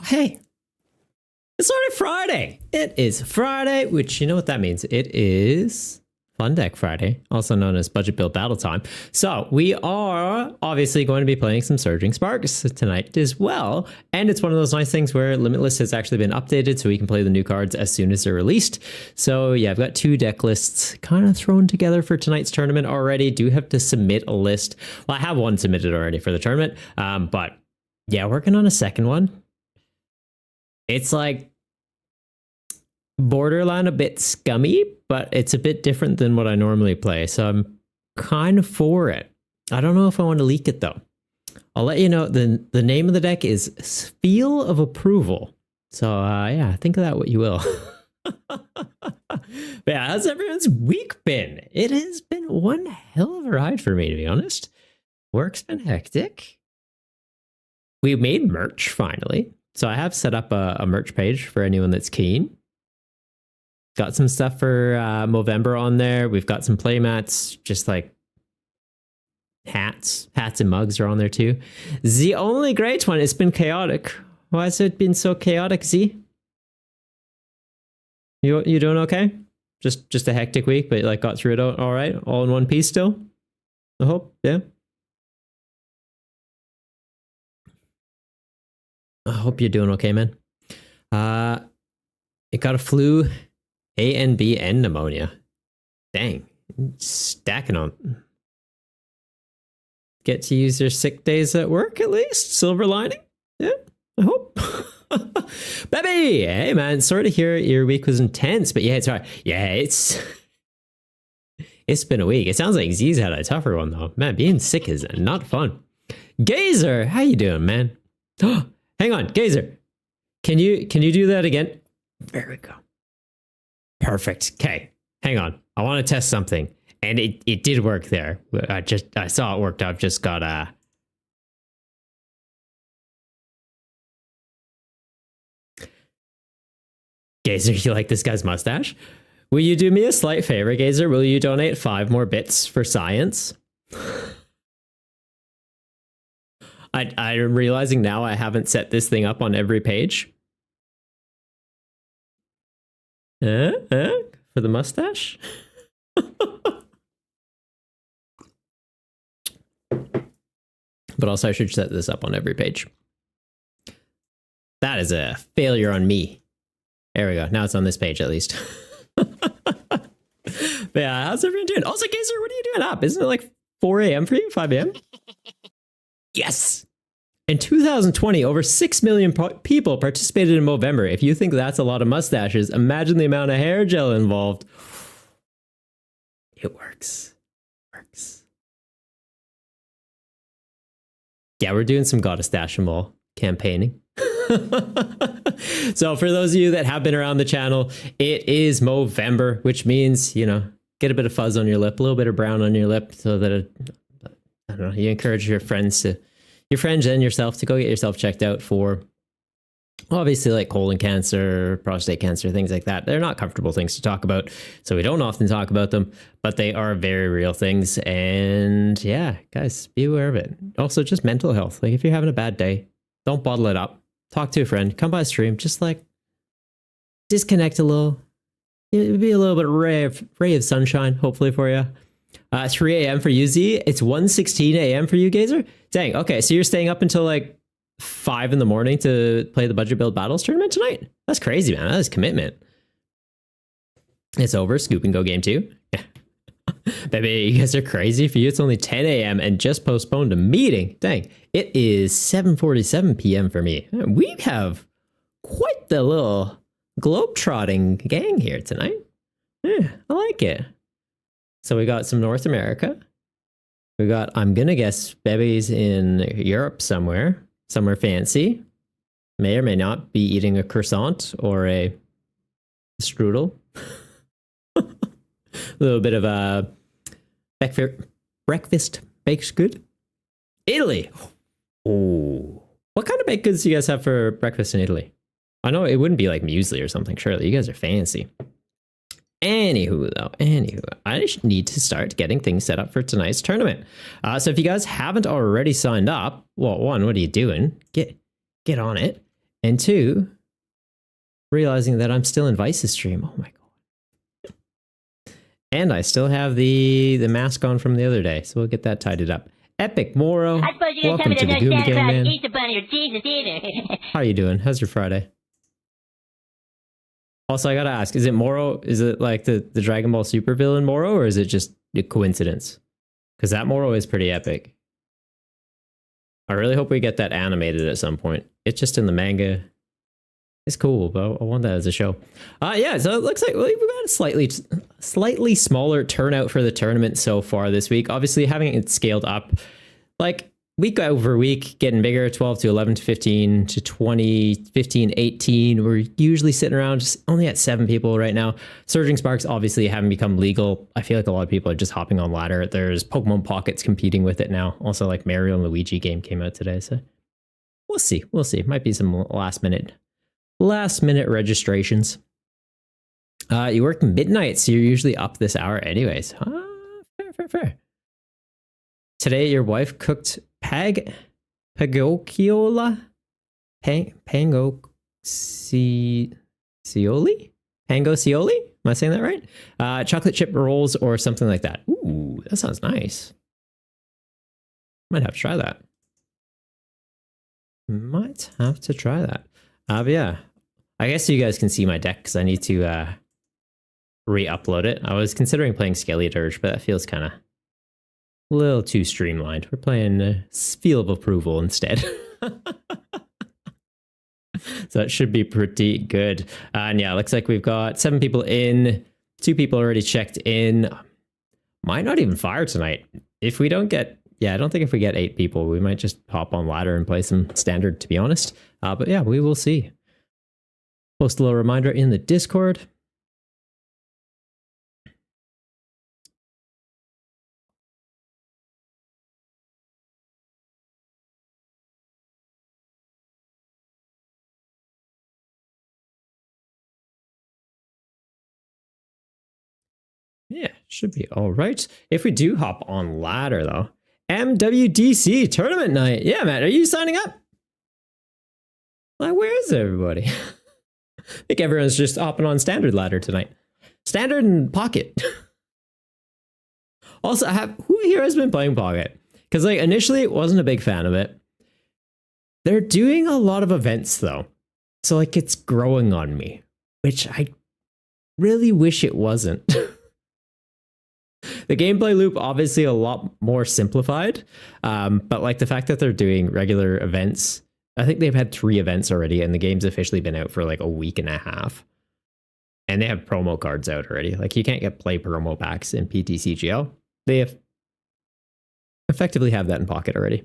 Hey, it's already Friday. It is Friday, which you know what that means. It is Fun Deck Friday, also known as Budget Build Battle Time. So we are obviously going to be playing some Surging Sparks tonight as well. And it's one of those nice things where Limitless has actually been updated so we can play the new cards as soon as they're released. So yeah, I've got two deck lists kind of thrown together for tonight's tournament already. Do have to submit a list. Well, I have one submitted already for the tournament, but yeah, working on a second one. It's like borderline a bit scummy, but it's a bit different than what I normally play. So I'm kind of for it. I don't know if I want to leak it though. I'll let you know. The name of the deck is Feel of Approval. So yeah, think of that what you will. But yeah, how's everyone's week been? It has been one hell of a ride for me, to be honest. Work's been hectic. We made merch finally. So I have set up a merch page for anyone that's keen. Got some stuff for Movember on there. We've got some playmats, just like hats and mugs are on there too. The only great one, it's been chaotic. Why has it been so chaotic, Z? You doing okay? Just a hectic week, but like got through it all right? All in one piece still? I hope, yeah. I hope you're doing okay, man. It got a flu, A and B, and pneumonia. Dang, stacking on. Get to use your sick days at work at least. Silver lining. Yeah, I hope. Baby, hey man, sorry to hear your week was intense, but yeah, it's all right. Yeah, it's been a week. It sounds like Z's had a tougher one though. Man, being sick is not fun. Gazer, how you doing, man? Hang on, Gazer. Can you do that again? There we go. Perfect. Okay. Hang on. I want to test something. And it did work there. I saw it worked. I've just got Gazer, you like this guy's mustache? Will you do me a slight favor, Gazer? Will you donate 5 more bits for science? I'm realizing now I haven't set this thing up on every page. For the mustache? But also I should set this up on every page. That is a failure on me. There we go. Now it's on this page at least. But yeah, how's everyone doing? Also, Gazer, what are you doing up? Isn't it like 4 a.m. for you? 5 a.m.? Yes. In 2020, over 6 million people participated in Movember. If you think that's a lot of mustaches, imagine the amount of hair gel involved. It works. Yeah, we're doing some Gotta Stash 'em all campaigning. So for those of you that have been around the channel, it is Movember, which means, you know, get a bit of fuzz on your lip, a little bit of brown on your lip so that, I don't know, you encourage your friends and yourself to go get yourself checked out for obviously like colon cancer, prostate cancer, things like that. They're not comfortable things to talk about, so we don't often talk about them, but they are very real things. And yeah, guys, be aware of it. Also, just mental health. Like if you're having a bad day, don't bottle it up. Talk to a friend. Come by a stream. Just like disconnect a little. It'll be a little bit ray of sunshine, hopefully for you. 3 a.m. for you, Z. It's 1:16 a.m. for you, Gazer. Dang. Okay, so you're staying up until like 5 in the morning to play the Budget Build Battles tournament tonight? That's crazy, man. That is commitment. It's over. Scoop and go game 2. Baby, you guys are crazy. For you, it's only 10 a.m. and just postponed a meeting. Dang. It is 7:47 p.m. for me. We have quite the little globetrotting gang here tonight. Yeah, I like it. So we got some North America. We got, I'm going to guess, Bebe's in Europe somewhere fancy. May or may not be eating a croissant or a strudel. A little bit of a breakfast baked good. Italy. Oh, what kind of baked goods do you guys have for breakfast in Italy? I know it wouldn't be like muesli or something. Surely you guys are fancy. Anywho, I just need to start getting things set up for tonight's tournament. So if you guys haven't already signed up, well, one, what are you doing? Get on it. And 2, realizing that I'm still in Vice's stream. Oh my god. And I still have the mask on from the other day, so we'll get that tidied up. Epic Moro, welcome to the Goomy Game, man. How are you doing? How's your Friday? Also, I gotta ask, is it Moro? Is it like the Dragon Ball Super villain Moro, or is it just a coincidence? Because that Moro is pretty epic. I really hope we get that animated at some point. It's just in the manga. It's cool, but I want that as a show. Yeah, so it looks like we've got a slightly smaller turnout for the tournament so far this week. Obviously, having it scaled up, like week over week, getting bigger, 12 to 11 to 15 to 20, 15, 18. We're usually sitting around just only at 7 people right now. Surging Sparks obviously haven't become legal. I feel like a lot of people are just hopping on ladder. There's Pokemon Pockets competing with it now. Also, like Mario and Luigi game came out today, so we'll see. We'll see. Might be some last minute registrations. You work midnight, so you're usually up this hour anyways. Fair. Today your wife cooked pangocchiola? Pangocioli? Am I saying that right? Chocolate chip rolls or something like that. Ooh, that sounds nice. Might have to try that. But yeah, I guess you guys can see my deck because I need to re-upload it. I was considering playing Scaly Dirge, but that feels kind of a little too streamlined. We're playing Feel of Approval instead. So it should be pretty good. And yeah, looks like we've got 7 people in, 2 people already checked in. Might not even fire tonight. If we don't get... Yeah, I don't think if we get 8 people, we might just hop on ladder and play some standard, to be honest. But yeah, we will see. Post a little reminder in the Discord. Yeah, should be all right. If we do hop on ladder, though. MWDC tournament night. Yeah, Matt, are you signing up? Like, where is everybody? I think everyone's just hopping on standard ladder tonight. Standard and pocket. Also, who here has been playing pocket? Because like initially, wasn't a big fan of it. They're doing a lot of events though, so like it's growing on me, which I really wish it wasn't. The gameplay loop obviously a lot more simplified, but like the fact that they're doing regular events. I think they've had 3 events already, and the game's officially been out for like a week and a half. And they have promo cards out already. Like you can't get play promo packs in PTCGL. They have effectively have that in pocket already.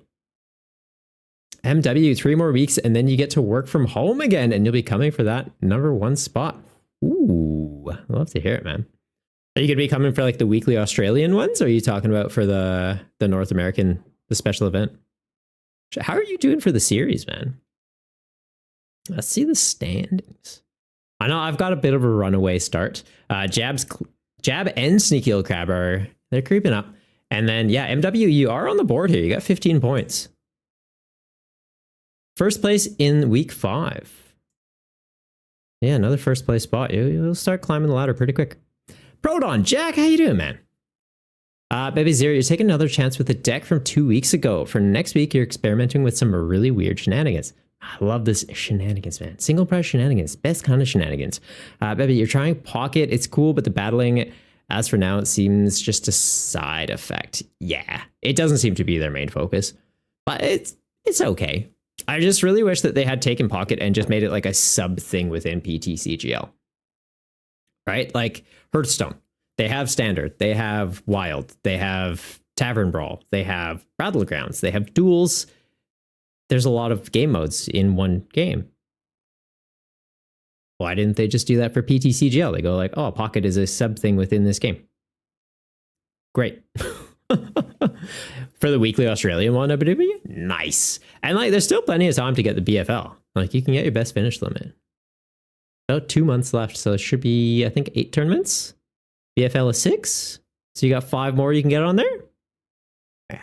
MW, 3 more weeks, and then you get to work from home again, and you'll be coming for that #1 spot. Ooh, I love to hear it, man. Are you going to be coming for like the weekly Australian ones, or are you talking about for the North American, the special event? How are you doing for the series, man? Let's see the standings. I know I've got a bit of a runaway start. Jab and Sneaky Little Crab they're creeping up. And then, yeah, MW, you are on the board here. You got 15 points. First place in week 5. Yeah, another first place spot. You'll start climbing the ladder pretty quick. Proton, Jack, how you doing, man? Baby Zero, you're taking another chance with the deck from 2 weeks ago. For next week, you're experimenting with some really weird shenanigans. I love this shenanigans, man. Single price shenanigans, best kind of shenanigans. Baby, you're trying pocket. It's cool, but the battling, as for now, it seems just a side effect. Yeah, it doesn't seem to be their main focus, but it's okay. I just really wish that they had taken pocket and just made it like a sub thing within PTCGL. Right? Like Hearthstone. They have standard, they have wild, they have tavern brawl, they have battlegrounds, they have duels. There's a lot of game modes in one game. Why didn't they just do that for PTCGL? They go like, oh, pocket is a sub thing within this game. Great. For the weekly Australian one, nice. And like, there's still plenty of time to get the BFL. Like, you can get your best finish limit. About 2 months left, so it should be, I think, 8 tournaments. BFL is 6, so you got 5 more you can get on there. Yeah.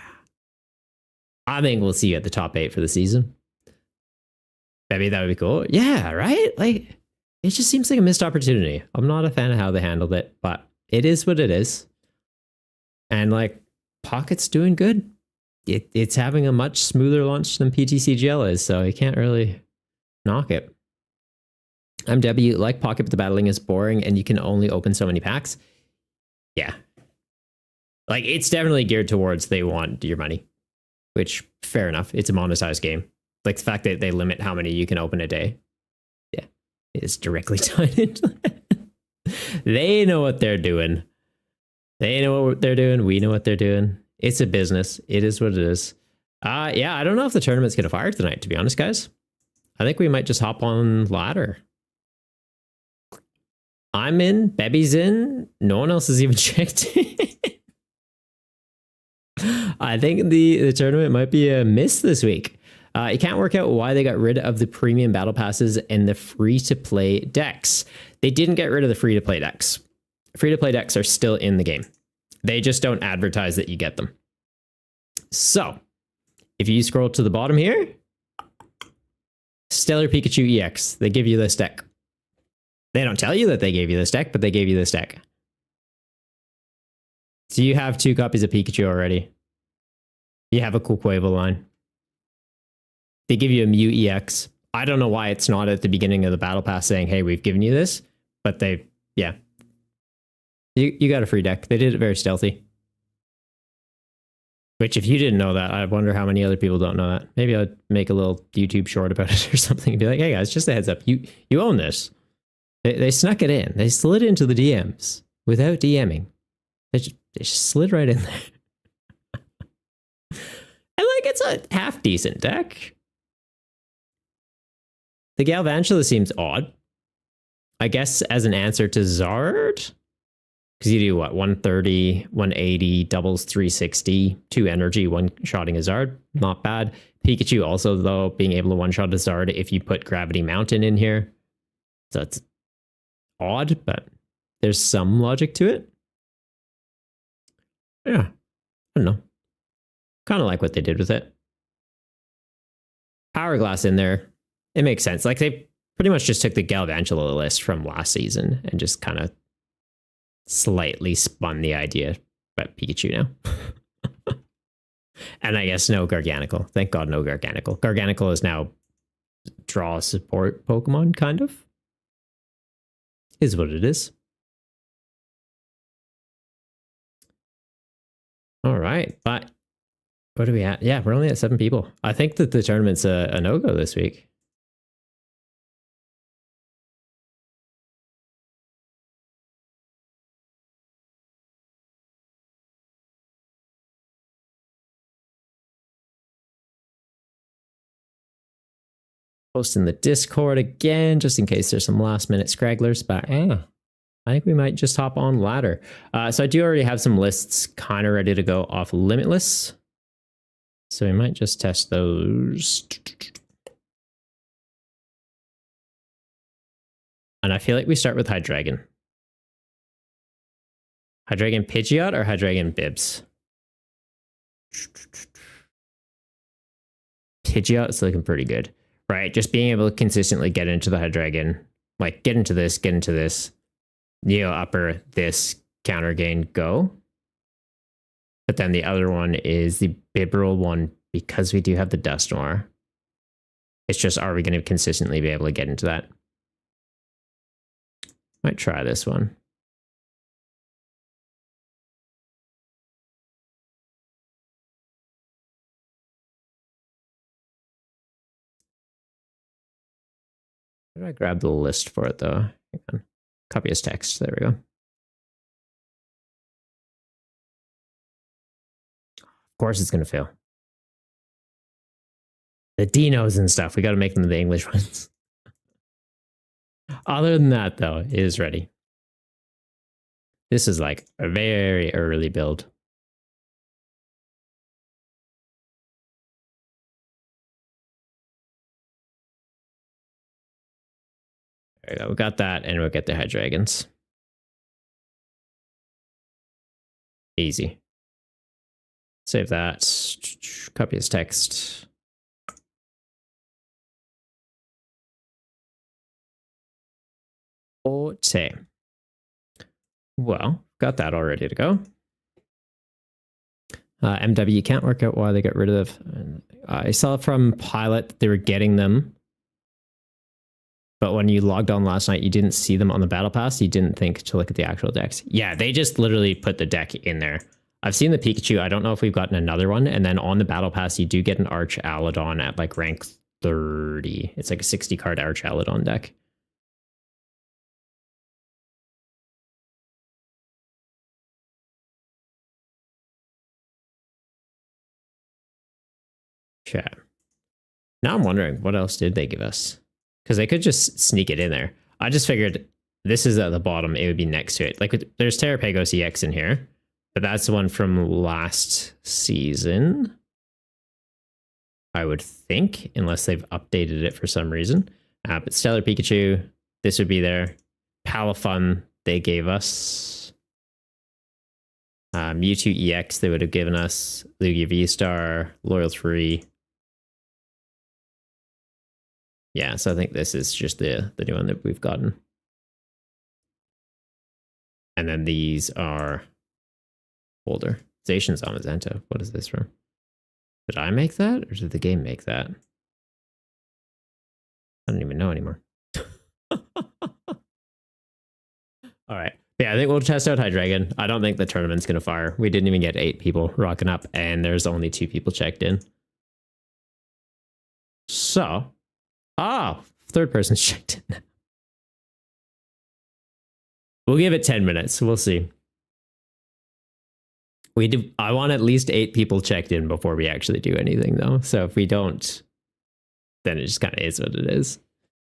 I think we'll see you at the top 8 for the season. Maybe that would be cool. Yeah, right? Like, it just seems like a missed opportunity. I'm not a fan of how they handled it, but it is what it is. And like, Pocket's doing good. It's having a much smoother launch than PTCGL is, so you can't really knock it. I'm W, like Pocket, but the battling is boring and you can only open so many packs. Yeah. Like, it's definitely geared towards they want your money, which, fair enough. It's a monetized game. Like, the fact that they limit how many you can open a day. Yeah. It's directly tied into that. They know what they're doing. They know what they're doing. We know what they're doing. It's a business. It is what it is. Yeah, I don't know if the tournament's going to fire tonight, to be honest, guys. I think we might just hop on ladder. I'm in. Bebby's in. No one else has even checked. I think the tournament might be a miss this week. You can't work out why they got rid of the premium battle passes and the free-to-play decks. They didn't get rid of the free-to-play decks. Free-to-play decks are still in the game. They just don't advertise that you get them. So, if you scroll to the bottom here, Stellar Pikachu EX, they give you this deck. They don't tell you that they gave you this deck, but they gave you this deck. So you have 2 copies of Pikachu already. You have a cool Quavo line. They give you a Mew EX. I don't know why it's not at the beginning of the battle pass saying, hey, we've given you this, but they, yeah. You got a free deck. They did it very stealthy. Which, if you didn't know that, I wonder how many other people don't know that. Maybe I'd make a little YouTube short about it or something and be like, hey guys, just a heads up. You own this. They snuck it in. They slid into the DMs without DMing. They just slid right in there. And like, it's a half decent deck. The Galvantula seems odd. I guess as an answer to Zard. Because you do what? 130, 180, doubles 360, 2 energy, 1-shotting a Zard. Not bad. Pikachu also, though, being able to 1-shot a Zard if you put Gravity Mountain in here. So it's odd, but there's some logic to it. Yeah. I don't know. Kind of like what they did with it. Hourglass in there. It makes sense. Like, they pretty much just took the Galvantula list from last season and just kind of slightly spun the idea about Pikachu now. And I guess no Garganical. Thank God no Garganical. Garganical is now draw support Pokemon, kind of. Is what it is. All right. But what are we at? Yeah, we're only at 7 people. I think that the tournament's a no-go this week. Posting the Discord again, just in case there's some last minute scragglers, but I think we might just hop on ladder. So I do already have some lists kind of ready to go off Limitless. So we might just test those. And I feel like we start with Hydreigon. Hydreigon Pidgeot or Hydreigon Bibs? Pidgeot's looking pretty good. Right, just being able to consistently get into the Hydreigon, like get into this, Neo upper, this, counter gain, go. But then the other one is the Bibarel one, because we do have the Dusknoir. It's just, are we going to consistently be able to get into that? Might try this one. Where did I grab the list for it, though? Hang on. Copy as text. There we go. Of course it's going to fail. The Dinos and stuff, we got to make them the English ones. Other than that, though, it is ready. This is like a very early build. There we go. We got that, and we'll get the Hydreigons. Easy. Save that. Copy as text. Okay. Well, got that all ready to go. MW can't work out why they got rid of. I saw from Pilot they were getting them, but when you logged on last night, you didn't see them on the battle pass. You didn't think to look at the actual decks. Yeah, they just literally put the deck in there. I've seen the Pikachu. I don't know if we've gotten another one. And then on the battle pass, you do get an Arch Alladon at like rank 30. It's like a 60 card Arch Alladon deck. Chat. Now I'm wondering what else did they give us? Because they could just sneak it in there. I just figured this is at the bottom. It would be next to it. Like there's Terrapagos EX in here, but that's the one from last season. I would think, unless they've updated it for some reason. But Stellar Pikachu, this would be there. Palafun, they gave us. Mewtwo EX, they would have given us. Lugia V-Star, Loyal 3. Yeah, so I think this is just the new one that we've gotten. And then these are older. Zacian Zamazenta. What is this from? Did I make that, or did the game make that? I don't even know anymore. All right. Yeah, I think we'll test out Hydreigon. I don't think the tournament's going to fire. We didn't even get 8 people rocking up, and there's only 2 people checked in. So, third person's checked in. We'll give it 10 minutes. We'll see. I want at least 8 people checked in before we actually do anything, though. So if we don't, then it just kind of is what it is.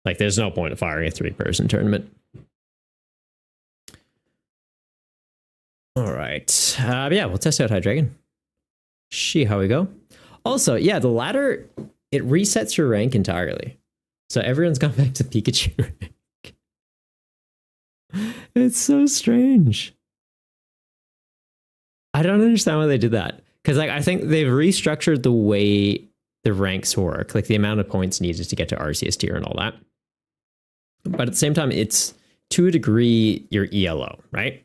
Like, there's no point of firing a 3-person tournament. All right. Yeah, we'll test out Hydreigon. See how we go. Also, yeah, the ladder, it resets your rank entirely. So everyone's gone back to Pikachu rank. It's so strange. I don't understand why they did that. Because like I think they've restructured the way the ranks work, like the amount of points needed to get to Arceus tier and all that. But at the same time, it's to a degree your ELO, right?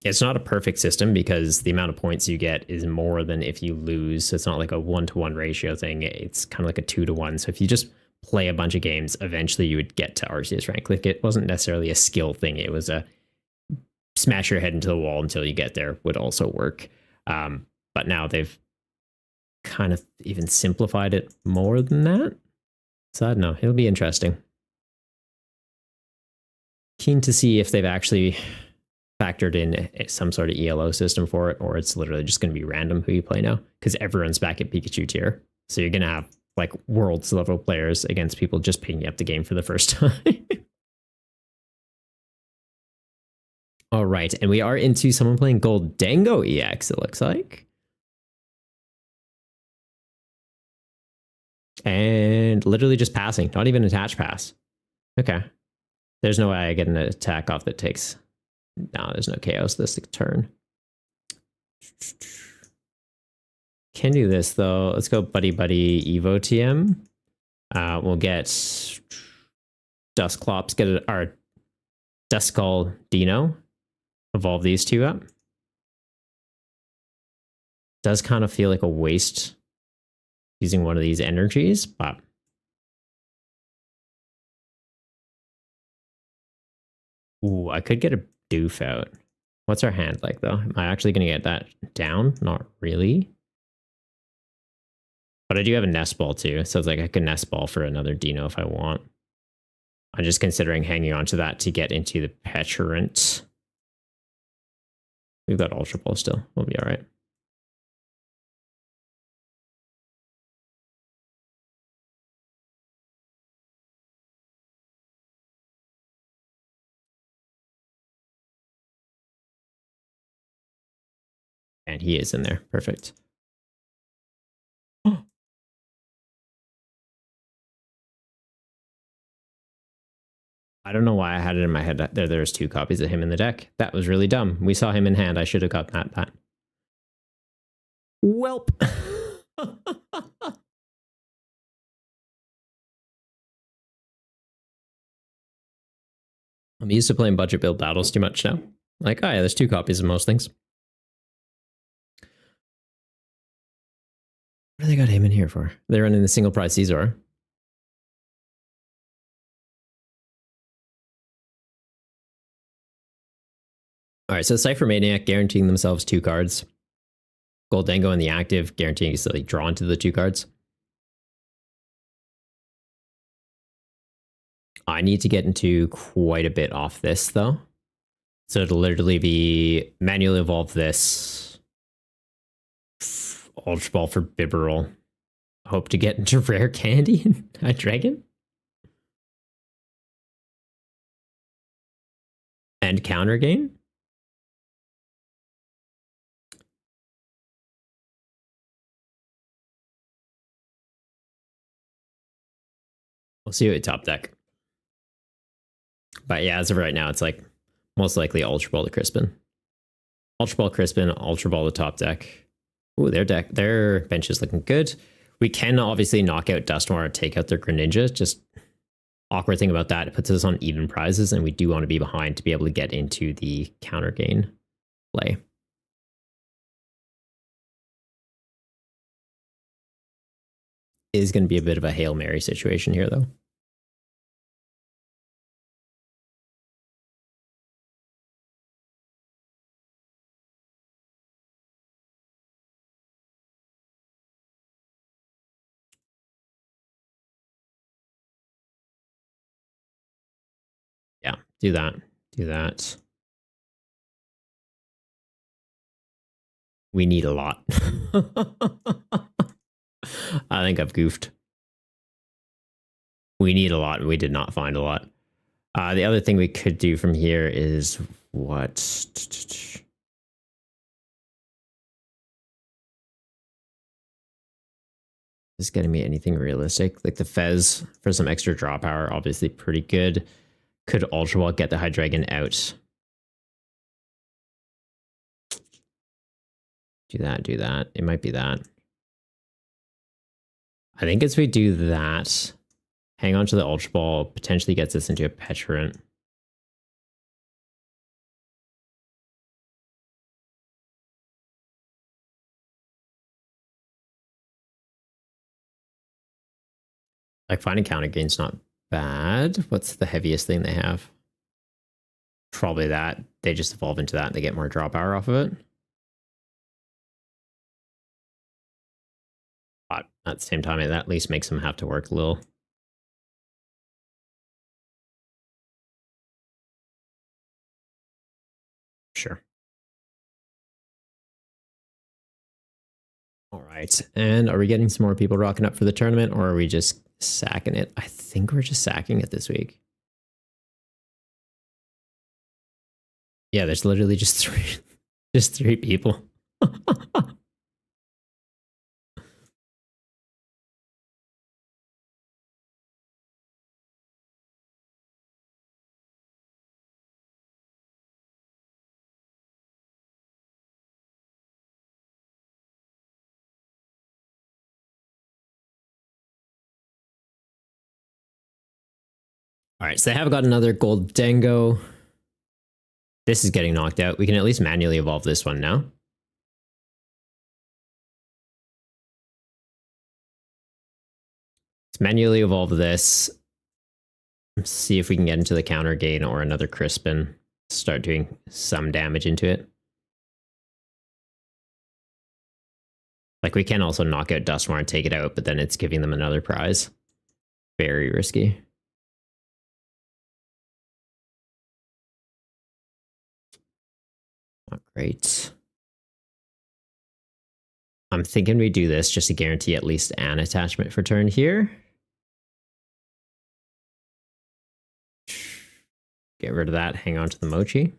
It's not a perfect system because the amount of points you get is more than if you lose. So it's not like a 1-to-1 ratio thing. It's kind of like a 2-to-1. So if you just play a bunch of games, eventually you would get to Arceus rank. Like it wasn't necessarily a skill thing. It was a smash your head into the wall until you get there would also work. But now they've kind of even simplified it more than that. So I don't know. It'll be interesting. Keen to see if they've actually factored in some sort of ELO system for it, or it's literally just going to be random who you play now, because everyone's back at Pikachu tier. So you're going to have like worlds level players against people just picking up the game for the first time. All right, and we are into someone playing Goldango EX, it looks like. And literally just passing, not even attach pass. Okay. There's no way I get an attack off that takes... No, there's no chaos this turn. Can do this, though. Let's go Buddy Buddy Evo TM. We'll get Dusclops, get our Duskull Dino. Evolve these 2 up. Does kind of feel like a waste using one of these energies, but ooh, I could get a Doof out. What's our hand like, though? Am I actually going to get that down? Not really. But I do have a Nest Ball, too, so it's like I can Nest Ball for another Dino if I want. I'm just considering hanging on to that to get into the Peturant. We've got Ultra Ball still. We'll be all right. And he is in there. Perfect. I don't know why I had it in my head that there's 2 copies of him in the deck. That was really dumb. We saw him in hand. I should have got that. Welp. I'm used to playing budget build battles too much now. Like, oh yeah, there's 2 copies of most things. What do they got him in here for? They're running the single price Caesar. All right, so Cypher Maniac guaranteeing themselves 2 cards. Goldango and the active guaranteeing to like drawn to the 2 cards. I need to get into quite a bit off this though. So it'll literally be manually evolve this. Ultra Ball for Bibarel. Hope to get into rare candy and a dragon. And counter gain. We'll see what top deck. But yeah, as of right now, it's like most likely Ultra Ball to Crispin. Ultra Ball Crispin, Ultra Ball to top deck. Ooh, their bench is looking good. We can obviously knock out Dusknoir and take out their Greninja. Just awkward thing about that, it puts us on even prizes, and we do want to be behind to be able to get into the counter gain play. Is going to be a bit of a Hail Mary situation here, though. Yeah, do that. Do that. We need a lot. I think I've goofed. We need a lot, and we did not find a lot. The other thing we could do from here is what? Is getting me anything realistic? Like the Fez for some extra draw power, obviously pretty good. Could Ultra Ball get the Hydreigon out? Do that, do that. It might be that. I think as we do that, hang on to the Ultra Ball, potentially gets us into a Petrant. Like finding counter gain's not bad. What's the heaviest thing they have? Probably that. They just evolve into that and they get more draw power off of it. But at the same time, it at least makes them have to work a little. Sure. All right. And are we getting some more people rocking up for the tournament, or are we just sacking it? I think we're just sacking it this week. Yeah, there's literally just three people. All right, so they have got another Goldango. This is getting knocked out. We can at least manually evolve this one now. Let's manually evolve this. Let's see if we can get into the counter gain or another Crispin. Start doing some damage into it. Like we can also knock out Dusknoir and take it out, but then it's giving them another prize. Very risky. Not great. I'm thinking we do this just to guarantee at least an attachment for turn here. Get rid of that, hang on to the Mochi.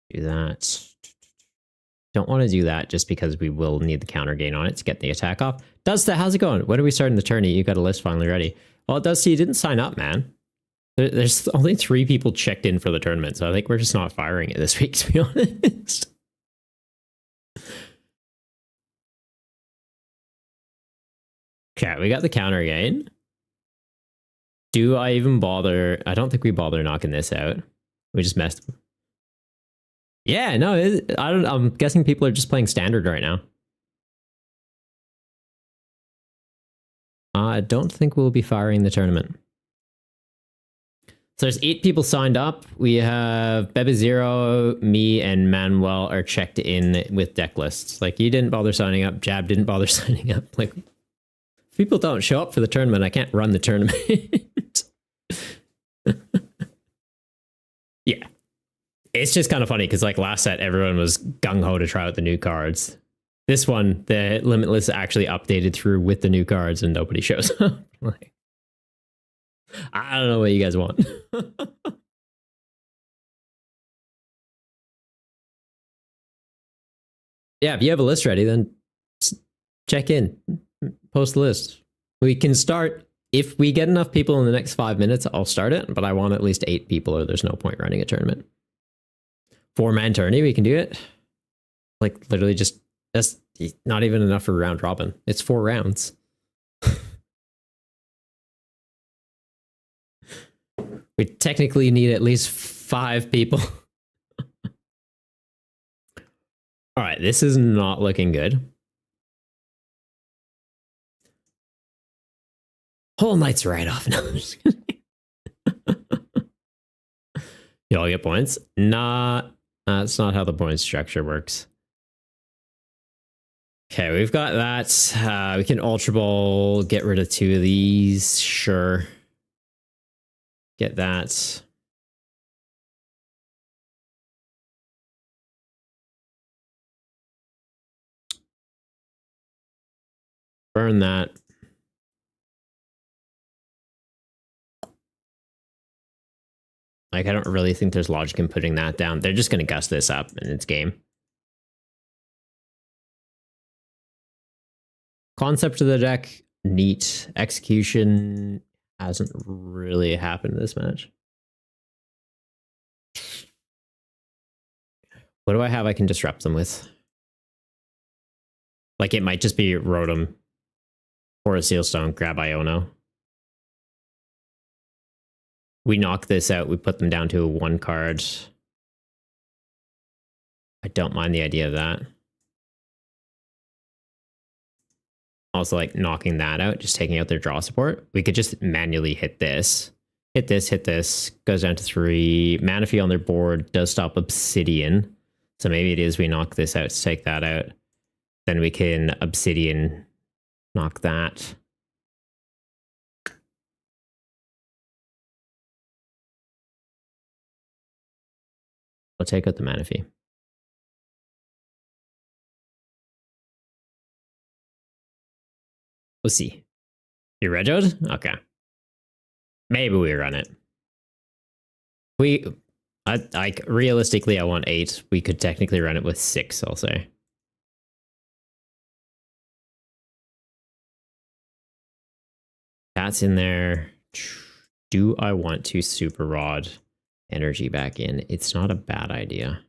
Do that. Don't want to do that just because we will need the counter gain on it to get the attack off. Dusty, how's it going? When are we starting the tourney? You got a list finally ready. Well, Dusty, you didn't sign up, man. There's only 3 people checked in for the tournament, so I think we're just not firing it this week, to be honest. Okay, we got the counter gain. Do I even bother? I don't think we bother knocking this out. We just messed. Yeah, no, I don't. I'm guessing people are just playing standard right now. I don't think we'll be firing the tournament. So there's 8 people signed up. We have Bebe Zero, me, and Manuel are checked in with deck lists. Like, you didn't bother signing up. Jab didn't bother signing up. Like, if people don't show up for the tournament, I can't run the tournament. Yeah. It's just kind of funny because, like, last set, everyone was gung-ho to try out the new cards. This one, the Limitless actually updated through with the new cards and nobody shows up. Like, I don't know what you guys want. Yeah, if you have a list ready, then check in, post the list. We can start. If we get enough people in the next 5 minutes, I'll start it, but I want at least 8 people or there's no point running a tournament. 4-man tourney, we can do it. Like, literally just, that's not even enough for round robin. It's 4 rounds. We technically need at least 5 people. All right, this is not looking good. Whole night's right off. No, I'm just kidding. You all get points? Nah, that's not how the point structure works. Okay, we've got that. We can Ultra Ball, get rid of 2 of these. Sure. Get that. Burn that. Like, I don't really think there's logic in putting that down. They're just going to gust this up and it's game. Concept of the deck, neat. Execution hasn't really happened this match. What do I have I can disrupt them with? Like, it might just be Rotom or a Sealstone, grab Iono. We knock this out, we put them down to a 1 card. I don't mind the idea of that. Also, like, knocking that out, just taking out their draw support. We could just manually hit this. Hit this, goes down to 3. Manaphy on their board does stop Obsidian. So maybe it is we knock this out to take that out. Then we can Obsidian knock that. I'll take out the Manaphy. We'll see. You regoed? Okay. Maybe we run it. Like, realistically, I want 8. We could technically run it with 6, I'll say. That's in there. Do I want to Super Rod energy back in? It's not a bad idea.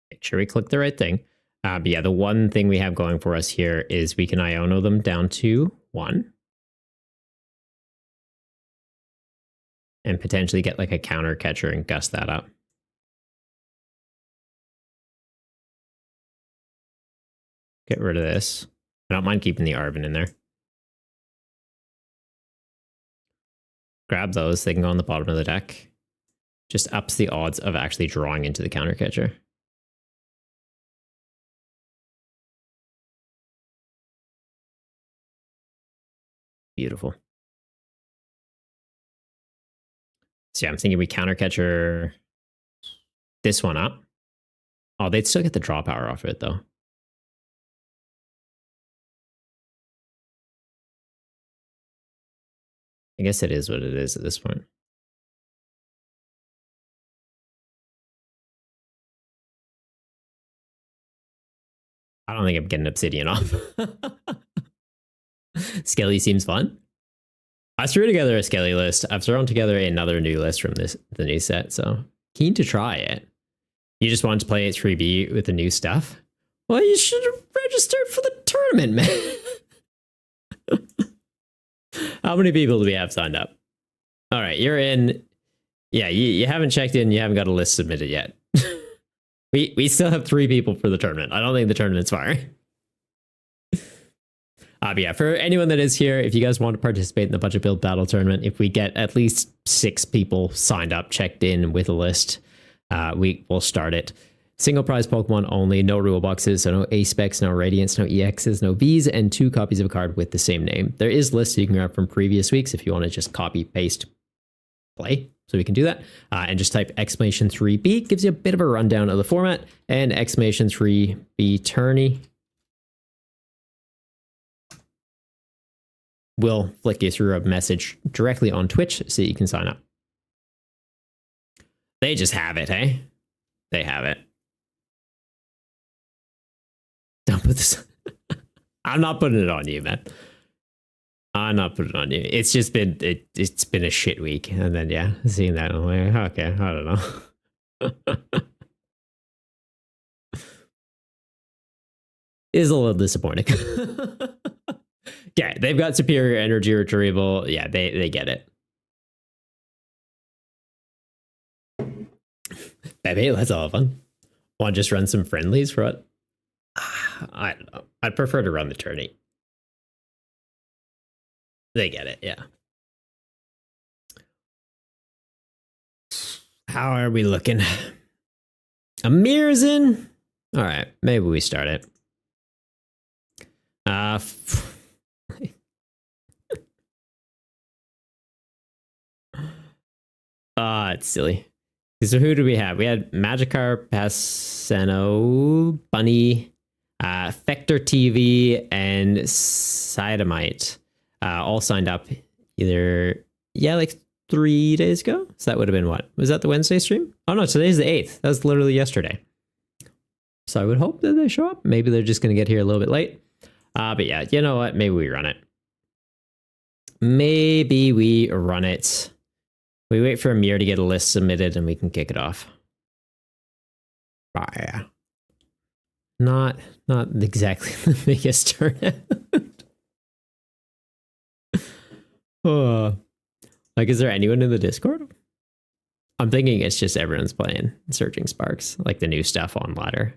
Make sure we click the right thing. But yeah, the one thing we have going for us here is we can Iono them down to 1. And potentially get like a counter catcher and gust that up. Get rid of this. I don't mind keeping the Arvin in there. Grab those, they can go on the bottom of the deck. Just ups the odds of actually drawing into the counter catcher. Beautiful. So yeah, I'm thinking we counter catcher this one up. Oh, they'd still get the draw power off of it though. I guess it is what it is at this point. I don't think I'm getting Obsidian off. Skelly seems fun. I threw together a Skelly list. I've thrown together another new list from the new set, so keen to try it. You just wanted to play it 3B with the new stuff? Well, you should have registered for the tournament, man. How many people do we have signed up? All right, you're in. Yeah, you haven't checked in. You haven't got a list submitted yet. we still have 3 people for the tournament. I don't think the tournament's firing. But yeah, for anyone that is here, if you guys want to participate in the Budget Build Battle Tournament, if we get at least 6 people signed up, checked in with a list, we will start it. Single prize Pokemon only, no rule boxes, so no A-Specs, no Radiants, no EXs, no Vs, and 2 copies of a card with the same name. There is lists you can grab from previous weeks if you want to just copy, paste, play. So we can do that. And just type exclamation 3B, gives you a bit of a rundown of the format, and exclamation 3B tourney will flick you through a message directly on Twitch so you can sign up. They just have it, hey? They have it. Don't put this. I'm not putting it on you, man. I'm not putting it on you. It's just been it's been a shit week, and then yeah, seeing that, I'm like, okay, I don't know. Is a little disappointing. Yeah, they've got superior energy retrieval. Yeah, they get it. Baby, that's all fun. Want to just run some friendlies for what? I don't know. I'd prefer to run the tourney. They get it, yeah. How are we looking? Amir's in? All right, maybe we start it. It's silly. So who do we have? We had Magikarp, Passano, Bunny, Fector TV, and Cydomite. All signed up either, like 3 days ago. So that would have been what? Was that the Wednesday stream? Oh no, today's the 8th. That was literally yesterday. So I would hope that they show up. Maybe they're just going to get here a little bit late. But yeah, you know what? Maybe we run it. Maybe we run it. We wait for Amir to get a list submitted and we can kick it off. Yeah. Not exactly the biggest tournament. Like, is there anyone in the Discord? I'm thinking it's just everyone's playing Searching Sparks, like the new stuff on ladder.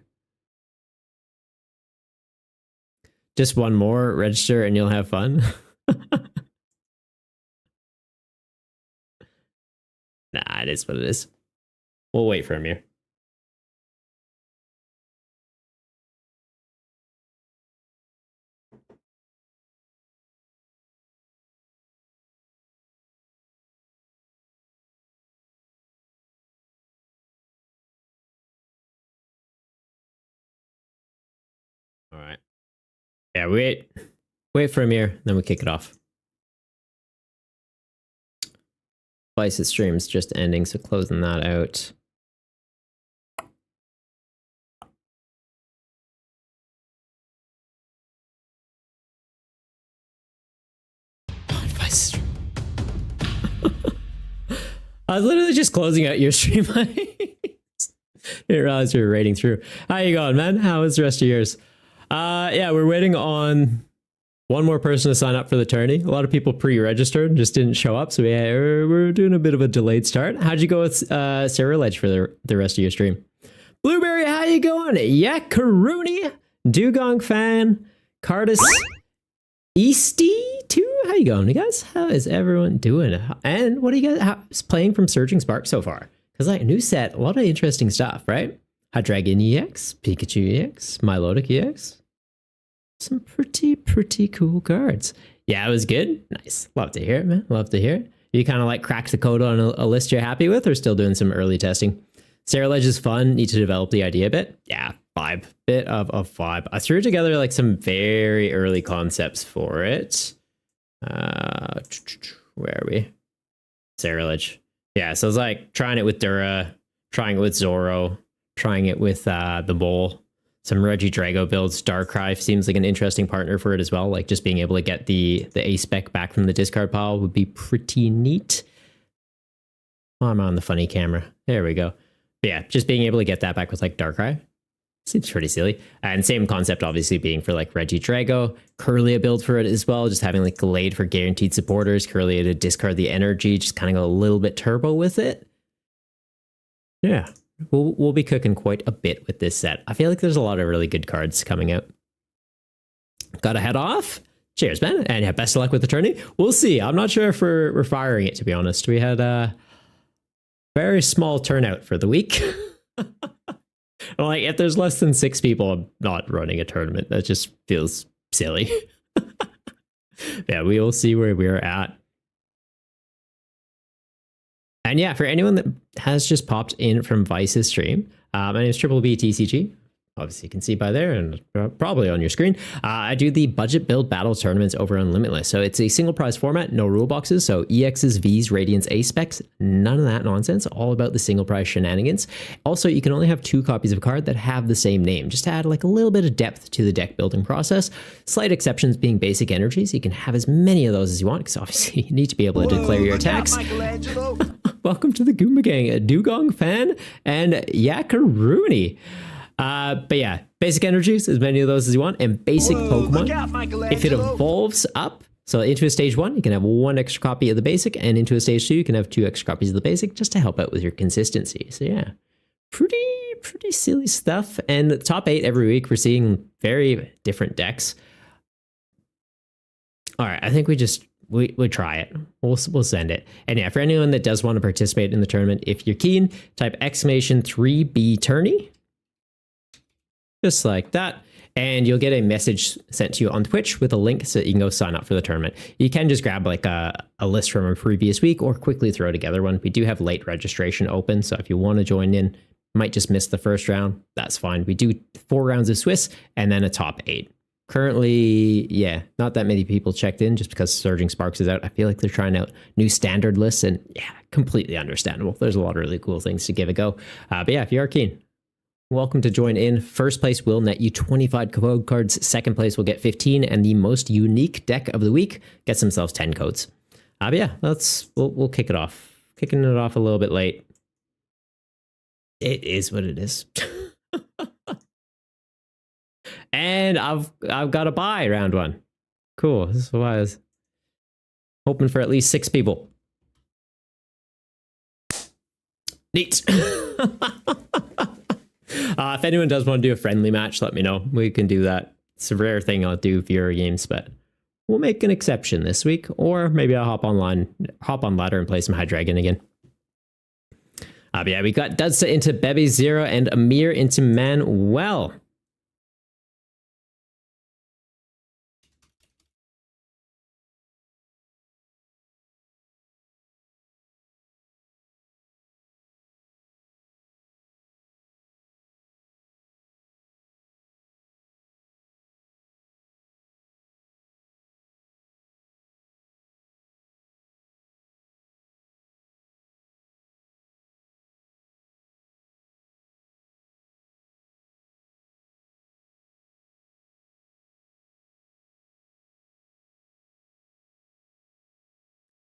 Just one more, register and you'll have fun. Nah, it is what it is. We'll wait for Amir. All right. Yeah, wait for Amir, then we kick it off. Vice's stream's just ending, so closing that out. I was literally just closing out your stream. Didn't realize you were raiding through. How you going, man? How was the rest of yours? Yeah, we're waiting on one more person to sign up for the tourney. A lot of people pre-registered, just didn't show up, so we're doing a bit of a delayed start. How'd you go with Sarah Ledge for the rest of your stream? Blueberry, how you going? Yeah, Karuni, Dugong fan, Cardis, Easty too. How you going, you guys? How is everyone doing? And what are you guys playing from Surging Spark so far? Because like new set, a lot of interesting stuff, right? Hydreigon EX, Pikachu EX, Milotic EX. Some pretty cool cards. Yeah, it was good. Nice. Love to hear it, man. Love to hear it. You kind of like cracked the code on a list you're happy with, or still doing some early testing? Sarah Ledge is fun. Need to develop the idea a bit. Yeah, vibe. Bit of a vibe. I threw together like some very early concepts for it. Where are we? Sarah Ledge. Yeah, so I was like trying it with Dura, trying it with Zoro, trying it with the Mole. some Reggie Drago builds. Darkrai seems like an interesting partner for it as well. Like just being able to get the A spec back from the discard pile would be pretty neat. Oh, I'm on the funny camera. There we go. But yeah, just being able to get that back with like Darkrai seems pretty silly. And same concept obviously being for like Reggie Drago. Kirlia build for it as well. Just having like Glade for guaranteed supporters. Kirlia to discard the energy. Just kind of go a little bit turbo with it. Yeah. We'll be cooking quite a bit with this set. I feel like there's a lot of really good cards coming out. Gotta head off. Cheers, man. And yeah, best of luck with the tourney. We'll see. I'm not sure if we're firing it, to be honest. We had a very small turnout for the week. Like, if there's less than 6 people, I'm not running a tournament. That just feels silly. Yeah, we will see where we're at. And yeah, for anyone that has just popped in from Vice's stream, my name is Triple B TCG. Obviously, you can see by there and probably on your screen. I do the budget build battle tournaments over on Limitless. So it's a single prize format, no rule boxes. So EXs, Vs, Radiants, A specs, none of that nonsense. All about the single prize shenanigans. Also, you can only have 2 copies of a card that have the same name, just to add like a little bit of depth to the deck building process. Slight exceptions being basic energies. You can have as many of those as you want, because obviously you need to be able to declare your attacks. Welcome to the Goomba Gang, a Dugong fan and Yakaruni. But yeah, basic energies, as many of those as you want, and basic Pokemon. If it evolves up, so into a stage 1, you can have 1 extra copy of the basic, and into a stage 2, you can have 2 extra copies of the basic, just to help out with your consistency. So yeah, pretty silly stuff. And the top 8 every week, we're seeing very different decks. All right, I think we try it. We'll send it. And yeah, for anyone that does want to participate in the tournament, if you're keen, type !3B tourney. Just like that. And you'll get a message sent to you on Twitch with a link so that you can go sign up for the tournament. You can just grab like a list from a previous week or quickly throw together one. We do have late registration open. So if you want to join in, might just miss the first round. That's fine. We do 4 rounds of Swiss and then a top 8. Currently, yeah, not that many people checked in just because Surging Sparks is out. I feel like they're trying out new standard lists, and yeah, completely understandable. There's a lot of really cool things to give a go. But yeah, if you are keen, welcome to join in. First place will net you 25 code cards. Second place will get 15, and the most unique deck of the week gets themselves 10 codes. But yeah, we'll kick it off. Kicking it off a little bit late. It is what it is. And I've got a buy round 1. Cool. This is why I was hoping for at least 6 people. Neat. If anyone does want to do a friendly match, let me know. We can do that. It's a rare thing I'll do viewer games, but we'll make an exception this week. Or maybe I'll hop on ladder and play some Hydreigon again. But yeah, we got Dudsa into Bebe Zero and Amir into Manuel.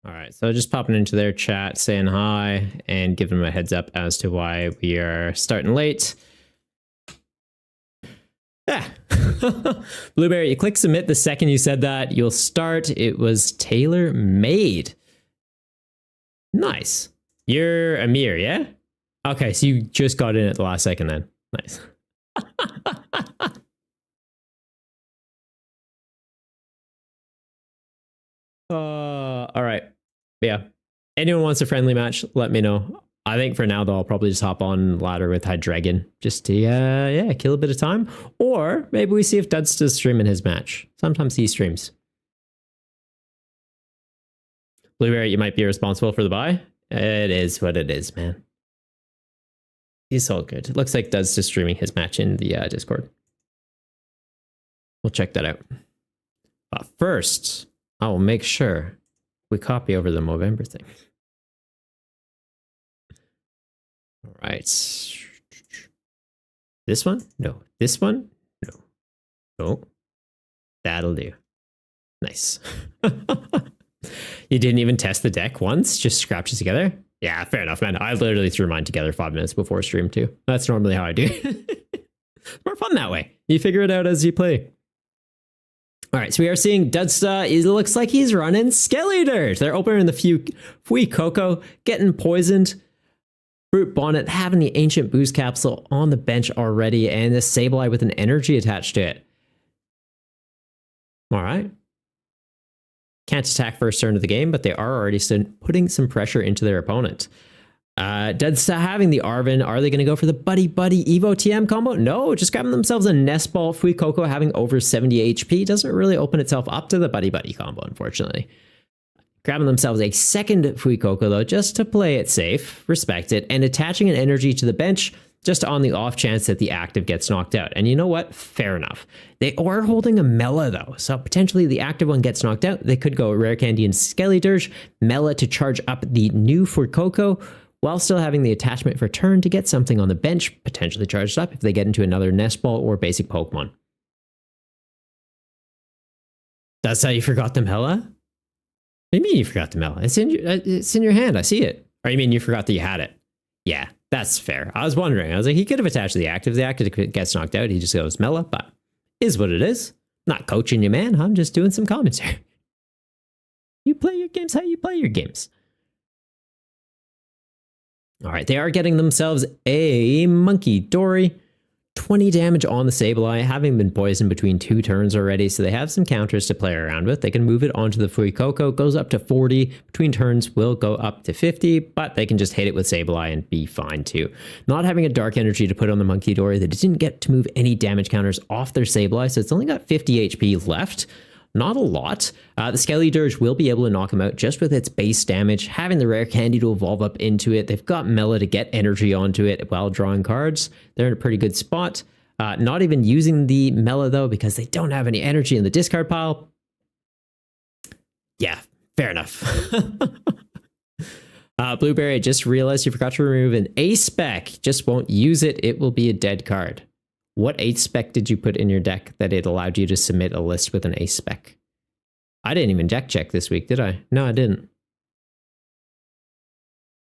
All right, so just popping into their chat, saying hi, and giving them a heads up as to why we are starting late. Yeah. Blueberry, you click submit the second you said that. You'll start. It was tailor made. Nice. You're Amir, yeah? Okay, so you just got in at the last second then. Nice. All right. Yeah. Anyone wants a friendly match, let me know. I think for now, though, I'll probably just hop on ladder with Hydreigon just to, yeah, kill a bit of time. Or maybe we see if Dud's still streaming his match. Sometimes he streams. Blueberry, you might be responsible for the buy. It is what it is, man. He's all good. It looks like Dud's just streaming his match in the Discord. We'll check that out. But first, I will make sure we copy over the Movember thing. All right. This one? No. This one? No. Oh, that'll do. Nice. You didn't even test the deck once? Just scratch it together? Yeah, fair enough, man. I literally threw mine together 5 minutes before stream too. That's normally how I do. It's more fun that way. You figure it out as you play. All right, so we are seeing Dudsta. It looks like he's running Skeletor. They're opening the Fui Coco, getting poisoned. Brute Bonnet having the Ancient Boost Capsule on the bench already, and the Sableye with an energy attached to it. All right. Can't attack first turn of the game, but they are already putting some pressure into their opponent. Dudsta having the Arven. Are they going to go for the Buddy Buddy Evo TM combo? No, just grabbing themselves a Nest Ball. Fui Coco having over 70 HP doesn't really open itself up to the Buddy Buddy combo, unfortunately. Grabbing themselves a second Fui Coco, though, just to play it safe, respect it, and attaching an energy to the bench just on the off chance that the active gets knocked out. And you know what? Fair enough. They are holding a Mela, though, so potentially the active one gets knocked out. They could go Rare Candy and Skeledirge, Mela to charge up the new Fui Coco, while still having the attachment for turn to get something on the bench, potentially charged up if they get into another Nest Ball or basic Pokemon. That's how you forgot the Mela? What do you mean you forgot the Mela? It's in your hand. I see it. Or you mean you forgot that you had it? Yeah, that's fair. I was wondering. I was like, he could have attached the active. The active gets knocked out. He just goes Mela, but is what it is. Not coaching you, man. I'm just doing some commentary. You play your games how you play your games. All right, they are getting themselves a Monkey Dory. 20 damage on the Sableye, having been poisoned between 2 turns already, so they have some counters to play around with. They can move it onto the Fui Coco, goes up to 40. Between turns will go up to 50, but they can just hit it with Sableye and be fine too. Not having a Dark Energy to put on the Monkey Dory, they didn't get to move any damage counters off their Sableye, so it's only got 50 HP left. Not a lot. The Skeledirge will be able to knock him out just with its base damage. Having the Rare Candy to evolve up into it. They've got Mela to get energy onto it while drawing cards. They're in a pretty good spot. Not even using the Mela, though, because they don't have any energy in the discard pile. Yeah, fair enough. Blueberry, I just realized you forgot to remove an A-Spec. Just won't use it. It will be a dead card. What A-Spec did you put in your deck that it allowed you to submit a list with an A-Spec? I didn't even deck check this week, did I? No, I didn't.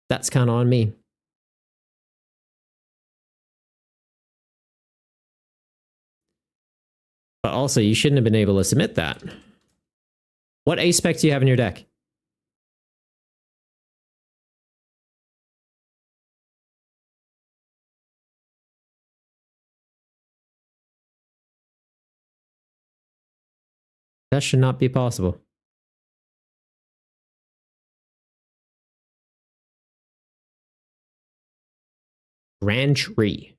That's kind of on me. But also, you shouldn't have been able to submit that. What A-Spec do you have in your deck? That should not be possible. Grand Tree.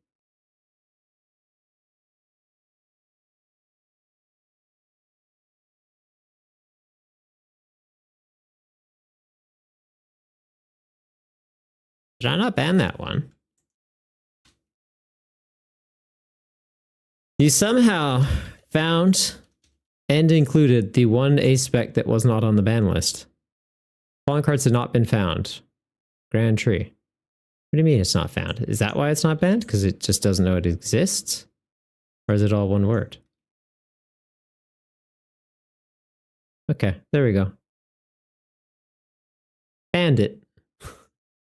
Did I not ban that one? You somehow found and included the one A-Spec that was not on the ban list. Fallen cards have not been found. Grand Tree. What do you mean it's not found? Is that why it's not banned? Because it just doesn't know it exists? Or is it all one word? Okay, there we go. Banned it.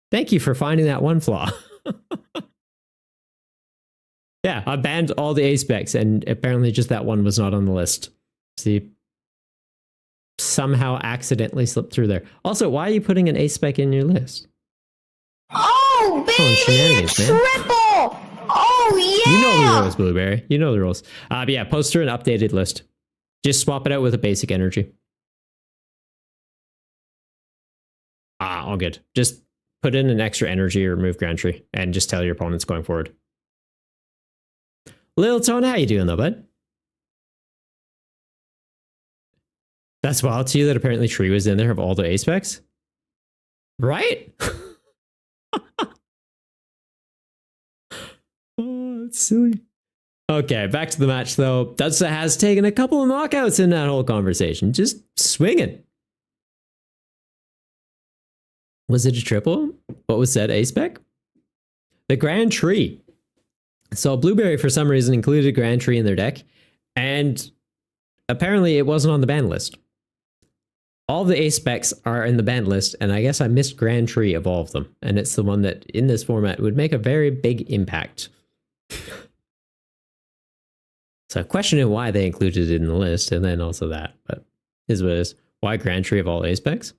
Thank you for finding that one flaw. Yeah, I banned all the A-Specs, and apparently just that one was not on the list. See, somehow accidentally slipped through there. Also, why are you putting an A-Spec in your list? Oh, baby, triple! Oh, yeah! You know the rules, Blueberry. You know the rules. But yeah, post her an updated list. Just swap it out with a basic energy. All good. Just put in an extra energy or remove Grand Tree, and just tell your opponents going forward. Lil Tone, how you doing though, bud? That's wild to you that apparently Tree was in there of all the A-Specs? Right? Oh, that's silly. Okay, back to the match though. Dudsa has taken a couple of knockouts in that whole conversation. Just swinging. Was it a triple? What was said, A-Spec? The Grand Tree. So Blueberry, for some reason, included Grand Tree in their deck, and apparently it wasn't on the ban list. All the ace specs are in the ban list, and I guess I missed Grand Tree of all of them, and it's the one that, in this format, would make a very big impact. So I questioned why they included it in the list, and then also that, but is what it is. Why Grand Tree of all ace specs?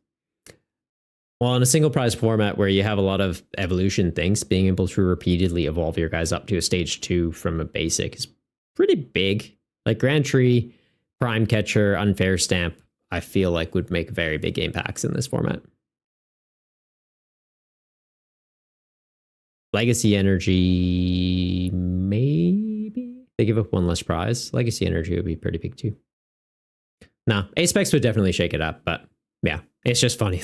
Well, in a single prize format where you have a lot of evolution things, being able to repeatedly evolve your guys up to a stage 2 from a basic is pretty big. Like Grand Tree, Prime Catcher, Unfair Stamp, I feel like would make very big impacts in this format. Legacy Energy, maybe? They give up one less prize. Legacy Energy would be pretty big too. No, A-Specs would definitely shake it up, but yeah, it's just funny.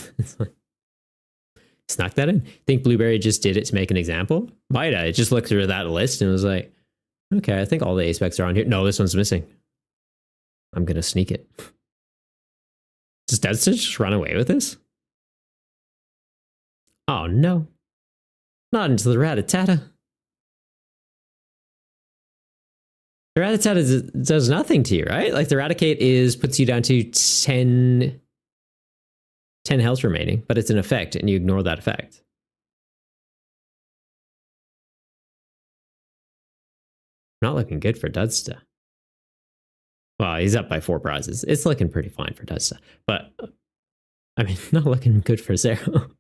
Snuck that in. Think Blueberry just did it to make an example? Might I? Just looked through that list and was like, okay, I think all the A-Specs are on here. No, this one's missing. I'm going to sneak it. Does Deadster just run away with this? Oh no. Not into the Rattata. The Rattata does nothing to you, right? Like the Raticate puts you down to 10 health remaining, but it's an effect and you ignore that effect. Not looking good for Dudsta. Well, he's up by 4 prizes. It's looking pretty fine for Dudsta, but I mean, not looking good for Zero.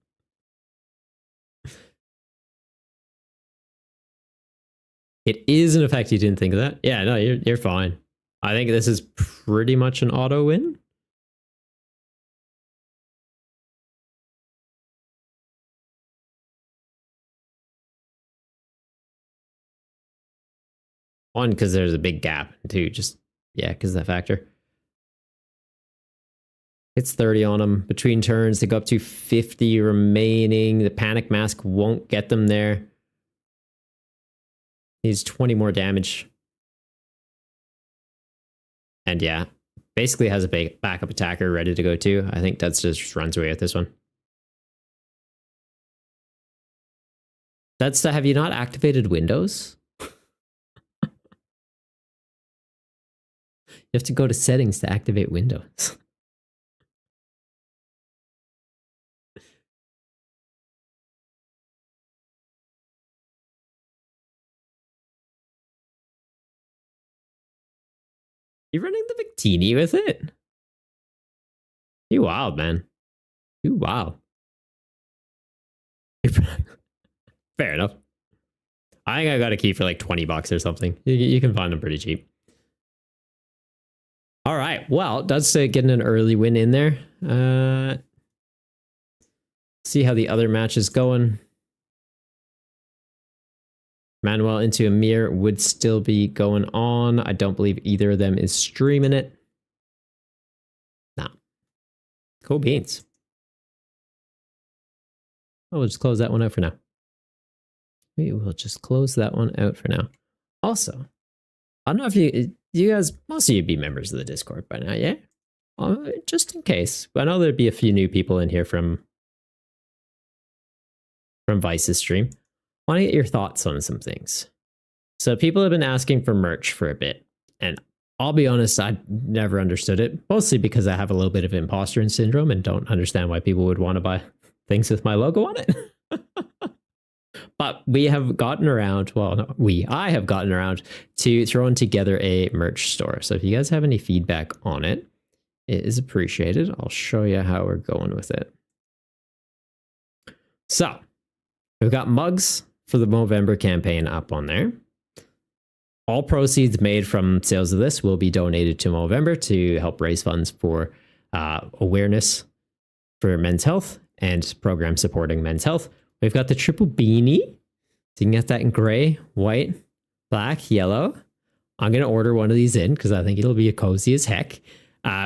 It is an effect. You didn't think of that? Yeah, no, you're fine. I think this is pretty much an auto win. One, because there's a big gap. Two, just, yeah, because of that factor. It's 30 on them. Between turns, they go up to 50 remaining. The Panic Mask won't get them there. Needs 20 more damage. And yeah, basically has a backup attacker ready to go too. I think that's just runs away with this one. That's have you not activated Windows? You have to go to settings to activate Windows. You're running the Victini with it? You wild, man. You wild. Fair enough. I think I got a key for like 20 bucks or something. You can find them pretty cheap. All right. Well, that's getting an early win in there. See how the other match is going. Manuel into Amir would still be going on. I don't believe either of them is streaming it. Nah. Cool beans. Oh, we'll just close that one out for now. We will just close that one out for now. Also, I don't know if you guys, most of you be members of the Discord by now, yeah? Just in case. I know there'd be a few new people in here from Vice's stream. I want to get your thoughts on some things. So people have been asking for merch for a bit, and I'll be honest, I never understood it, mostly because I have a little bit of imposter syndrome and don't understand why people would want to buy things with my logo on it. But we have gotten around, well, no, I have gotten around to throwing together a merch store. So if you guys have any feedback on it, it is appreciated. I'll show you how we're going with it. So we've got mugs for the Movember campaign up on there. All proceeds made from sales of this will be donated to Movember to help raise funds for awareness for men's health and programs supporting men's health. We've got the triple beanie. So you can get that in gray, white, black, yellow. I'm going to order one of these in because I think it'll be cozy as heck.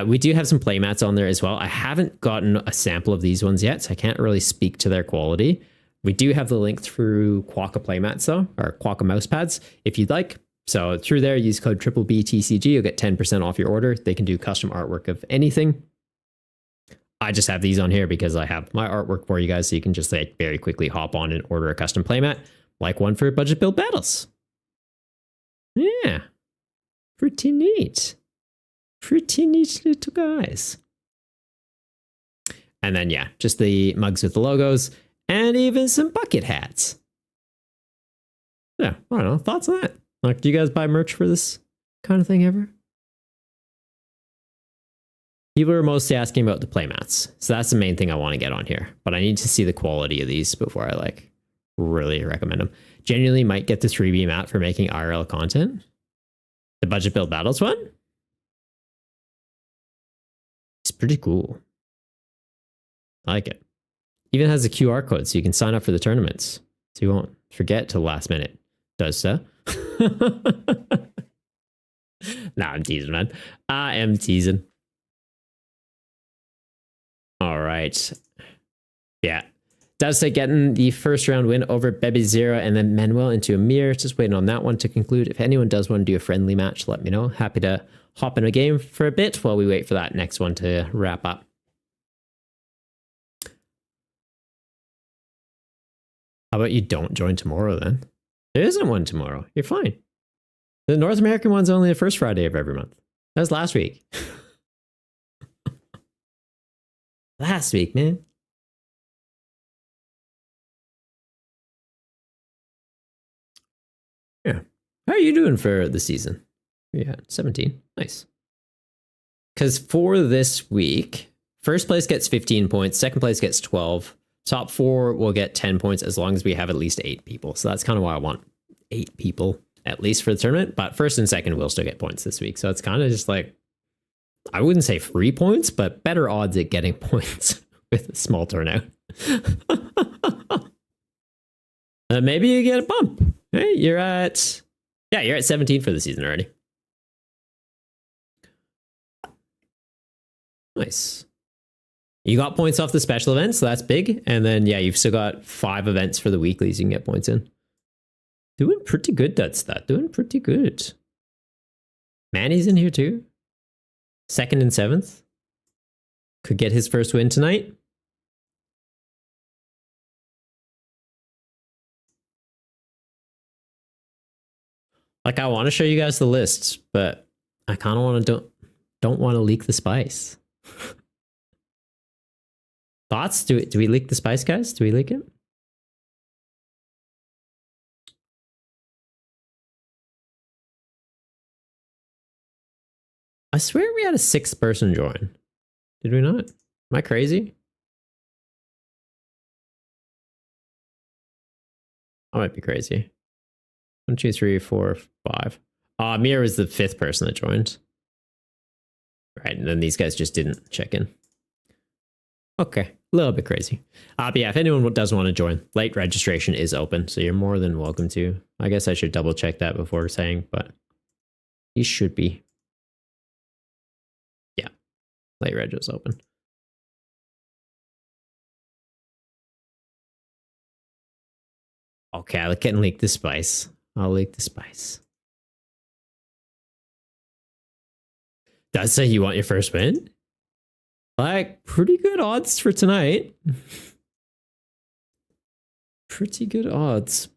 We do have some playmats on there as well. I haven't gotten a sample of these ones yet, so I can't really speak to their quality. We do have the link through Quokka playmats though, or Quokka mouse pads, if you'd like. So through there, use code BBTCG. You'll get 10% off your order. They can do custom artwork of anything. I just have these on here because I have my artwork for you guys, so you can just like very quickly hop on and order a custom playmat, like one for budget build battles. Yeah. Pretty neat. Pretty neat little guys. And then, yeah, just the mugs with the logos and even some bucket hats. Yeah, I don't know. Thoughts on that? Like, do you guys buy merch for this kind of thing ever? People are mostly asking about the playmats. So that's the main thing I want to get on here. But I need to see the quality of these before I like really recommend them. Genuinely might get the 3B mat for making IRL content. The budget build battles one? It's pretty cool. I like it. Even has a QR code so you can sign up for the tournaments. So you won't forget till last minute. Does so? Nah, I'm teasing, man. I am teasing. All right. Yeah. Does say getting the first round win over Baby Zero and then Manuel into a mirror. Just waiting on that one to conclude. If anyone does want to do a friendly match, let me know. Happy to hop in a game for a bit while we wait for that next one to wrap up. How about you don't join tomorrow then? There isn't one tomorrow. You're fine. The North American one's only the first Friday of every month. That was last week. Last week, man. Yeah. How are you doing for the season? Yeah, 17. Nice. Because for this week, first place gets 15 points, second place gets 12. Top 4 will get 10 points as long as we have at least 8 people. So that's kind of why I want 8 people at least for the tournament. But first and second will still get points this week. So it's kind of just like, I wouldn't say free points, but better odds at getting points with a small turnout. Maybe you get a bump. Hey, you're at 17 for the season already. Nice. You got points off the special events, so that's big. And then, yeah, you've still got 5 events for the weeklies you can get points in. Doing pretty good, that's that. Doing pretty good. Manny's in here too. 2nd and 7th. Could get his first win tonight. Like, I want to show you guys the lists, but I kind of want to don't want to leak the spice. Thoughts? Do we leak the spice, guys? Do we leak it? I swear we had a 6th person join. Did we not? Am I crazy? I might be crazy. 1, 2, 3, 4, 5. Mira was the 5th person that joined. Right, and then these guys just didn't check in. Okay, a little bit crazy. But yeah, if anyone does want to join, late registration is open, so you're more than welcome to. I guess I should double check that before saying, but you should be. Yeah, late reg is open. Okay, I can leak the spice. I'll leak the spice. Does say you want your first win? Like, pretty good odds for tonight. Pretty good odds.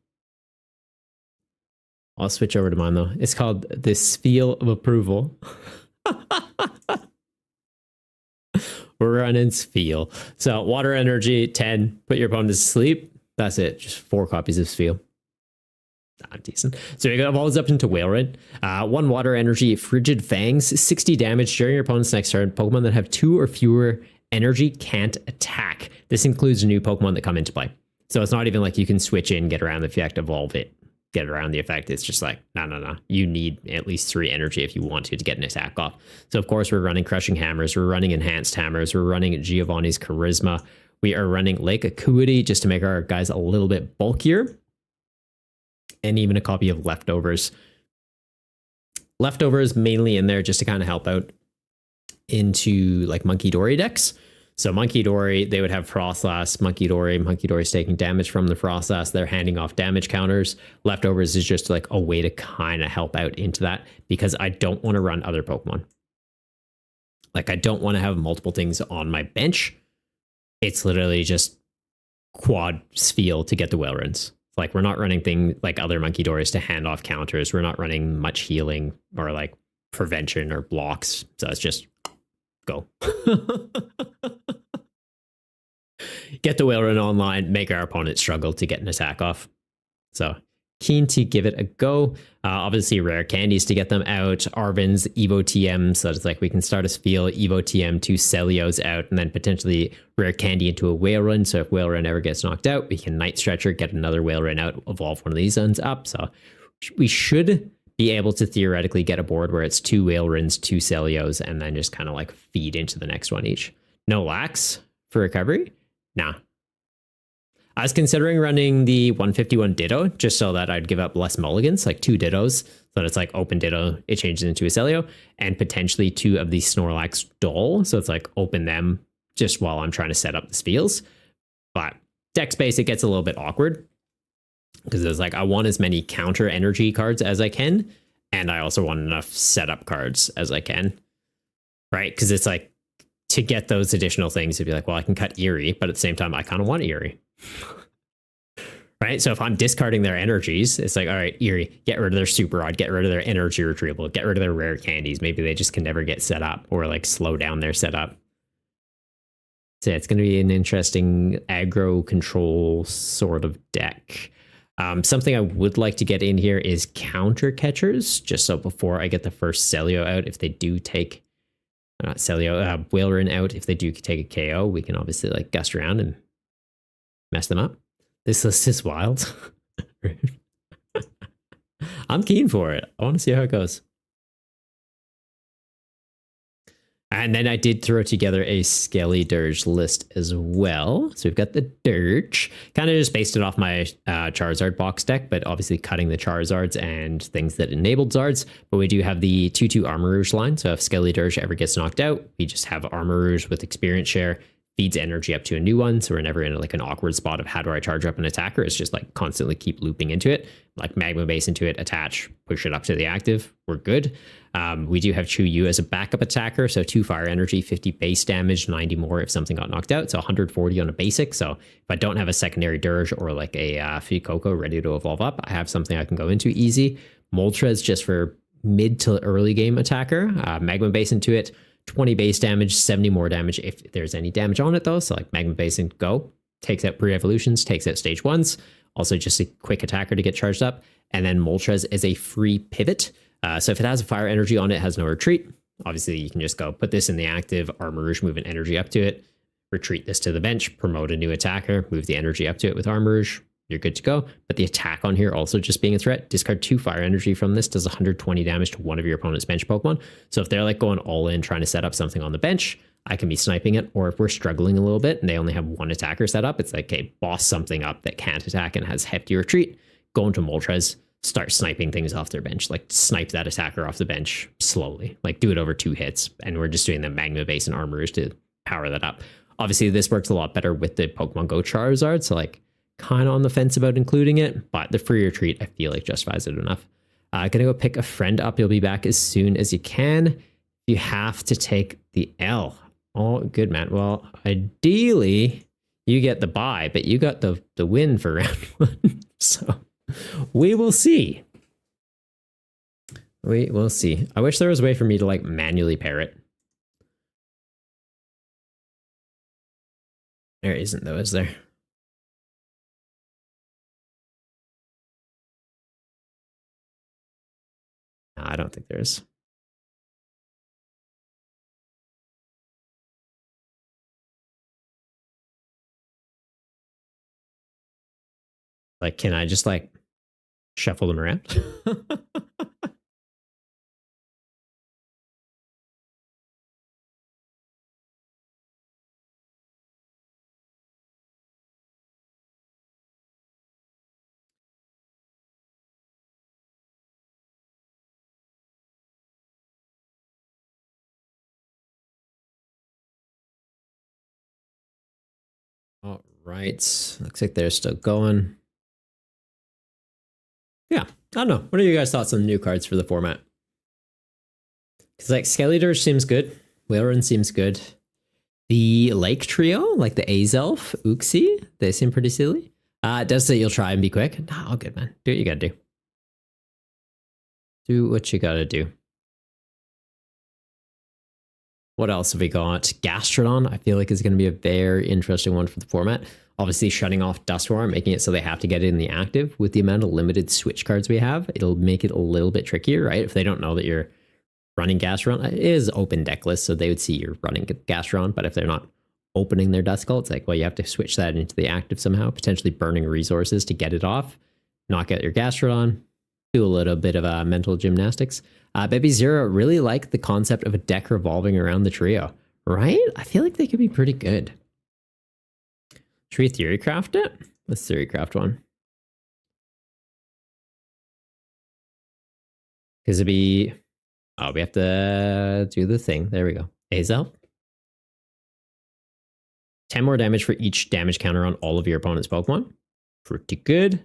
I'll switch over to mine though. It's called the Seal of Approval. We're running Spiel. So water energy, 10. Put your opponent to sleep. That's it. Just 4 copies of Spiel. Decent. So you evolves up into Whaleraid. 1 water energy, Frigid Fangs, 60 damage during your opponent's next turn. Pokemon that have 2 or fewer energy can't attack. This includes new Pokemon that come into play. So it's not even like you can switch in, get around the effect, evolve it, get around the effect. It's just like, no. You need at least 3 energy if you want to get an attack off. So of course we're running Crushing Hammers, we're running Enhanced Hammers, we're running Giovanni's Charisma. We are running Lake Acuity just to make our guys a little bit bulkier. And even a copy of Leftovers. Leftovers mainly in there just to kind of help out into like Monkey Dory decks. So Monkey Dory, they would have Frostlass, Monkey Dory's taking damage from the Frostlass. They're handing off damage counters. Leftovers is just like a way to kind of help out into that because I don't want to run other Pokemon. Like I don't want to have multiple things on my bench. It's literally just quad Spiel to get the Whalruns. Like we're not running things like other monkey doors to hand off counters. We're not running much healing or like prevention or blocks. So it's just go. Get the whale run online, make our opponent struggle to get an attack off. So keen to give it a go. Obviously rare candies to get them out. Arvin's Evo TM, so it's like we can start a spiel, Evo TM 2 Celios out, and then potentially rare candy into a whale run. So if whale run ever gets knocked out, we can night stretcher, get another whale run out, evolve one of these runs up. So we should be able to theoretically get a board where it's 2 whale runs, 2 Celios, and then just kind of like feed into the next one each. No lax for recovery? Nah. I was considering running the 151 Ditto just so that I'd give up less mulligans, like 2 Dittos. So that it's like open Ditto, it changes into a Celio, and potentially 2 of the Snorlax Doll. So it's like open them just while I'm trying to set up the spiels. But deck space, it gets a little bit awkward because it's like I want as many counter energy cards as I can. And I also want enough setup cards as I can. Right? Because it's like to get those additional things, it'd be like, well, I can cut Eerie, but at the same time, I kind of want Eerie. Right? So if I'm discarding their energies, it's like, all right, Eerie, get rid of their super rod, get rid of their energy retrieval, get rid of their rare candies. Maybe they just can never get set up or like slow down their setup. So it's going to be an interesting aggro control sort of deck. Something I would like to get in here is counter catchers, just so before I get the first Celio out, if they do take, not Celio, Whaleren out, if they do take a KO, we can obviously like gust around and mess them up. This list is wild. I'm keen for it. I want to see how it goes. And then I did throw together a Skelly Dirge list as well. So we've got the Dirge. Kind of just based it off my Charizard box deck, but obviously cutting the Charizards and things that enabled Zards. But we do have the 2/2 Armarouge line. So if Skelly Dirge ever gets knocked out, we just have Armarouge with experience share, feeds energy up to a new one. So we're never in like an awkward spot of how do I charge up an attacker? It's just like constantly keep looping into it, like magma base into it, attach, push it up to the active. We're good. We do have Chu-Yu as a backup attacker. So 2 fire energy, 50 base damage, 90 more if something got knocked out. So 140 on a basic. So if I don't have a secondary Dirge or like a Fuecoco ready to evolve up, I have something I can go into easy. Moltres just for mid to early game attacker. Magma base into it. 20 base damage, 70 more damage if there's any damage on it though. So like Magma Base and go. Takes out pre-evolutions, takes out stage 1s. Also just a quick attacker to get charged up. And then Moltres is a free pivot. So if it has a fire energy on it, it has no retreat. Obviously you can just go put this in the active, Armarouge, move an energy up to it, retreat this to the bench, promote a new attacker, move the energy up to it with Armarouge. You're good to go. But the attack on here also just being a threat. Discard 2 fire energy from this, does 120 damage to one of your opponent's bench Pokemon. So if they're like going all in trying to set up something on the bench, I can be sniping it. Or if we're struggling a little bit and they only have 1 attacker set up, it's like, okay, boss something up that can't attack and has hefty retreat. Go into Moltres, start sniping things off their bench. Like snipe that attacker off the bench slowly. Like do it over 2 hits. And we're just doing the Magma Base and Armarouge to power that up. Obviously this works a lot better with the Pokemon Go Charizard. So like, kind of on the fence about including it, but the free retreat I feel like justifies it enough. Gonna go pick a friend up. You'll be back as soon as you can. You have to take the L. Oh, good man. Well, ideally you get the bye, but you got the win for round 1. So we will see. We will see. I wish there was a way for me to like manually pair it. There isn't though, is there? I don't think there is. Like, can I just like shuffle them around? All right. Looks like they're still going. Yeah. I don't know. What are you guys' thoughts on the new cards for the format? Because like Skeletor seems good. Whaleren seems good. The Lake Trio, like the Azelf, Uxie, they seem pretty silly. It does say you'll try and be quick. Nah, all good, man. Do what you gotta do. Do what you gotta do. What else have we got? Gastrodon, I feel like is going to be a very interesting one for the format. Obviously, shutting off Duskroar, making it so they have to get it in the active. With the amount of limited switch cards we have, it'll make it a little bit trickier, right? If they don't know that you're running Gastrodon, it is open deck list, so they would see you're running Gastrodon. But if they're not opening their Duskull, it's like, well, you have to switch that into the active somehow, potentially burning resources to get it off, knock out your Gastrodon, do a little bit of mental gymnastics. Baby Zero really like the concept of a deck revolving around the trio, right? I feel like they could be pretty good. Should we theory craft it? Let's theory craft one. Because it'd be... Oh, we have to do the thing. There we go. Azel. 10 more damage for each damage counter on all of your opponent's Pokemon. Pretty good.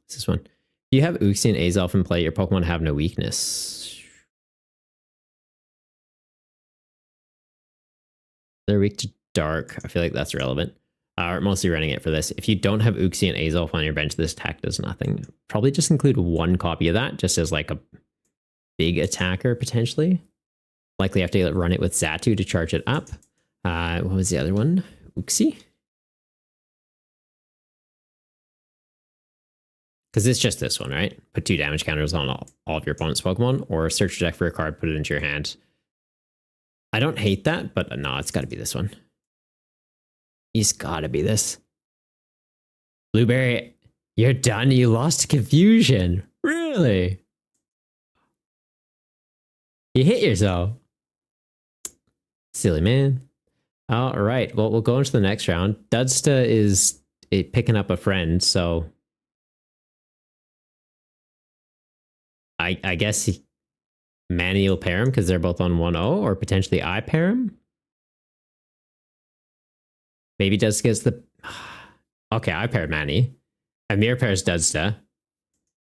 What's this one? If you have Uxie and Azelf in play, your Pokemon have no weakness. They're weak to dark. I feel like that's relevant. We're mostly running it for this. If you don't have Uxie and Azelf on your bench, this attack does nothing. Probably just include one copy of that, just as like a big attacker, potentially. Likely have to run it with Xatu to charge it up. What was the other one? Uxie? Because it's just this one, right? Put 2 damage counters on all of your opponent's Pokemon, or search your deck for a card, put it into your hand. I don't hate that, but no, it's got to be this one. It's got to be this. Blueberry, you're done. You lost Confusion. Really? You hit yourself. Silly man. All right. Well, we'll go into the next round. Dudsta is picking up a friend, so... I guess Manny will pair him because they're both on 1-0, or potentially I pair him. Maybe Dudsta gets the... Okay, I pair Manny. Amir pairs Dudsta.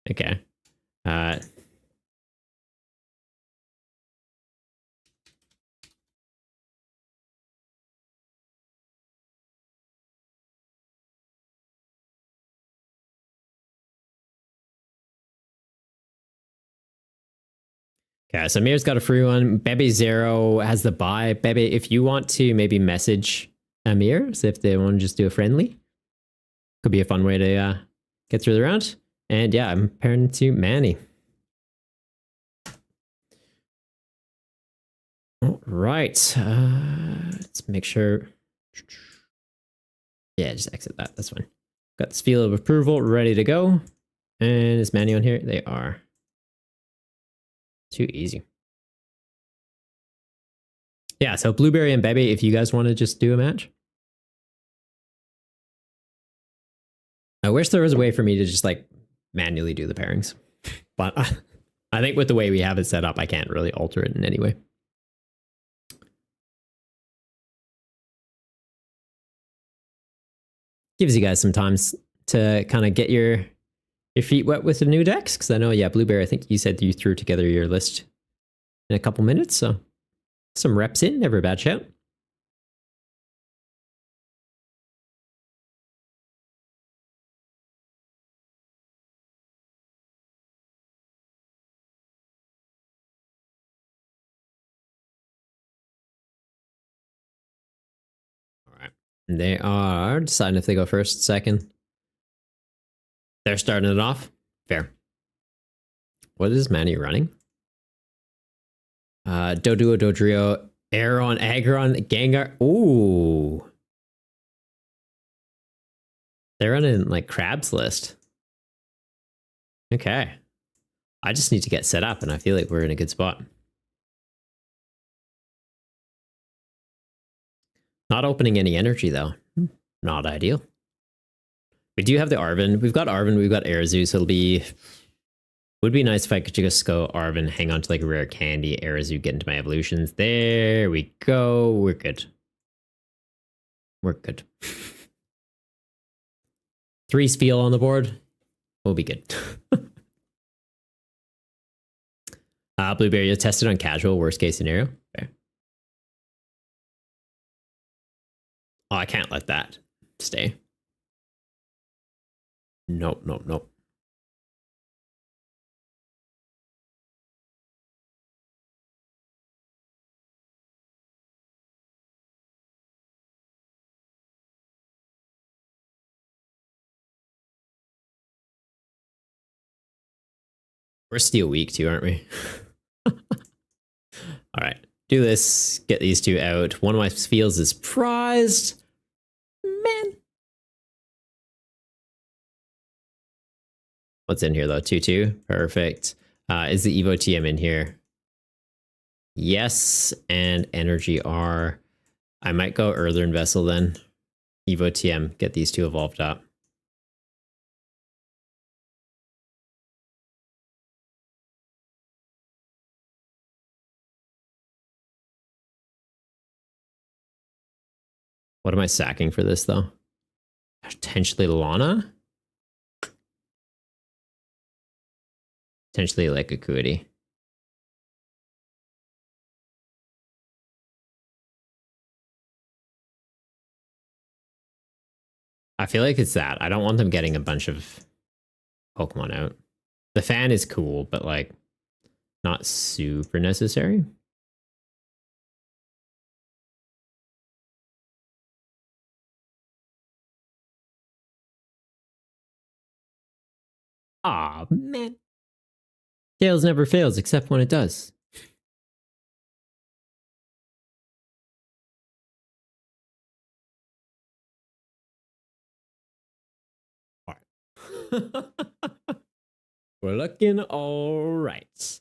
Okay. Okay, so Amir's got a free one. Bebe Zero has the buy. Bebe, if you want to maybe message Amir, so if they want to just do a friendly, could be a fun way to get through the round. And yeah, I'm pairing to Manny. All right, let's make sure. Yeah, just exit that. That's fine. Got this seal of approval ready to go. And is Manny on here? They are. Too easy. Yeah, so Blueberry and Bebe, if you guys want to just do a match. I wish there was a way for me to just like manually do the pairings. But I think with the way we have it set up, I can't really alter it in any way. Gives you guys some time to kind of get your feet wet with the new decks, because I know, yeah, Blueberry, I think you said you threw together your list in a couple minutes, so some reps in, never a bad shout. All right, they are deciding if they go first, second. They're starting it off. Fair. What is Manny running? Doduo, Dodrio, Aeron, Aggron, Gengar. Ooh. They're running like Crab's list. Okay. I just need to get set up and I feel like we're in a good spot. Not opening any energy though. Not ideal. We do have the Arven. We've got Arven, we've got Arazu, so it'll be... Would be nice if I could just go Arven, hang on to like a rare candy, Arazu, get into my evolutions. There we go. We're good. We're good. 3 Spiel on the board. We'll be good. Blueberry, you'll test it on casual, worst case scenario. Okay. Oh, I can't let that stay. Nope, nope, nope. We're still weak too, aren't we? All right, do this. Get these two out. One of my fields is prized. Man. What's in here though? 2-2. Perfect. Is the Evo TM in here? Yes, and energy R. I might go Earthen Vessel then. Evo TM. Get these two evolved up. What am I sacking for this though? Potentially Lana? Potentially like Acuity. I feel like it's that. I don't want them getting a bunch of Pokemon out. The fan is cool, but like not super necessary. Aw, man. Tails never fails except when it does. All right. We're looking all right.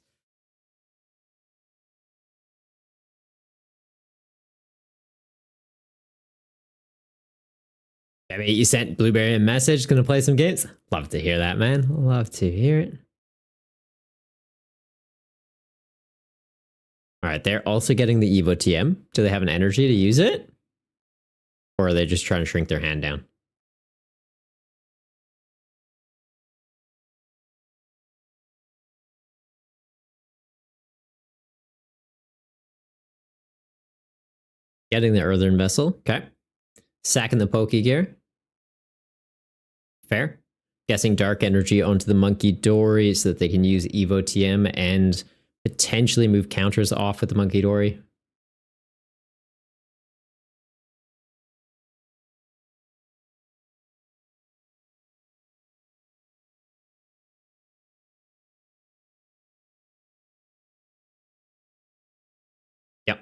I mean, you sent Blueberry a message, gonna play some games? Love to hear that, man. Love to hear it. All right, they're also getting the Evo TM. Do they have an energy to use it? Or are they just trying to shrink their hand down? Getting the Earthen Vessel. Okay. Sacking the Pokegear. Fair. Guessing Dark Energy onto the Monkey Dory so that they can use Evo TM and potentially move counters off with the Monkey Dory. Yep.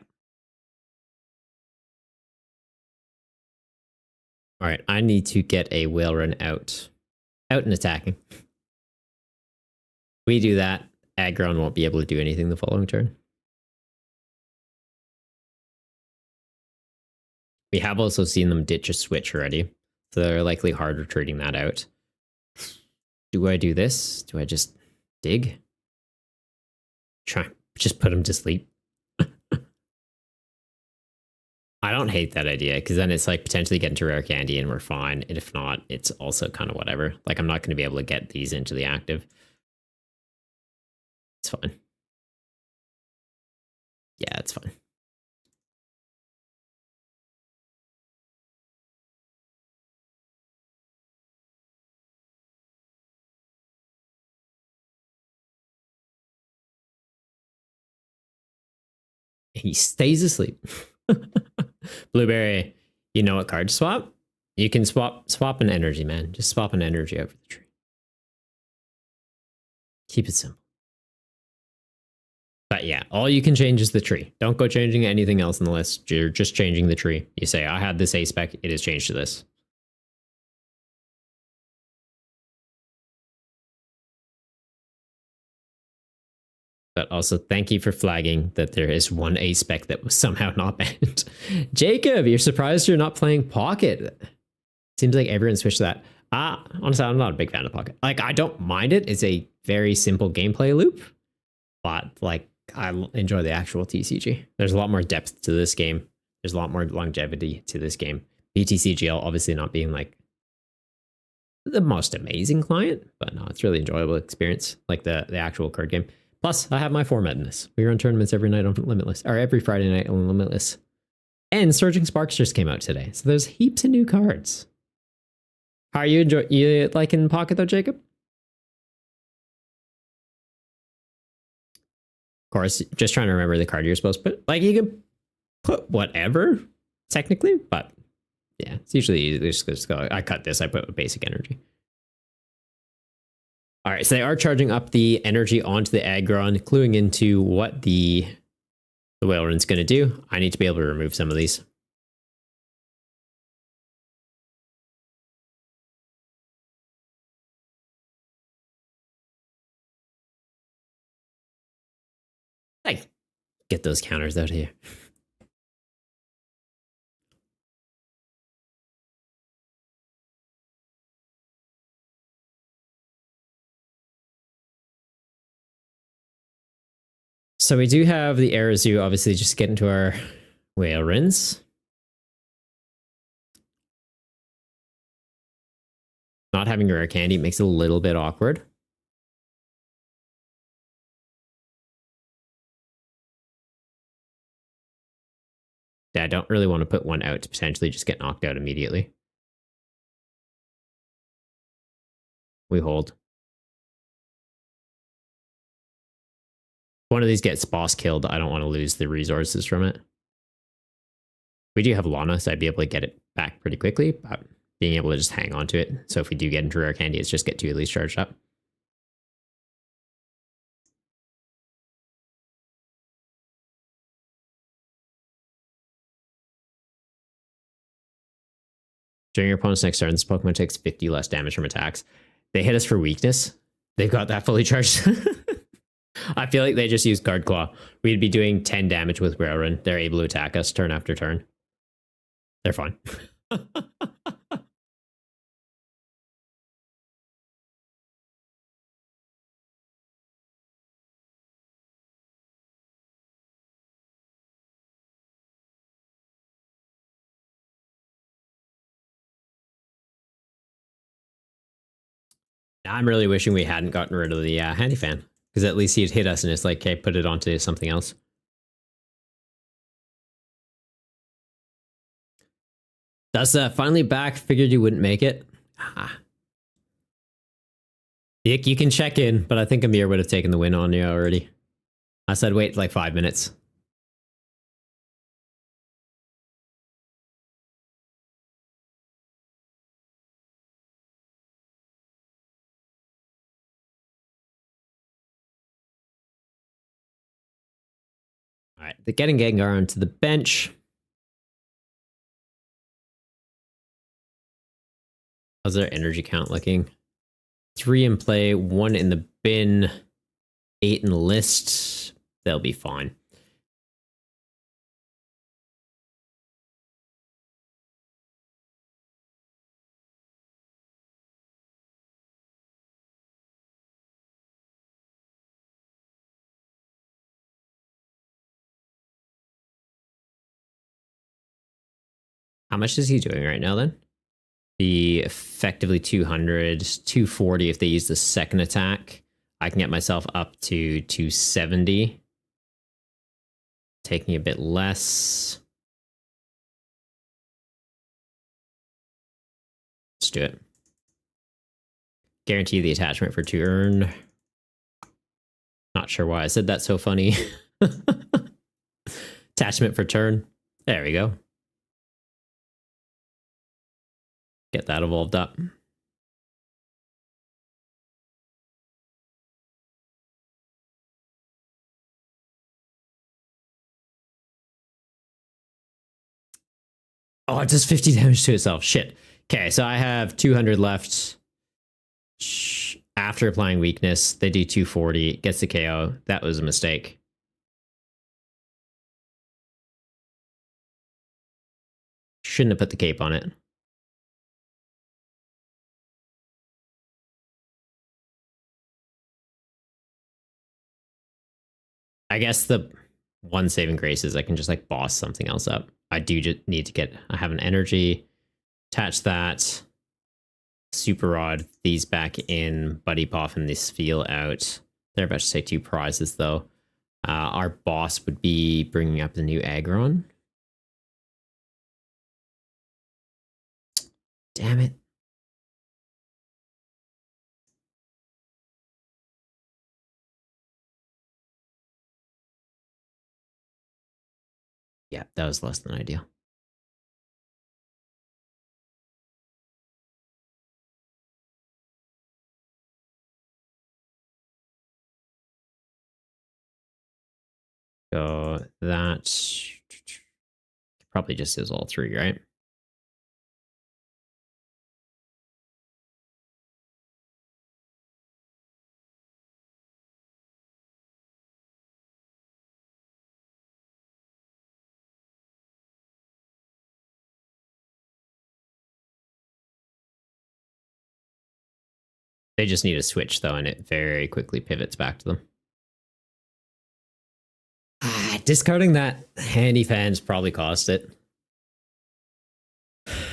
All right, I need to get a Whale Run out. Out and attacking. We do that, Aggron won't be able to do anything the following turn. We have also seen them ditch a switch already, so they're likely hard retreating that out. Do I do this? Do I just dig? Try, just put him to sleep. I don't hate that idea, because then it's like potentially get into rare candy and we're fine. And if not, it's also kind of whatever. Like I'm not going to be able to get these into the active. It's fine. Yeah, it's fine. He stays asleep. Blueberry, you know what card to swap? You can swap an energy, man. Just swap an energy over the tree. Keep it simple. But yeah, all you can change is the tree. Don't go changing anything else in the list. You're just changing the tree. You say, I had this A spec, it is changed to this. But also, thank you for flagging that there is one A spec that was somehow not banned. Jacob, you're surprised you're not playing Pocket. Seems like everyone switched to that. Honestly, I'm not a big fan of Pocket. Like, I don't mind it. It's a very simple gameplay loop. But, like, I enjoy the actual TCG. There's a lot more depth to this game. There's a lot more longevity to this game. BTCGL obviously not being, like, the most amazing client. But no, it's really enjoyable experience. Like, the actual card game. Plus, I have my format in this. We run tournaments every night on Limitless, or every Friday night on Limitless. And Surging Sparks just came out today, so there's heaps of new cards. How are you liking Pocket though, Jacob? Of course, just trying to remember the card you're supposed to put. Like, you can put whatever, technically, but yeah, it's usually easy. Just go, I cut this, I put basic energy. All right, so they are charging up the energy onto the Aggron, cluing into what the Whale Run's going to do. I need to be able to remove some of these. Hey, get those counters out here. So we do have the Arazu, obviously, just get into our Whale Rins. Not having rare candy makes it a little bit awkward. Yeah, I don't really want to put one out to potentially just get knocked out immediately. We hold. If one of these gets boss killed, I don't want to lose the resources from it. We do have Lana, so I'd be able to get it back pretty quickly, but being able to just hang on to it. So if we do get into rare candy, it's just get 2 at least charged up. During your opponent's next turn, this Pokemon takes 50 less damage from attacks. They hit us for weakness. They've got that fully charged. I feel like they just use Guard Claw. We'd be doing 10 damage with Railrun. They're able to attack us turn after turn. They're fine. I'm really wishing we hadn't gotten rid of the handy fan, because at least he'd hit us and it's like, okay, put it onto something else. That's finally back. Figured you wouldn't make it. You can check in, but I think Amir would have taken the win on you already. I said wait like 5 minutes. All right, they're getting Gengar onto the bench. How's their energy count looking? 3 in play, 1 in the bin, 8 in the list. They'll be fine. How much is he doing right now then? Be effectively 200, 240 if they use the second attack. I can get myself up to 270. Taking a bit less. Let's do it. Guarantee the attachment for 2 earn. Not sure why I said that so funny. Attachment for turn. There we go. Get that evolved up. Oh, it does 50 damage to itself. Shit. Okay, so I have 200 left. After applying weakness, they do 240. Gets the KO. That was a mistake. Shouldn't have put the cape on it. I guess the one saving grace is I can just like boss something else up. I do just need to get, I have an energy, attach that, super rod, these back in, buddy pop, and this feel out. They're about to take 2 prizes though. Our boss would be bringing up the new Aggron. Damn it. Yeah, that was less than ideal. So that probably just is all three, right? They just need a switch though, and it very quickly pivots back to them. Discarding that handy fan's probably cost it.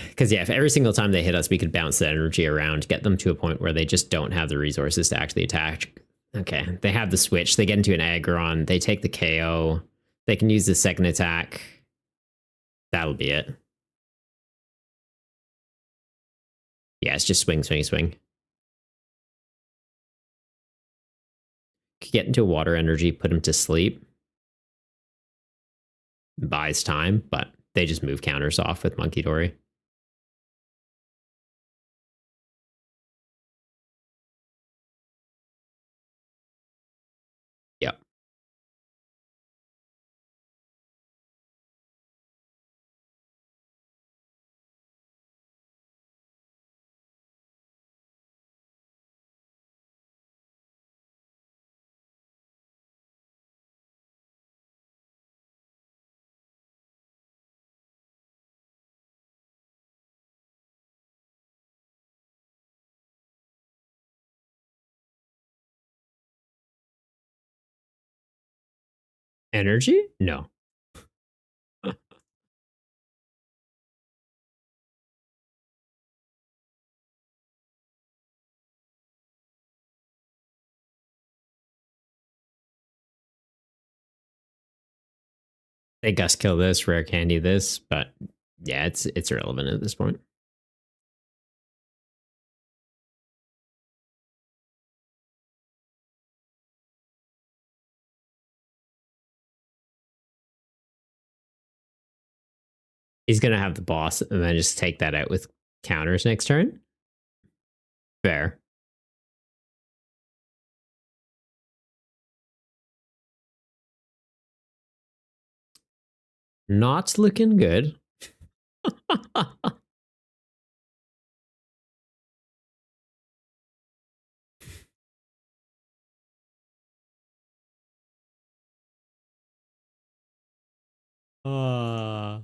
Because yeah, if every single time they hit us, we could bounce that energy around, get them to a point where they just don't have the resources to actually attack. Okay, they have the switch. They get into an aggron. They take the KO. They can use the second attack. That'll be it. Yeah, it's just swing, swing, swing. Could get into a water energy, put him to sleep. Buys time, but they just move counters off with Monkey Dory. Yep. Energy? No. They Gus kill this, rare candy this, but yeah, it's irrelevant at this point. He's gonna have the boss and then just take that out with counters next turn. Fair. Not looking good. uh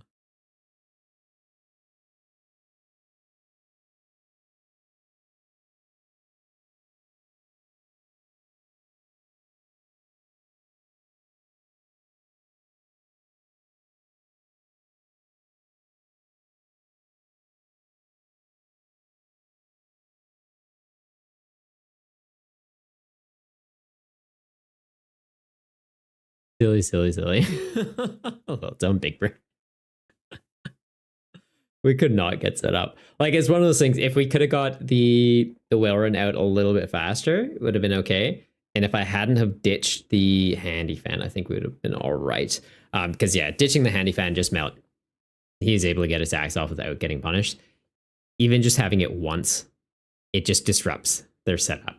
Silly, silly, silly. Well done, big brain. We could not get set up. Like, it's one of those things. If we could have got the whale run out a little bit faster, it would have been okay. And if I hadn't have ditched the handy fan, I think we would have been all right. Because yeah, ditching the handy fan just meant he's able to get attacks off without getting punished. Even just having it once, it just disrupts their setup.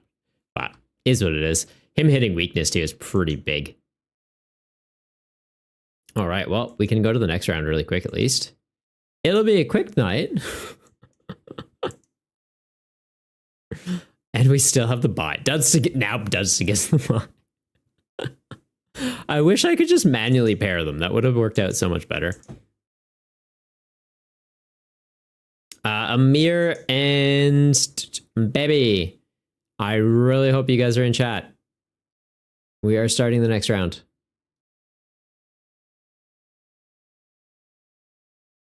But is what it is. Him hitting weakness too is pretty big. All right, well, we can go to the next round really quick at least. It'll be a quick night. And we still have the bye. Now Dudsty gets the bye. I wish I could just manually pair them. That would have worked out so much better. Amir and Baby. I really hope you guys are in chat. We are starting the next round.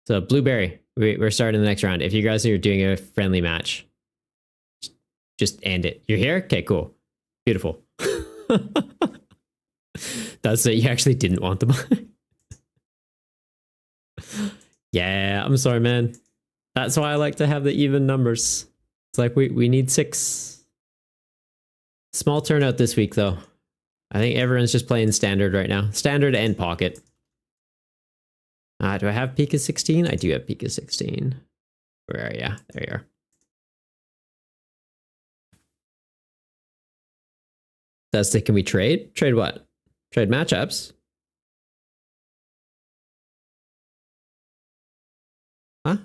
So Blueberry, we're starting the next round. If you guys are doing a friendly match, just end it. You're here? Okay, cool. Beautiful. That's it. You actually didn't want the buy. Yeah, I'm sorry, man. That's why I like to have the even numbers. It's like we need 6. Small turnout this week, though. I think everyone's just playing standard right now. Standard and pocket. Do I have Pika 16? I do have Pika 16. Where are you? There you are. That's the, can we trade? Trade what? Trade matchups? Huh? What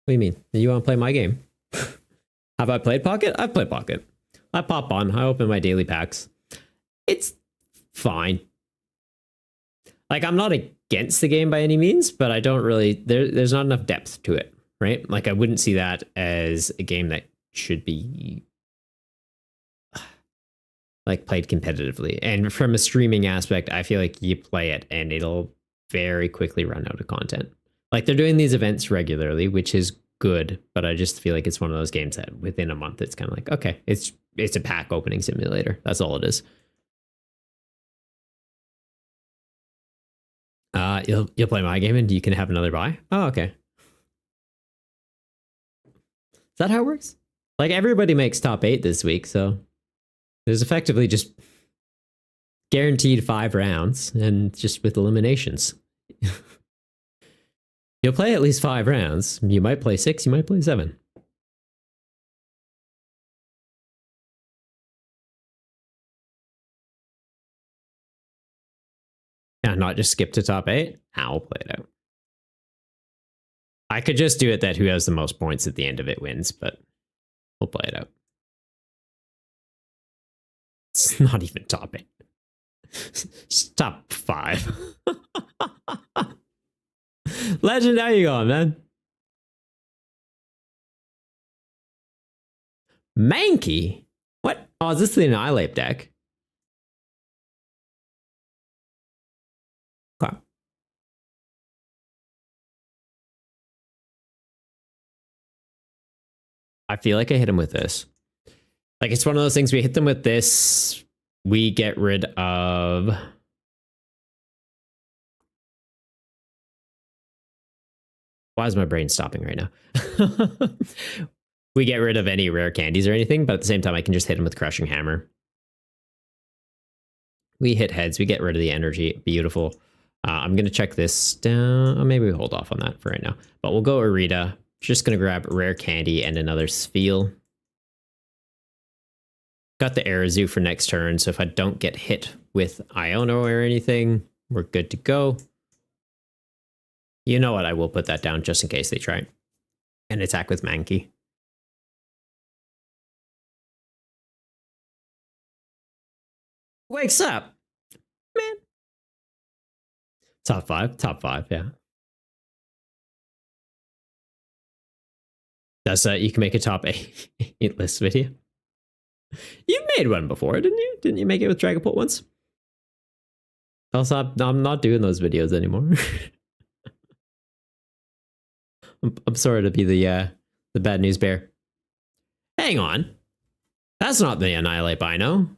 do you mean? You want to play my game? Have I played Pocket? I've played Pocket. I pop on. I open my daily packs. It's fine. Like, I'm not against the game by any means, but I don't really... There's not enough depth to it, right? Like, I wouldn't see that as a game that should be... like, played competitively. And from a streaming aspect, I feel like you play it and it'll very quickly run out of content. Like, they're doing these events regularly, which is good, but I just feel like it's one of those games that within a month, it's kind of like, okay, it's a pack opening simulator. That's all it is. You'll play my game and you can have another buy? Oh, okay. Is that how it works? Like, everybody makes top 8 this week, so there's effectively just guaranteed 5 rounds and just with eliminations. You'll play at least 5 rounds. You might play 6, you might play 7. Yeah, not just skip to top 8. I'll play it out. I could just do it that who has the most points at the end of it wins, but we'll play it out. It's not even top 8. It's top 5. Legend, how you going, man? Mankey? What? Oh, is this the Annihilate deck? Okay. I feel like I hit him with this. Like, it's one of those things, we hit them with this, we get rid of... Why is my brain stopping right now? We get rid of any rare candies or anything, but at the same time, I can just hit him with Crushing Hammer. We hit heads, we get rid of the energy. Beautiful. I'm going to check this down. Oh, maybe we hold off on that for right now. But we'll go Arita. Just going to grab rare candy and another Spheal. Got the Arazu for next turn, so if I don't get hit with Iono or anything, we're good to go. You know what? I will put that down just in case they try and attack with Mankey. Wakes up, man. Top 5, yeah. That's you can make a top 8 list video. You made one before, didn't you? Didn't you make it with Dragapult once? Also, I'm not doing those videos anymore. I'm sorry to be the bad news bear. Hang on. That's not the Annihilate Bino.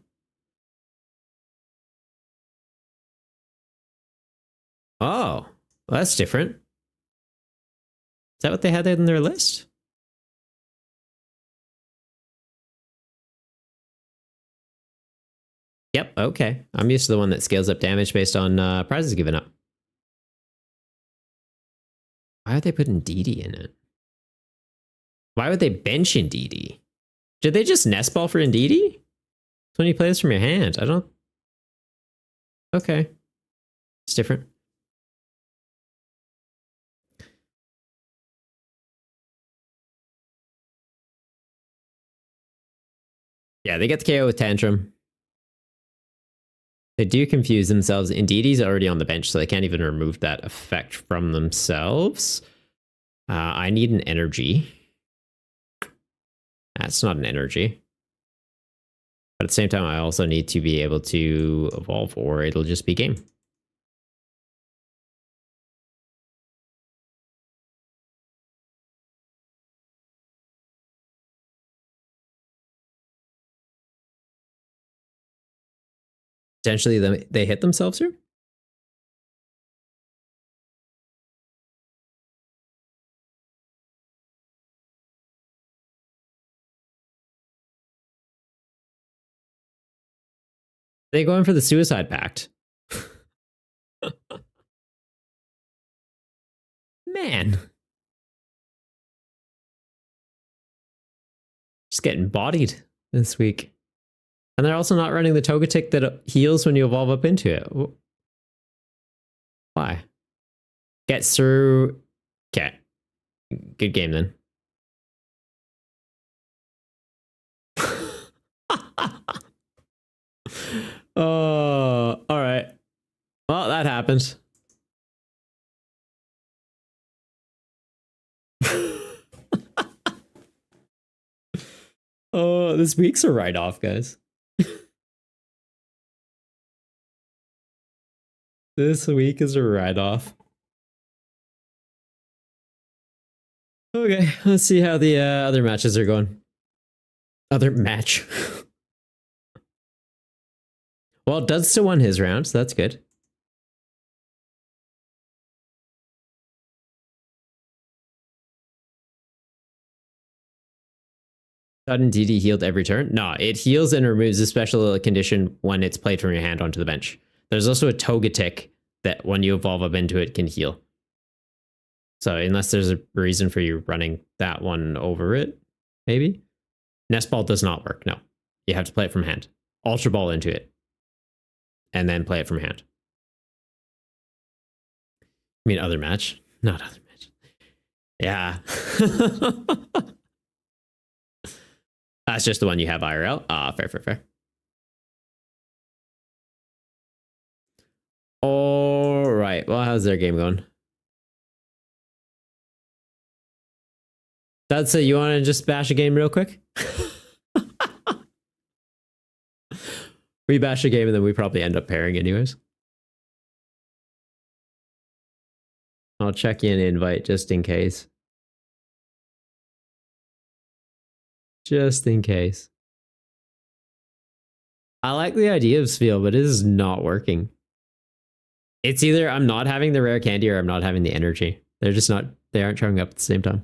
Oh, well, that's different. Is that what they had in their list? Yep, okay. I'm used to the one that scales up damage based on prizes given up. Why would they put Indeedee in it? Why would they bench Indeedee? Did they just nest ball for Indeedee? It's when you play this from your hand. I don't... Okay. It's different. Yeah, they get the KO with Tantrum. They do confuse themselves. Indeedee's already on the bench, so they can't even remove that effect from themselves. I need an energy. That's not an energy. But at the same time, I also need to be able to evolve, or it'll just be game. Potentially, they hit themselves here? They going for the suicide pact. Man. Just getting bodied this week. And they're also not running the Togetic that heals when you evolve up into it. Why? Gets through. Okay. Good game then. Oh, all right. Well, that happened. Oh, this week's a write-off, guys. This week is a write-off. Okay, let's see how the other matches are going. Other match. Well, Dud still won his round, so that's good. Sudden DD healed every turn? No, it heals and removes a special condition when it's played from your hand onto the bench. There's also a Togetic that when you evolve up into it can heal. So unless there's a reason for you running that one over it, maybe? Nest Ball does not work, no. You have to play it from hand. Ultra Ball into it. And then play it from hand. I mean, other match? Not other match. Yeah. That's just the one you have IRL. Ah, fair, fair, fair. All right. Well, how's their game going? That's it. You want to just bash a game real quick? We bash a game and then we probably end up pairing anyways. I'll check in invite just in case. Just in case. I like the idea of Spiel, but it is not working. It's either I'm not having the rare candy or I'm not having the energy. They're just not, they aren't showing up at the same time.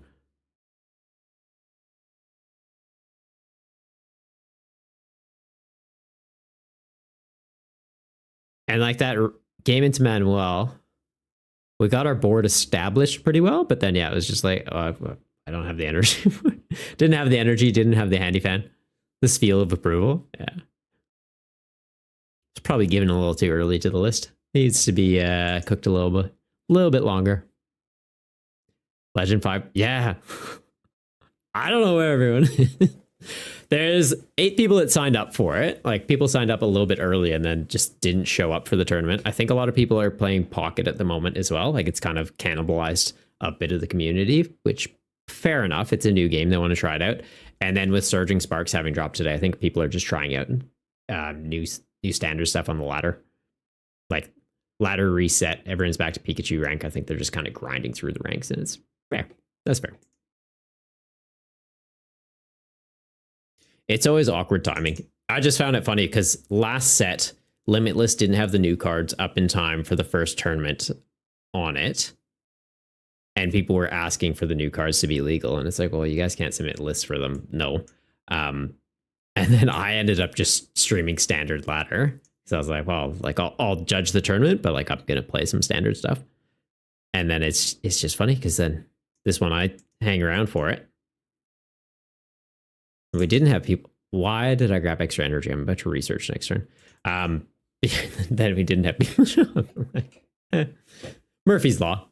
And like that game into Manuel, we got our board established pretty well, but then yeah, it was just like, oh, I don't have the energy. Didn't have the energy, didn't have the handy fan. This feel of approval. Yeah. It's probably given a little too early to the list. Needs to be cooked a little bit longer. Legend 5. Yeah. I don't know where everyone is. There's 8 people that signed up for it. Like people signed up a little bit early and then just didn't show up for the tournament. I think a lot of people are playing Pocket at the moment as well. Like it's kind of cannibalized a bit of the community, which fair enough. It's a new game. They want to try it out. And then with Surging Sparks having dropped today, I think people are just trying out new standard stuff on the ladder. Like ladder reset. Everyone's back to Pikachu rank. I think they're just kind of grinding through the ranks and it's fair. That's fair. It's always awkward timing. I just found it funny because last set, Limitless didn't have the new cards up in time for the first tournament on it. And people were asking for the new cards to be legal. And it's like, well, you guys can't submit lists for them. No. And then I ended up just streaming standard ladder. So I was like, well, like I'll judge the tournament, but like I'm going to play some standard stuff. And then it's just funny because then this one I hang around for it. We didn't have people. Why did I grab extra energy? I'm about to research next turn. Then we didn't have people show up. Murphy's Law.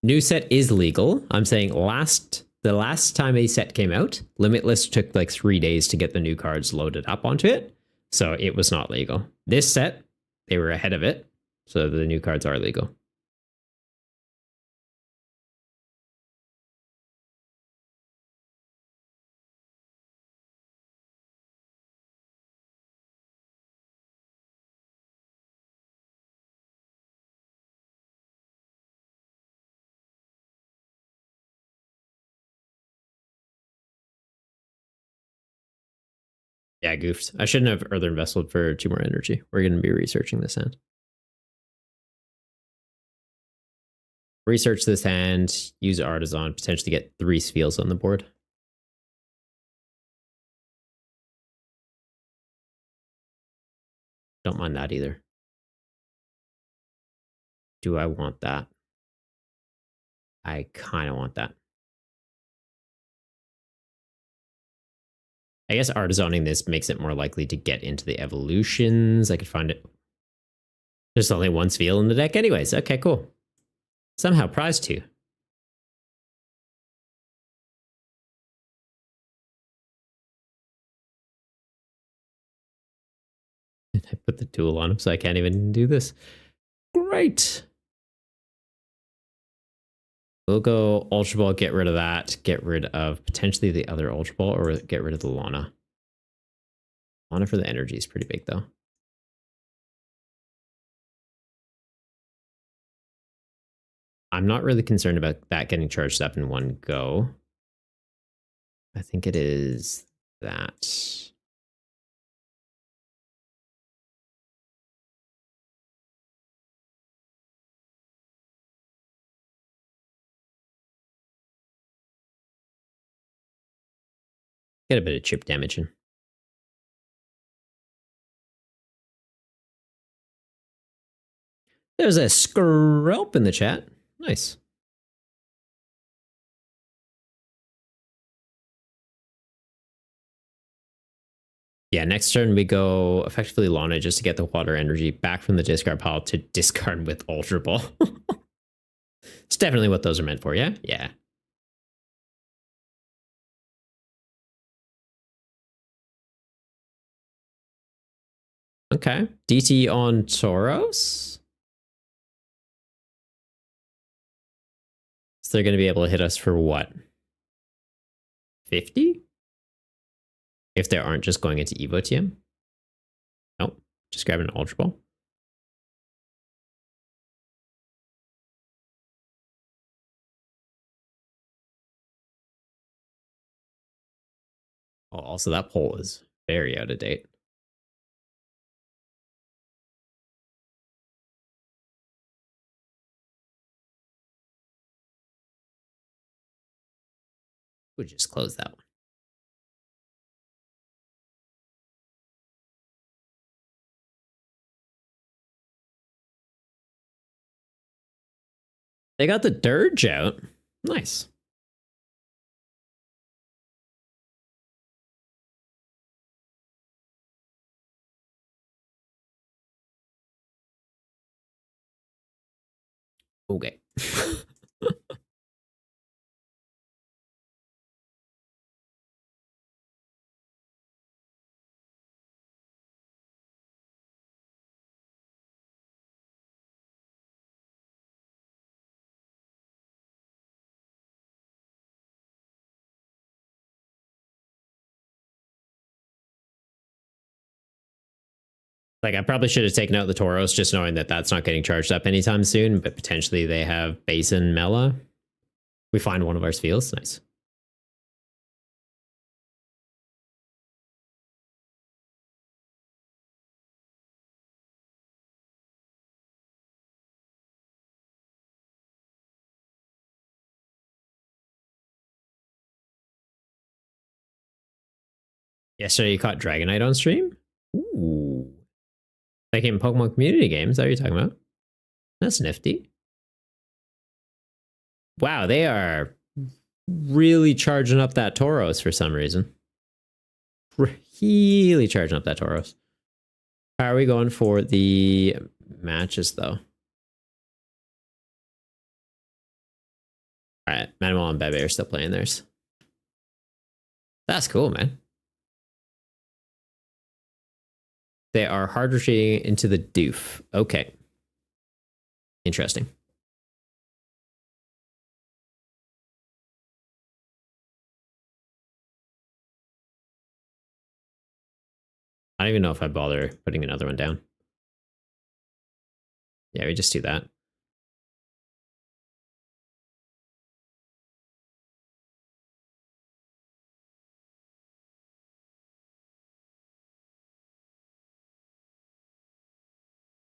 New set is legal. I'm saying the last time a set came out, Limitless took like 3 days to get the new cards loaded up onto it. So it was not legal. This set, they were ahead of it. So the new cards are legal. Yeah, I goofed. I shouldn't have Earthen Vesseled for 2 more energy. We're going to be researching this hand. Research this hand, use Artisan, potentially get 3 Spheals on the board. Don't mind that either. Do I want that? I kind of want that. I guess artisoning this makes it more likely to get into the evolutions. I could find it. There's only one Spheal in the deck anyways. Okay, cool. Somehow prize 2. I put the tool on him so I can't even do this. Great. We'll go Ultra Ball, get rid of that. Get rid of potentially the other Ultra Ball, or get rid of the Lana. Lana for the energy is pretty big though. I'm not really concerned about that getting charged up in one go. I think it is that. Get a bit of chip damage in. There's a Skrelp in the chat. Nice. Yeah, next turn we go effectively Lana just to get the water energy back from the discard pile to discard with Ultra Ball. It's definitely what those are meant for, yeah? Yeah. Okay. DT on Tauros? So they're going to be able to hit us for what? 50? If they aren't just going into Evo TM? Nope. Just grabbing an Ultra Ball. Oh, also that poll is very out of date. We'll just close that one. They got the Dirge out. Nice. Okay. Like, I probably should have taken out the Tauros just knowing that that's not getting charged up anytime soon, but potentially they have Basin Mela. We find one of our Spheals. Nice. Yesterday you caught Dragonite on stream? Ooh. Like in Pokemon community games, is that what you're talking about? That's nifty. Wow, they are really charging up that Tauros for some reason. Really charging up that Tauros. How are we going for the matches, though? All right, Manuel and Bebe are still playing theirs. That's cool, man. They are hard retreating into the doof. Okay. Interesting. I don't even know if I bother putting another one down. Yeah, we just do that.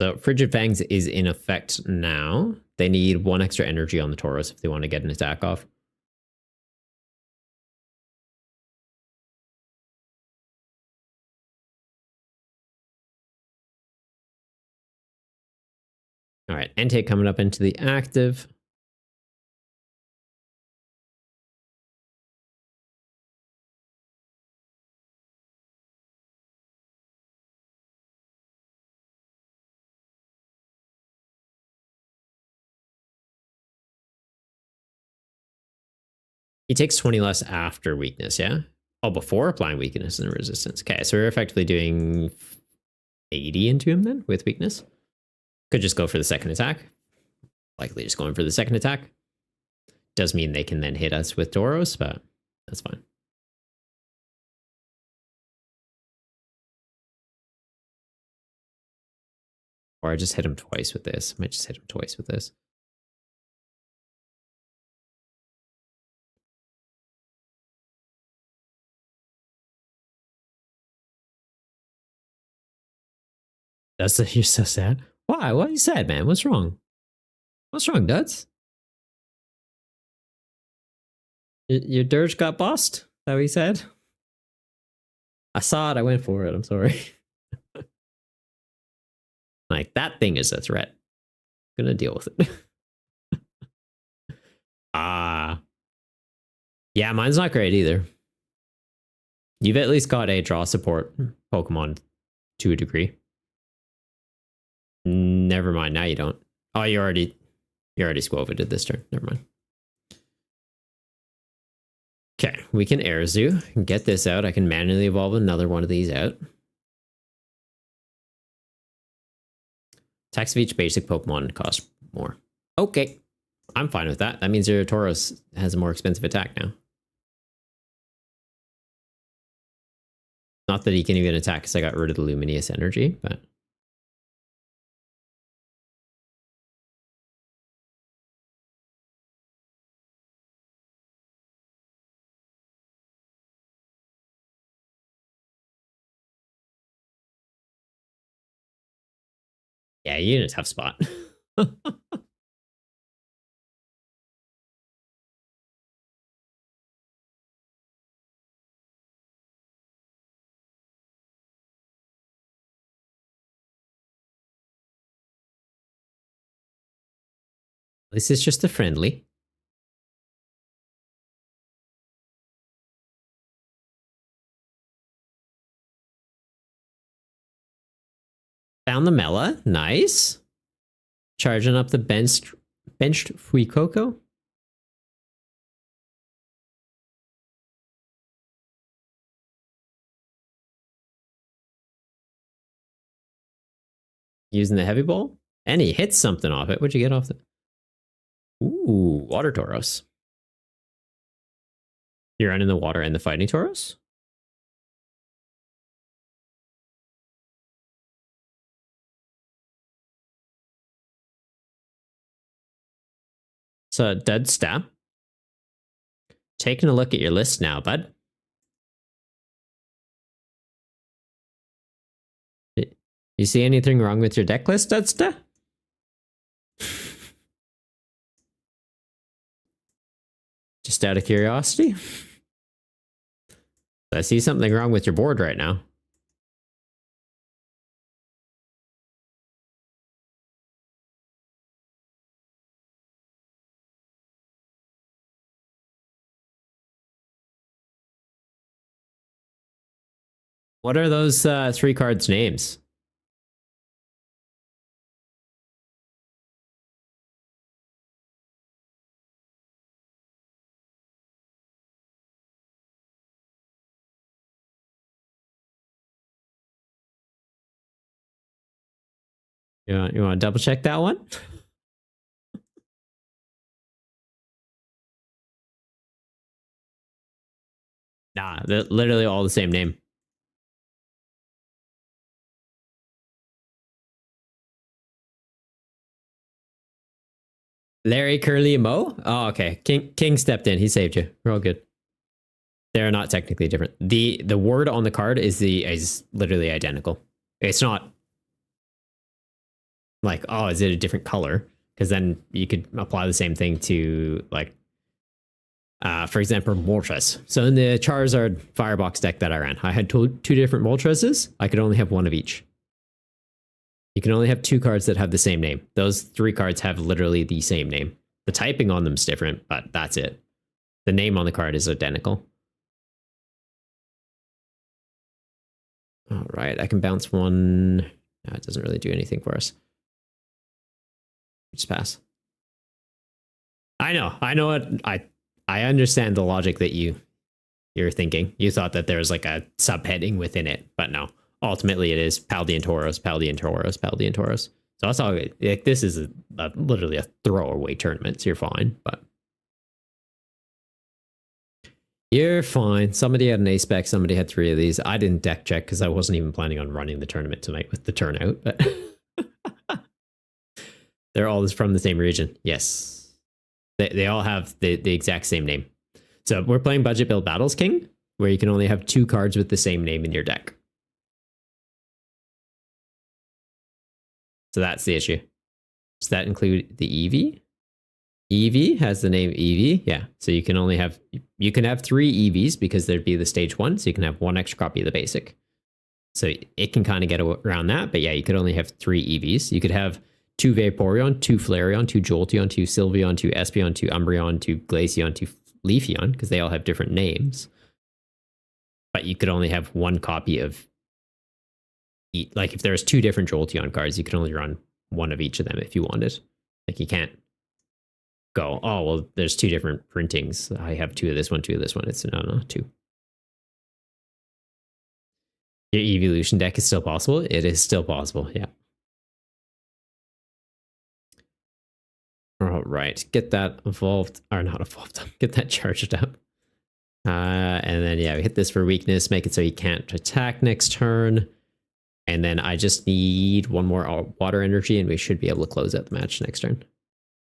So Frigid Fangs is in effect now. They need 1 extra energy on the Tauros if they want to get an attack off. All right, Entei coming up into the active. He takes 20 less after weakness, yeah? Oh, before applying weakness and resistance. Okay, so we're effectively doing 80 into him then with weakness. Could just go for the second attack. Likely just going for the second attack. Does mean they can then hit us with Tauros, but that's fine. Or I just hit him twice with this. I might just hit him twice with this. You're so sad. Why? What are you sad, man? What's wrong? What's wrong, Duds? Your dirge got bossed? Is that what he said? I saw it. I went for it. I'm sorry. Like, that thing is a threat. I'm gonna deal with it. Yeah, mine's not great either. You've at least got a draw support Pokemon to a degree. Never mind. Now you don't. Oh, you already Squovided this turn. Never mind. Okay, we can Air Zoo. Get this out. I can manually evolve another one of these out. Attacks of each basic Pokemon cost more. Okay, I'm fine with that. That means your Tauros has a more expensive attack now. Not that he can even attack because I got rid of the Luminous Energy, but... yeah, you're in a tough spot. This is just a friendly. Found the Mela. Nice. Charging up the benched Fuecoco. Using the Heavy Ball. And he hits something off it. What'd you get off the... Ooh, Water Tauros. You're running the water and the Fighting Tauros? So, dead stab. Taking a look at your list now, bud. You see anything wrong with your deck list, Dudsta? Just out of curiosity? I see something wrong with your board right now. What are those 3 cards' names? You want to double check that one? Nah, they're literally all the same name. Larry, Curly, and Mo? Oh, okay. King stepped in. He saved you. We're all good. They're not technically different. The word on the card is literally identical. It's not like, oh, is it a different color? Because then you could apply the same thing to, like, for example, Moltres. So in the Charizard Firebox deck that I ran, I had two different Moltreses. I could only have one of each. You can only have 2 cards that have the same name. Those 3 cards have literally the same name. The typing on them's different, but that's it. The name on the card is identical. All right, I can bounce one. No, it doesn't really do anything for us. Just pass. I know what I understand the logic that you're thinking. You thought that there was like a subheading within it, but no. Ultimately, it is Paldean Tauros, Paldean Tauros, Paldean Tauros. So that's all. Like, this is literally a throwaway tournament, so you're fine. But you're fine. Somebody had an ace spec. Somebody had 3 of these. I didn't deck check because I wasn't even planning on running the tournament tonight with the turnout. But they're all from the same region. Yes, they all have the exact same name. So we're playing Budget Build Battles King, where you can only have 2 cards with the same name in your deck. So that's the issue. Does that include the Eevee? Eevee has the name Eevee. Yeah. So you can only have, you can have 3 Eevees because there'd be the stage 1. So you can have 1 extra copy of the basic. So it can kind of get around that. But yeah, you could only have 3 Eevees. You could have 2 Vaporeon, 2 Flareon, 2 Jolteon, 2 Sylveon, 2 Espeon, 2 Umbreon, 2 Glaceon, 2 Leafeon, because they all have different names. But you could only have 1 copy of each. Like if there's 2 different Jolteon cards, you can only run 1 of each of them if you wanted. Like you can't go, oh, well, there's 2 different printings. I have 2 of this one, 2 of this one. It's no, 2. Your evolution deck is still possible. It is still possible. Yeah. All right. Get that evolved, or not evolved. Get that charged up. And then, yeah, we hit this for weakness. Make it so he can't attack next turn. And then I just need 1 more water energy, and we should be able to close out the match next turn.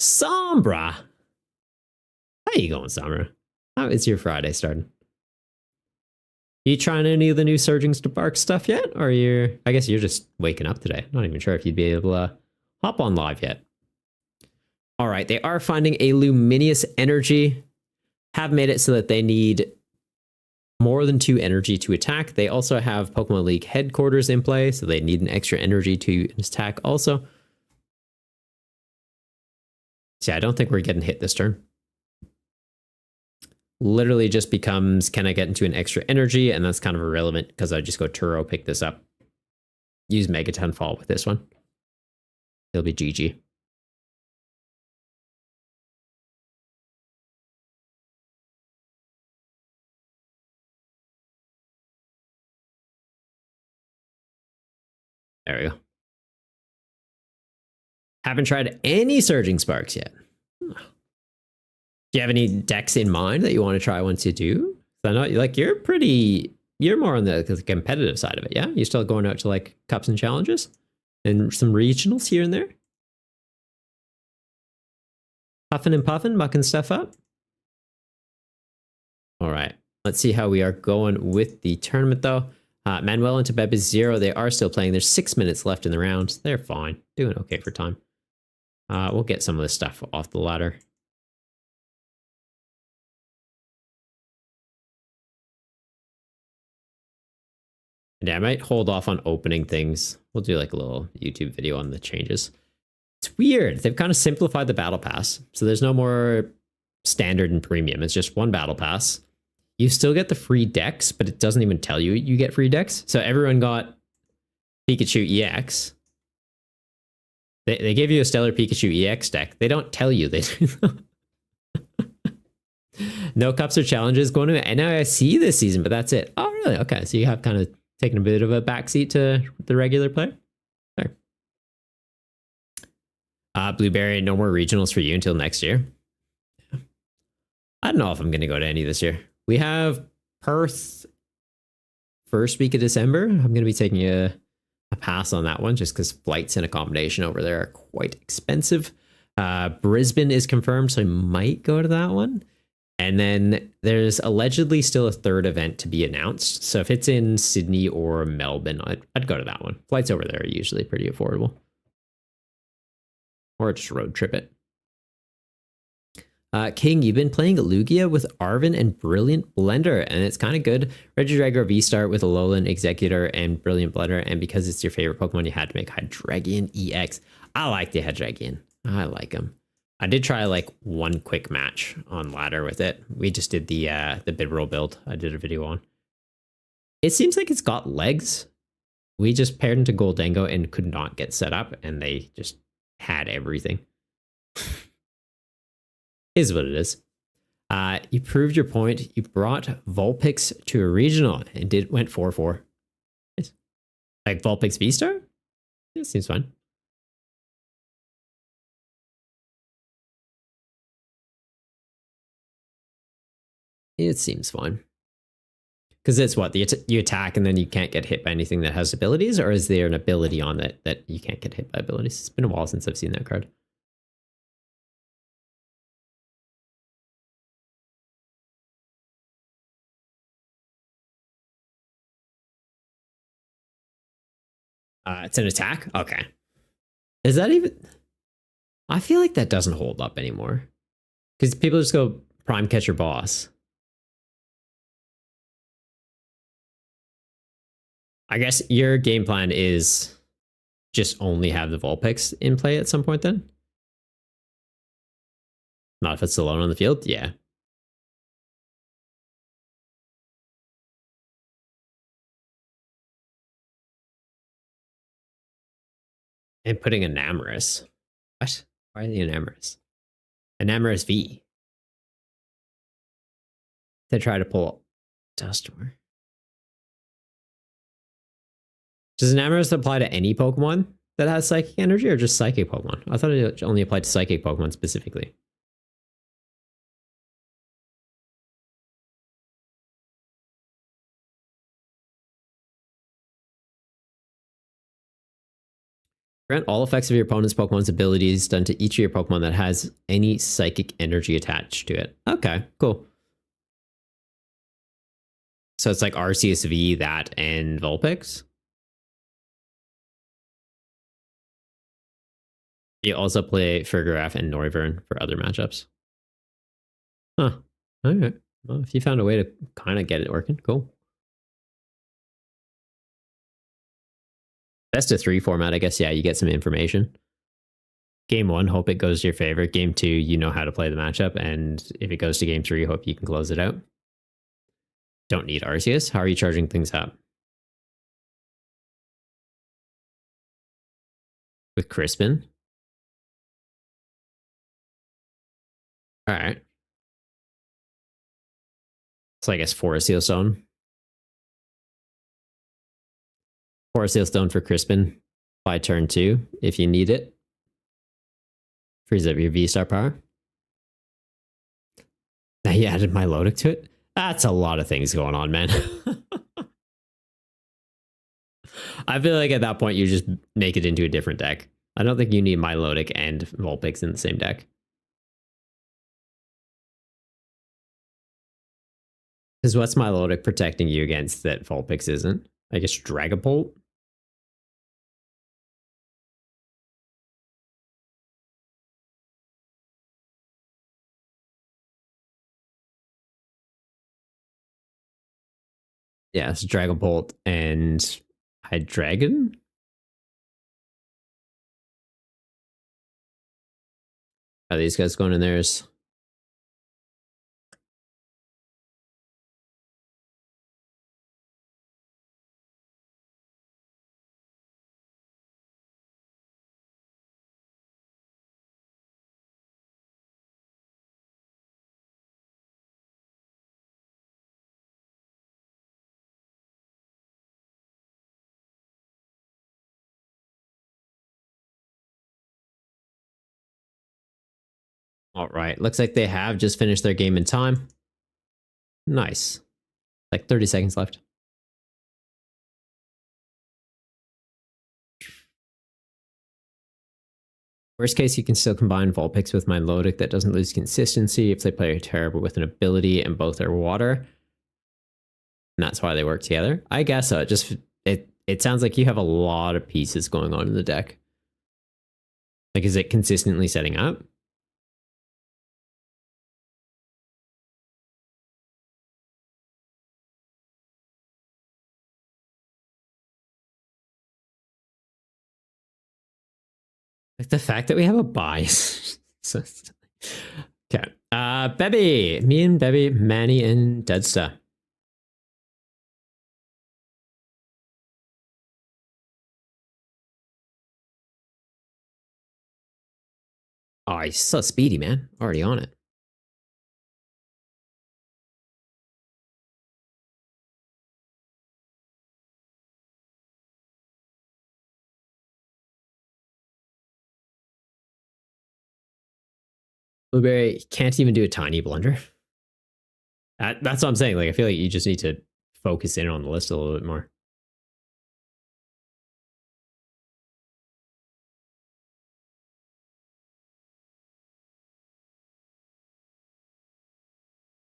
Sombra! How you going, Sombra? How is your Friday starting? You trying any of the new Surging Spark stuff yet? Or I guess you're just waking up today. Not even sure if you'd be able to hop on live yet. All right, they are finding a Luminous Energy. Have made it so that they need more than 2 energy to attack. They also have Pokemon League headquarters in play, so they need an extra energy to attack also. So yeah, I don't think we're getting hit this turn. Literally just becomes, can I get into an extra energy? And that's kind of irrelevant because I just go Turo, pick this up. Use Megaton Fall with this one. It'll be GG. There we go. Haven't tried any Surging Sparks yet. Do you have any decks in mind that you want to try once you do? I know, like, you're more on the competitive side of it, yeah? You're still going out to like cups and challenges and some regionals here and there? Puffing and puffing, mucking stuff up? All right, let's see how we are going with the tournament though. Manuel and Tabeb is 0. They are still playing. There's 6 minutes left in the round. They're fine. Doing okay for time. We'll get some of this stuff off the ladder. Yeah, I might hold off on opening things. We'll do like a little YouTube video on the changes. It's weird. They've kind of simplified the battle pass. So there's no more standard and premium. It's just 1 battle pass. You still get the free decks, but it doesn't even tell you you get free decks. So everyone got Pikachu EX. They gave you a Stellar Pikachu EX deck. They don't tell you. They no cups or challenges going to NIC this season, but that's it. Oh, really? Okay, so you have kind of taken a bit of a backseat to the regular player. There. Blueberry, no more regionals for you until next year. I don't know if I'm going to go to any this year. We have Perth first week of December. I'm going to be taking a pass on that one just because flights and accommodation over there are quite expensive. Brisbane is confirmed, so I might go to that one. And then there's allegedly still a 3rd event to be announced. So if it's in Sydney or Melbourne, I'd go to that one. Flights over there are usually pretty affordable. Or just road trip it. King, you've been playing Lugia with Arven and Brilliant Blender, and it's kind of good. Regidrago V-Start with Alolan Executor and Brilliant Blender, and because it's your favorite Pokemon, you had to make Hydreigon EX. I like the Hydreigon. I like him. I did try like one quick match on ladder with it. We just did the Bidroll build. I did a video on. It seems like it's got legs. We just paired into Goldango and could not get set up, and they just had everything. Is what it is. You proved your point. You brought Vulpix to a regional and went 4-4. Nice. Like Vulpix V-Star? Yeah, seems fine. It seems fine. Because it's what? You attack and then you can't get hit by anything that has abilities? Or is there an ability on it that you can't get hit by abilities? It's been a while since I've seen that card. It's an attack? Okay. Is that even... I feel like that doesn't hold up anymore. Because people just go Prime Catcher Boss. I guess your game plan is just only have the Vulpix in play at some point then? Not if it's alone on the field? Yeah. And putting Enamorous. What? Why the Enamorous? Enamorous V. They try to pull Dustomer. Does Enamorous apply to any Pokemon that has Psychic Energy or just Psychic Pokemon? I thought it only applied to Psychic Pokemon specifically. Grant all effects of your opponent's Pokemon's abilities done to each of your Pokemon that has any Psychic Energy attached to it. Okay, cool. So it's like Arceus V, that, and Vulpix? You also play Fergraf and Noivern for other matchups. Huh. Alright. Well, if you found a way to kind of get it working, cool. Best of 3 format, I guess, yeah, you get some information. Game 1, hope it goes to your favor. Game 2, you know how to play the matchup. And if it goes to Game 3, hope you can close it out. Don't need Arceus. How are you charging things up? With Crispin? Alright. So I guess Forest Seal Stone. Forest Seal Stone for Crispin by turn 2 if you need it. Freeze up your V-Star power. Now you added Milotic to it? That's a lot of things going on, man. I feel like at that point you just make it into a different deck. I don't think you need Milotic and Vulpix in the same deck. Because what's Milotic protecting you against that Vulpix isn't? I guess Dragapult? Yeah, it's Dragapult and Hydreigon? Are these guys going in theirs? All right, looks like they have just finished their game in time. Nice. Like 30 seconds left. Worst case, you can still combine Vulpix with Milotic that doesn't lose consistency if they play terrible with an ability and both are water. And that's why they work together. I guess so. It sounds like you have a lot of pieces going on in the deck. Like, is it consistently setting up? Like the fact that we have a bias. Okay. Bebby. Me and Bebby, Manny and Deadsta. Oh, he's so speedy, man. Already on it. Blueberry can't even do a tiny blunder. That's what I'm saying. Like, I feel like you just need to focus in on the list a little bit more.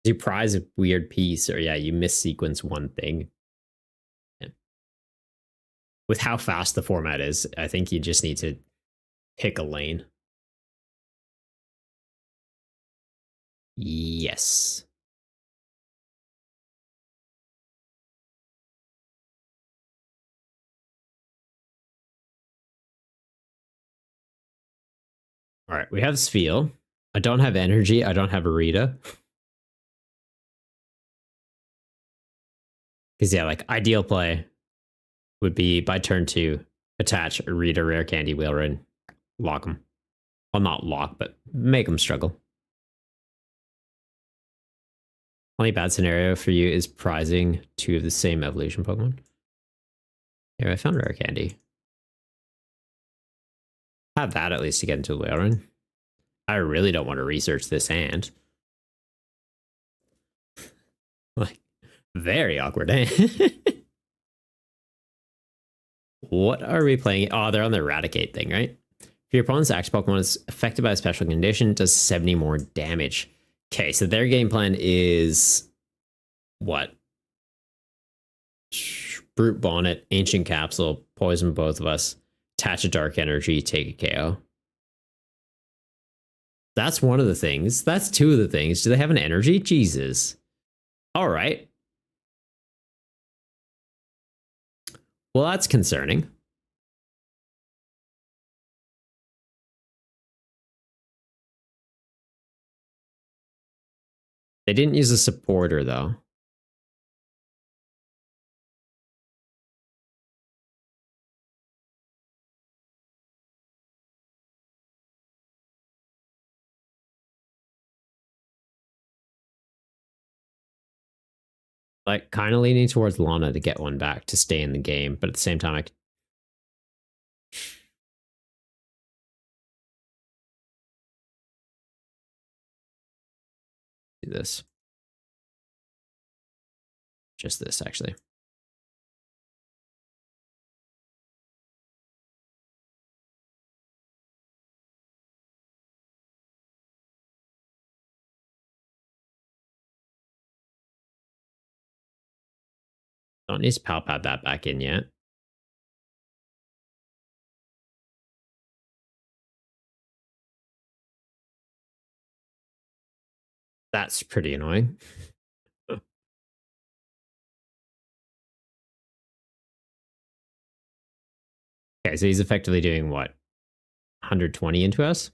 You prize a weird piece, or yeah, you missequence one thing. Yeah. With how fast the format is, I think you just need to pick a lane. Yes. All right, we have Spiel. I don't have energy. I don't have Arita. Because yeah, like ideal play would be by turn 2, attach Arita, Rare Candy, Whale Run, lock them. Well, not lock, but make them struggle. Only bad scenario for you is prizing 2 of the same evolution Pokemon. Yeah, I found Rare Candy. Have that at least to get into a Whale Run. I really don't want to research this hand. Like, very awkward, eh? What are we playing? Oh, they're on the Eradicate thing, right? If your opponent's action Pokemon is affected by a special condition, it does 70 more damage. Okay, so their game plan is what? Brute Bonnet, Ancient Capsule, poison both of us, attach a Dark Energy, take a KO. That's one of the things. That's 2 of the things. Do they have an energy? Jesus. All right. Well, that's concerning. They didn't use a supporter, though. Like, kind of leaning towards Lana to get one back to stay in the game, but at the same time, I could... do this. Just this, actually. Don't need to Palpad that back in yet. That's pretty annoying. Okay, so he's effectively doing what? 120 into us?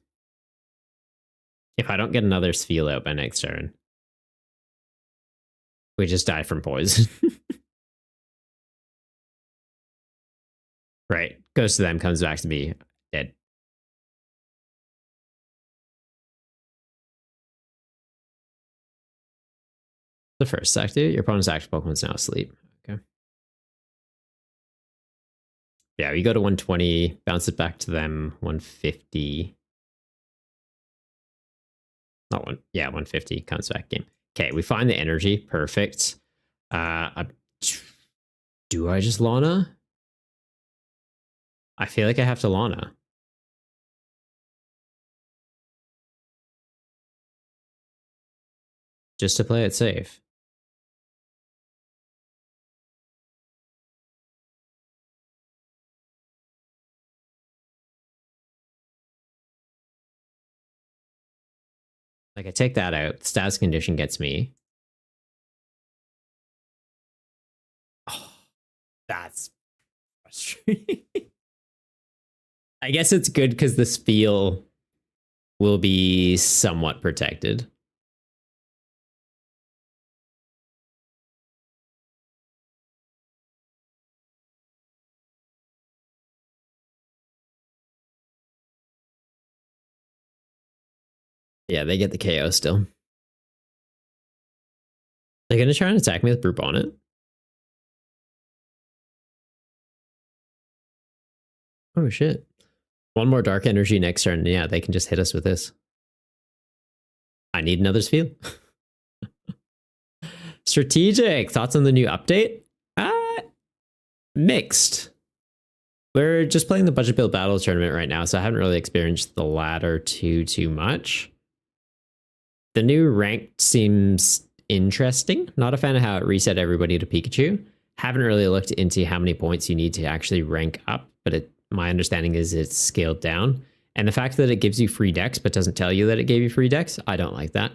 If I don't get another Spheal out by next turn, we just die from poison. Right. Goes to them, comes back to me, dead. The first active, your opponent's active Pokemon's now asleep. Okay. Yeah, we go to 120, bounce it back to them, 150. Not one. Yeah, 150 comes back game. Okay, we find the energy. Perfect. Do I just Lana? I feel like I have to Lana. Just to play it safe. Like, I take that out. Status condition gets me. Oh, that's frustrating. I guess it's good because the spiel will be somewhat protected. Yeah, they get the KO still. They're gonna try and attack me with Brute Bonnet. Oh shit. One more Dark Energy next turn. Yeah, they can just hit us with this. I need another spiel. Strategic. Thoughts on the new update? Mixed. We're just playing the budget build battles tournament right now, so I haven't really experienced the latter too much. The new ranked seems interesting. Not a fan of how it reset everybody to Pikachu. Haven't really looked into how many points you need to actually rank up, but my understanding is it's scaled down. And the fact that it gives you free decks but doesn't tell you that it gave you free decks, I don't like that.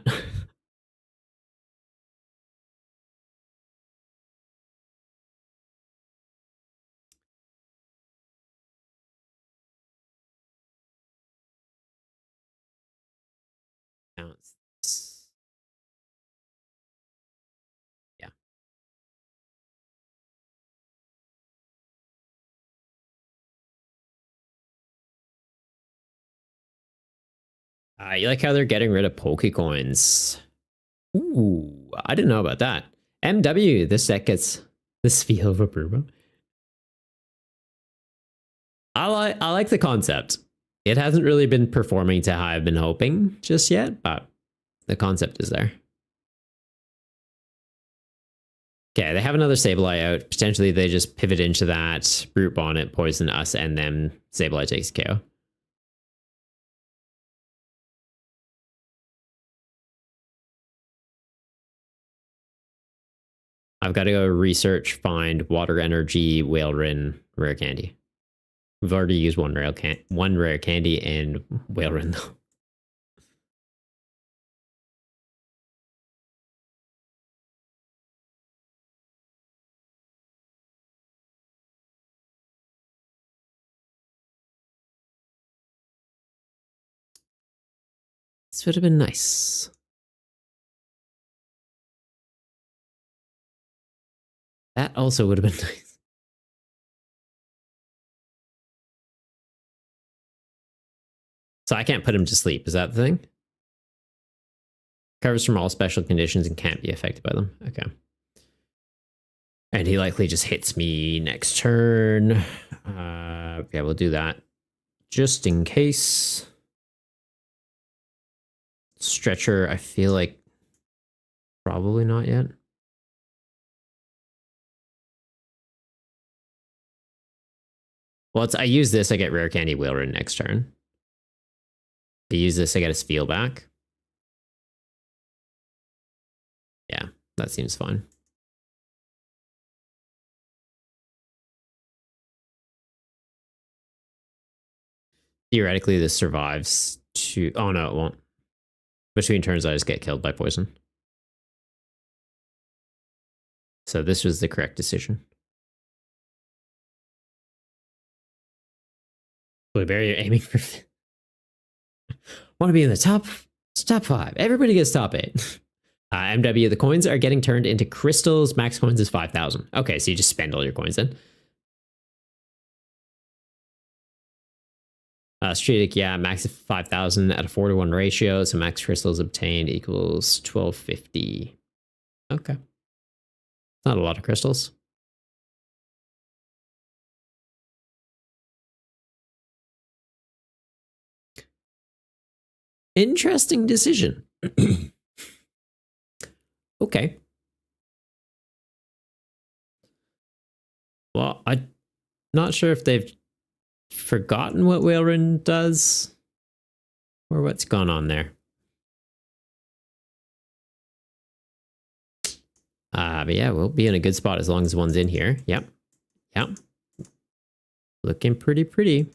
Yeah. You like how they're getting rid of Pokecoins. Ooh, I didn't know about that. MW, this deck gets the feel of a Burbo. I like the concept. It hasn't really been performing to how I've been hoping just yet, but the concept is there. Okay, they have another Sableye out. Potentially they just pivot into that, Brute Bonnet, poison us, and then Sableye takes KO. I've got to go research, find Water Energy, Whaleren, Rare Candy. We've already used one rare candy and Whaleren though. This would have been nice. That also would have been nice. So I can't put him to sleep. Is that the thing? Covers from all special conditions and can't be affected by them. Okay. And he likely just hits me next turn. Yeah, we'll do that. Just in case. Stretcher, I feel like probably not yet. Well, I use this, I get Rare Candy Whaleren next turn. I use this, I get his feel back. Yeah, that seems fine. Theoretically, this survives to... Oh, no, it won't. Between turns, I just get killed by poison. So this was the correct decision. Blueberry, you're aiming for... Want to be in the top 5. Everybody gets top 8. MW, the coins are getting turned into crystals. Max coins is 5,000. Okay, so you just spend all your coins then. Strategic, yeah, max of 5,000 at a 4-to-1 ratio. So max crystals obtained equals 1250. Okay. Not a lot of crystals. Interesting decision. Okay. Well, I'm not sure if they've forgotten what Whaleren does or what's gone on there. But yeah, we'll be in a good spot as long as one's in here. Yep. Yep. Looking pretty.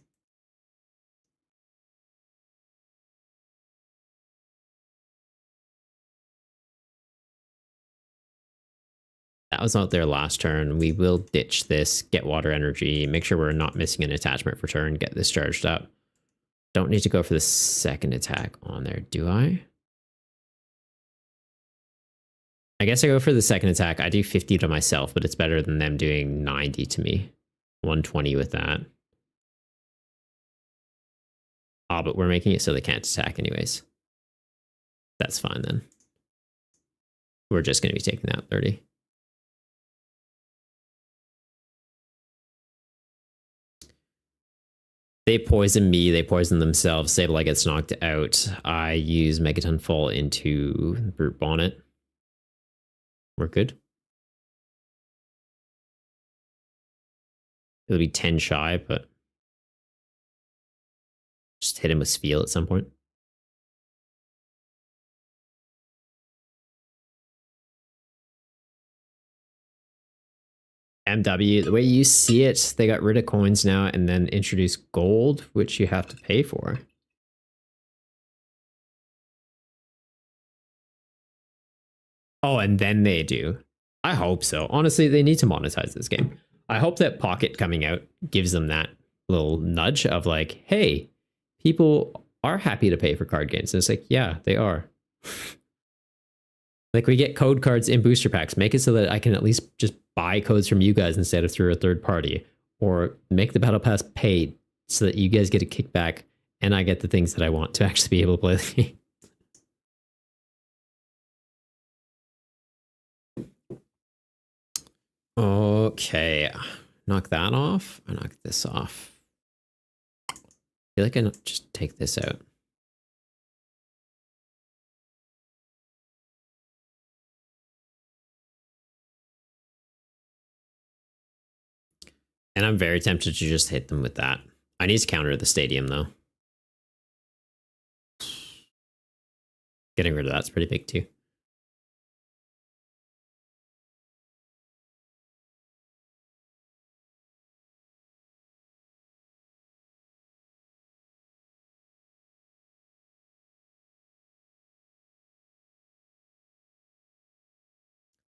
was out there last turn. We will ditch this, get water energy, make sure we're not missing an attachment for turn, get this charged up. Don't need to go for the second attack on there, do I? I guess I go for the second attack. I do 50 to myself, but it's better than them doing 90 to me. 120 with that. Oh, but we're making it so they can't attack anyways. That's fine then. We're just going to be taking out 30. They poison me, they poison themselves. Sableye gets knocked out. I use Megaton Fall into Brute Bonnet. We're good. It'll be 10 shy, but just hit him with Spiel at some point. MW, the way you see it, they got rid of coins now and then introduced gold, which you have to pay for. Oh, and then they do. I hope so. Honestly, they need to monetize this game. I hope that Pocket coming out gives them that little nudge of like, hey, people are happy to pay for card games. And it's like, yeah, they are. Like, we get code cards in booster packs. Make it so that I can at least just buy codes from you guys instead of through a third party. Or make the Battle Pass paid so that you guys get a kickback and I get the things that I want to actually be able to play the game. Okay. Knock that off. I knock this off. I feel like I just take this out. And I'm very tempted to just hit them with that. I need to counter the stadium, though. Getting rid of that's pretty big, too.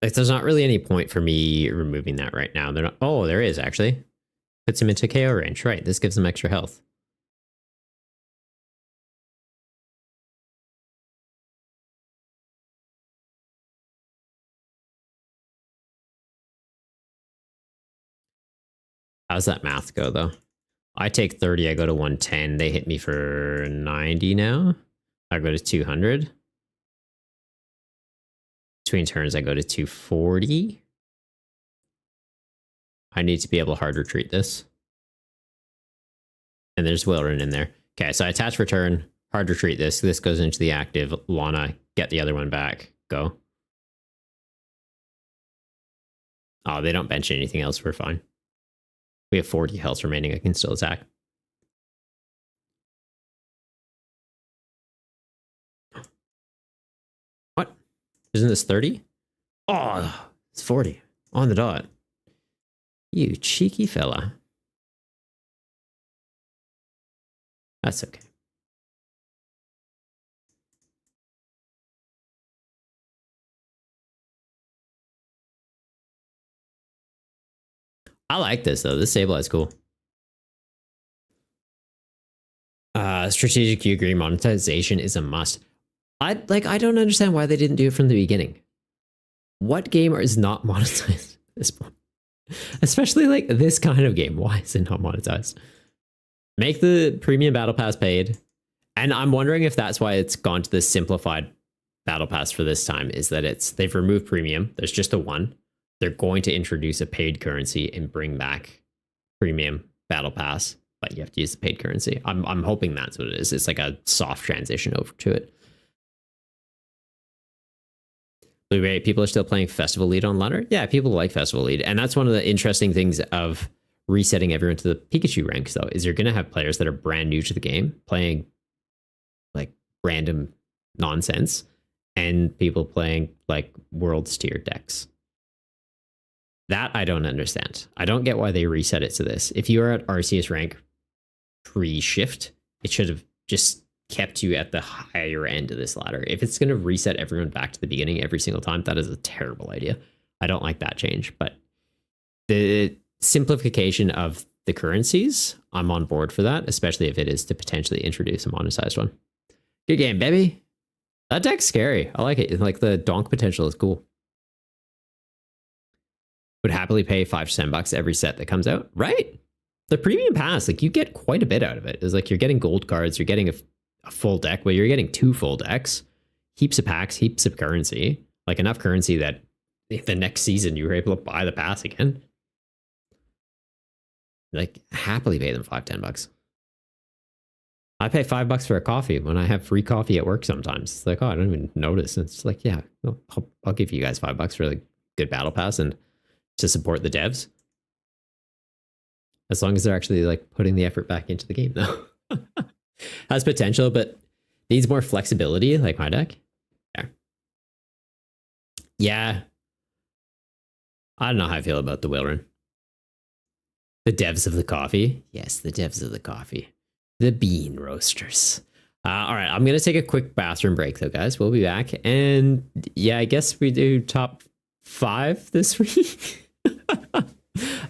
Like, there's not really any point for me removing that right now. They're not. Oh, there is, actually. Puts him into KO range. Right, this gives him extra health. How's that math go, though? I take 30, I go to 110. They hit me for 90 now. I go to 200. Between turns, I go to 240. I need to be able to hard retreat this. And there's Wilrin in there. Okay, so I attach return, hard retreat this. This goes into the active. Lana, get the other one back. Go. Oh, they don't bench anything else. We're fine. We have 40 health remaining. I can still attack. What? Isn't this 30? Oh, it's 40. On the dot. You cheeky fella. That's okay. I like this, though. This Sableye is cool. Strategic Q-Green monetization is a must. I don't understand why they didn't do it from the beginning. What game is not monetized at this point? Especially like this kind of game. Why is it not monetized? Make the premium battle pass paid. And I'm wondering if that's why it's gone to this simplified battle pass for this time, is that they've removed premium. There's just the one. They're going to introduce a paid currency and bring back premium battle pass, but you have to use the paid currency. I'm hoping that's what it is. It's like a soft transition over to it. Blu-ray, people are still playing Festival Lead on ladder. Yeah, people like Festival Lead. And that's one of the interesting things of resetting everyone to the Pikachu ranks, though, is you're going to have players that are brand new to the game playing like random nonsense and people playing like world's tier decks. That I don't understand. I don't get why they reset it to this. If you are at Arceus rank pre-shift, it should have just kept you at the higher end of this ladder. If it's going to reset everyone back to the beginning every single time, that is a terrible idea. I don't like that change, but the simplification of the currencies, I'm on board for that, especially if it is to potentially introduce a monetized one. Good game, baby. That deck's scary. I like it. Like the donk potential is cool. Would happily pay $5 to $10 every set that comes out, right? The premium pass, like you get quite a bit out of it. It's like you're getting gold cards, you're getting a full deck, but you're getting 2 full decks, heaps of packs, heaps of currency, like enough currency that the next season you were able to buy the pass again. Like happily pay them $5-10. I pay $5 for a coffee when I have free coffee at work sometimes. It's like, oh, I don't even notice. It's like, yeah, no, I'll give you guys $5 for a good battle pass and to support the devs. As long as they're actually like putting the effort back into the game though. Has potential, but needs more flexibility, like my deck. Yeah. Yeah. I don't know how I feel about the whale run. The devs of the coffee. Yes, the devs of the coffee. The bean roasters. All right, I'm going to take a quick bathroom break though, guys. We'll be back. And yeah, I guess we do top 5 this week.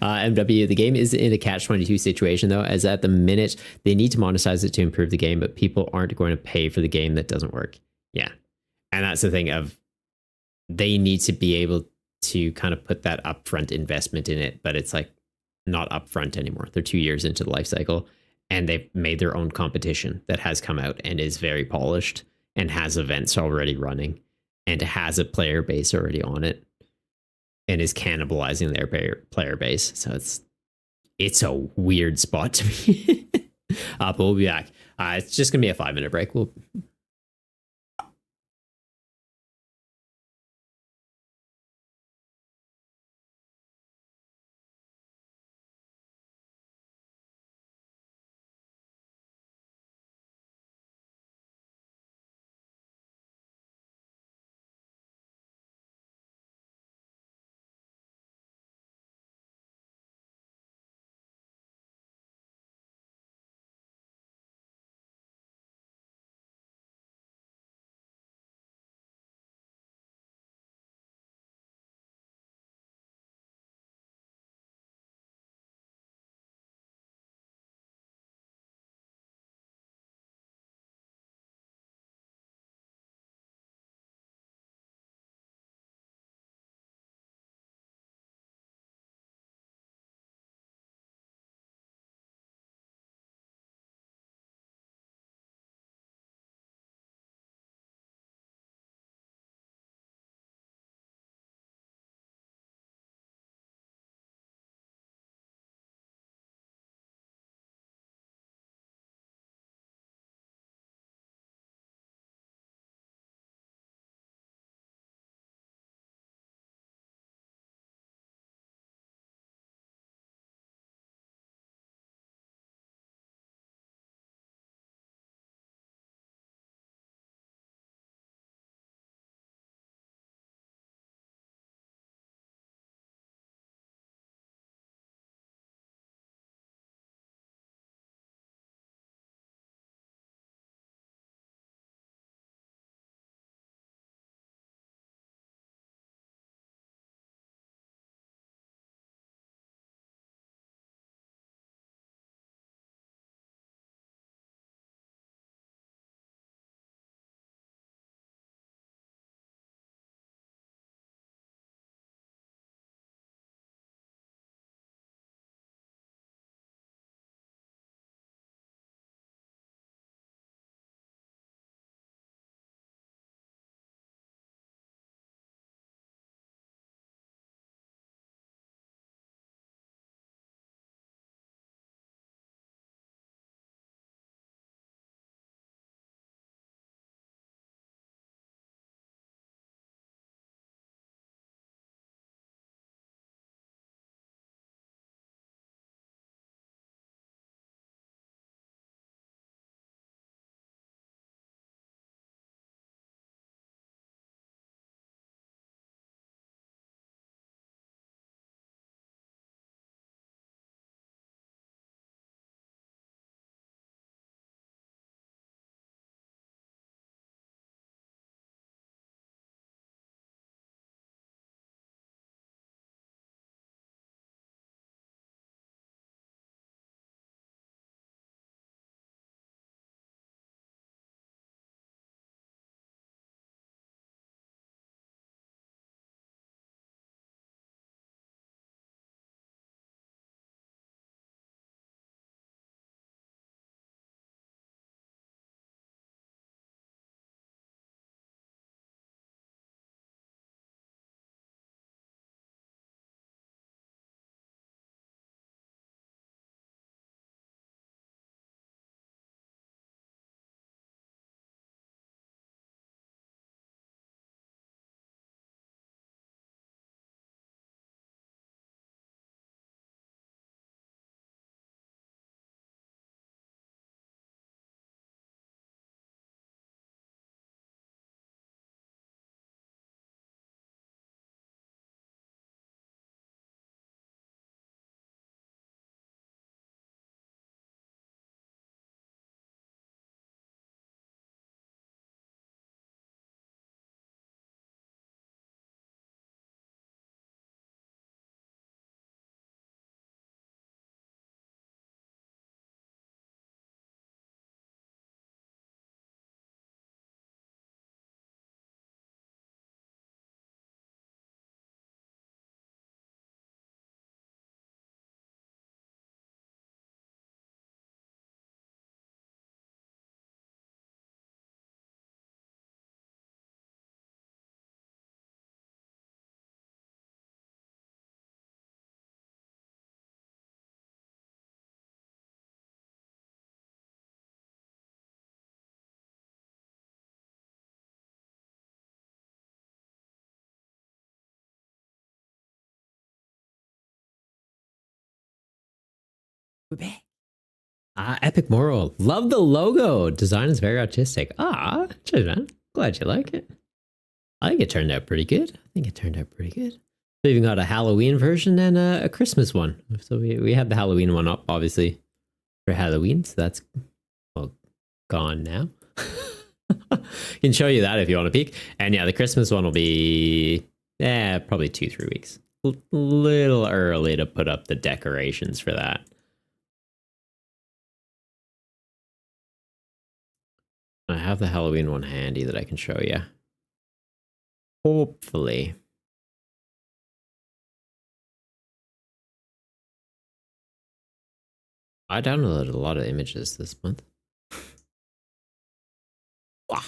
MW, the game is in a catch-22 situation though, as at the minute they need to monetize it to improve the game, but people aren't going to pay for the game that doesn't work. Yeah. And that's the thing of they need to be able to kind of put that upfront investment in it, but it's like not upfront anymore. They're 2 years into the life cycle and they've made their own competition that has come out and is very polished and has events already running and has a player base already on it and is cannibalizing their player base. So it's a weird spot to be. But we'll be back. It's just gonna be a 5-minute break. We'll We're back. Epic Moral. Love the logo. Design is very artistic. Cheers, man. Glad you like it. I think it turned out pretty good. We even got a Halloween version and a Christmas one. So we had the Halloween one up, obviously, for Halloween. So that's gone now. Can show you that if you want to peek. And yeah, the Christmas one will be probably 2-3 weeks. Little early to put up the decorations for that. I have the Halloween one handy that I can show you. Hopefully. I downloaded a lot of images this month. Wow.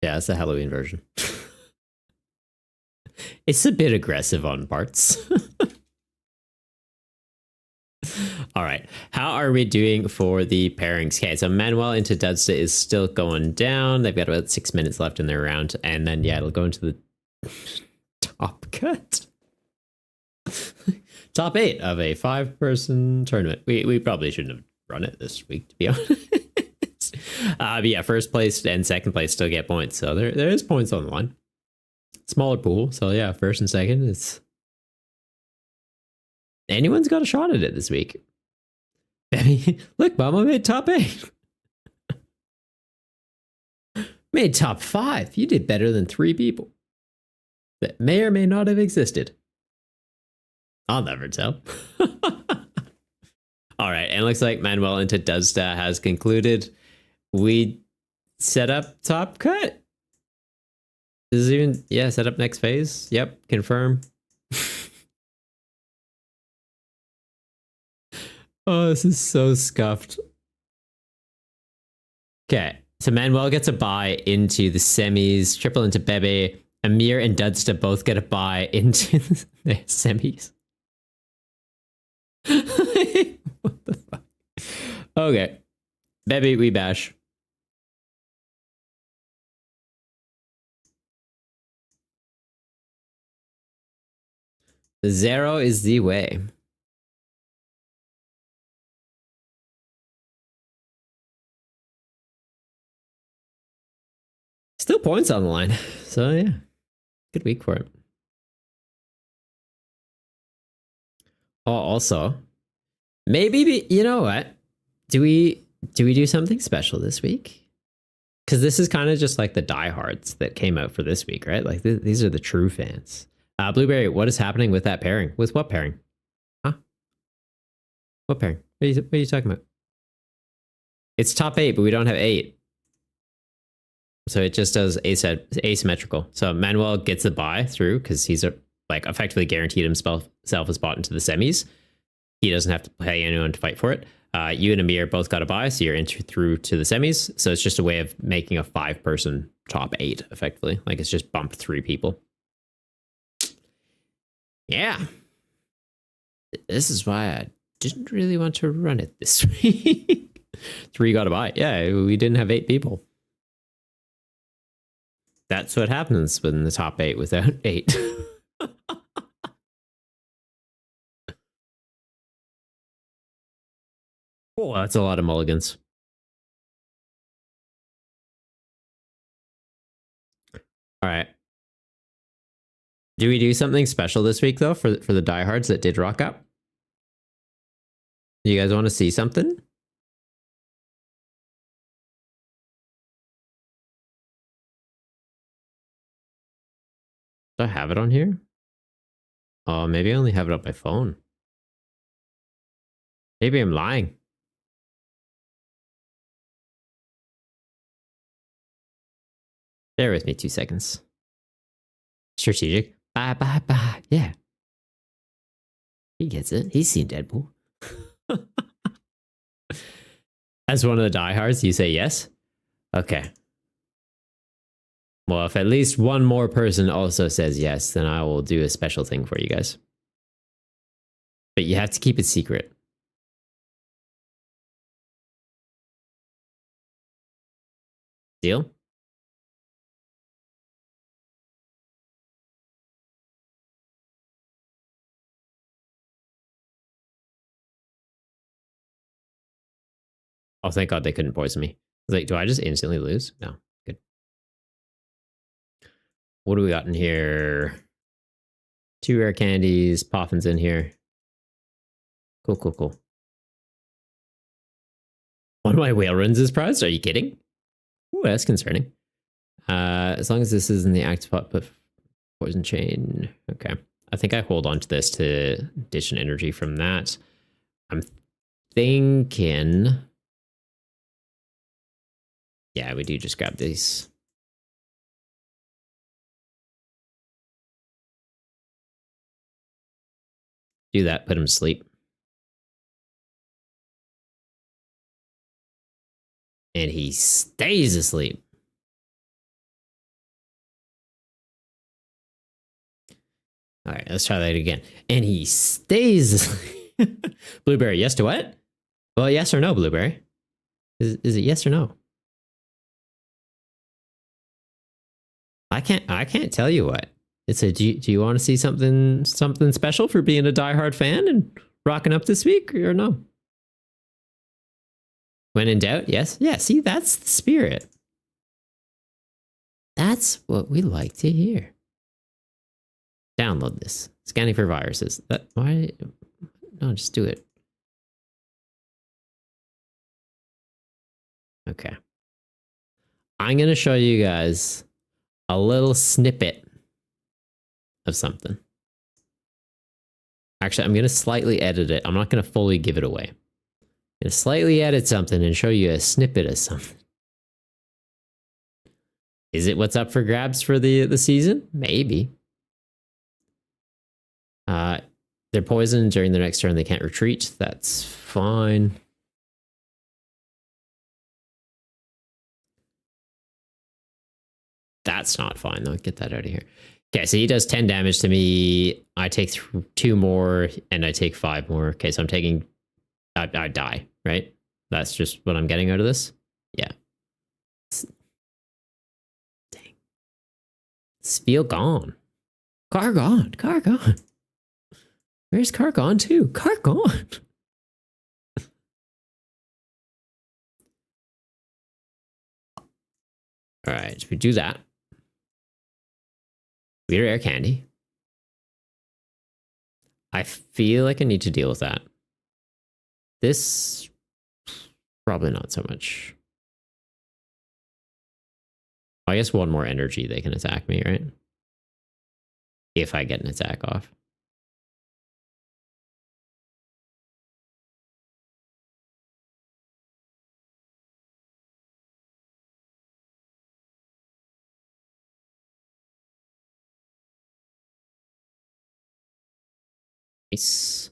Yeah, it's the Halloween version. It's a bit aggressive on parts. All right. How are we doing for the pairings? Okay, so Manuel into Dudsta is still going down. They've got about 6 minutes left in their round. And then, yeah, it'll go into the top cut. Top 8 of a 5-person tournament. We probably shouldn't have run it this week, to be honest. But yeah, first place and second place still get points. So there is points on the line. Smaller pool. So yeah, first and second, it's... Anyone's got a shot at it this week. Look, Mama made top 8. Made top 5. You did better than 3 people that may or may not have existed. I'll never tell. All right, and it looks like Manuel into Duzda has concluded. We set up top cut. This is even, yeah, set up next phase. Yep, confirm. Oh, this is so scuffed. Okay, so Manuel gets a bye into the semis. Triple into Bebe. Amir and Dudsta both get a bye into the semis. What the fuck? Okay. Bebe, we bash. The 0 is the way. Still points on the line. So yeah. Good week for it. Oh, also, maybe, you know what? Do we do something special this week? Because this is kind of just like the diehards that came out for this week, right? Like these are the true fans. Blueberry, what is happening with that pairing? With what pairing? Huh? What pairing? What are you talking about? It's top 8, but we don't have 8. So it just does asymmetrical. So Manuel gets the bye through because he's like effectively guaranteed himself a spot into the semis. He doesn't have to pay anyone to fight for it. You and Amir both got a bye, so you're through to the semis. So it's just a way of making a 5-person top 8 effectively. Like it's just bumped 3 people. Yeah. This is why I didn't really want to run it this week. 3 got a bye. Yeah, we didn't have 8 people. That's what happens in the top 8 without 8. Oh, that's a lot of mulligans. All right. Do we do something special this week, though, for the diehards that did rock up? You guys want to see something? Do I have it on here? Oh, maybe I only have it on my phone. Maybe I'm lying. Bear with me 2 seconds. Strategic. Bye. Yeah. He gets it. He's seen Deadpool. As one of the diehards, you say yes? Okay. Well, if at least one more person also says yes, then I will do a special thing for you guys. But you have to keep it secret. Deal? Oh, thank God they couldn't poison me. Like, do I just instantly lose? No. Good. What do we got in here? 2 rare candies. Poffin's in here. Cool, cool, cool. One of my whale runs is prized? Are you kidding? Ooh, that's concerning. As long as this is in the active pot, but poison chain. Okay. I think I hold on to this to dish an energy from that. I'm thinking... Yeah, we do just grab these. Do that, put him to sleep. And he stays asleep. All right, let's try that again. And he stays asleep. Blueberry, yes to what? Well, yes or no, Blueberry? Is it yes or no? I can't tell you what. It's a do you want to see something special for being a diehard fan and rocking up this week or no? When in doubt, yes. Yeah, see, that's the spirit. That's what we like to hear. Download this. Scanning for viruses. Why? No, just do it. Okay. I'm going to show you guys a little snippet of something. Actually, I'm going to slightly edit it. I'm not going to fully give it away. I'm going to slightly edit something and show you a snippet of something. Is it what's up for grabs for the season? Maybe. They're poisoned during their next turn. They can't retreat. That's fine. That's not fine, though. Get that out of here. Okay, so he does 10 damage to me. I take 2 more, and I take 5 more. Okay, so I'm taking... I die, right? That's just what I'm getting out of this? Yeah. Dang. Spiel gone. Car gone. Car gone. Where's Car gone, too? Car gone. All right, so we do that. Weird air candy. I feel like I need to deal with that. This, probably not so much. I guess 1 more energy, they can attack me, right? If I get an attack off. Nice.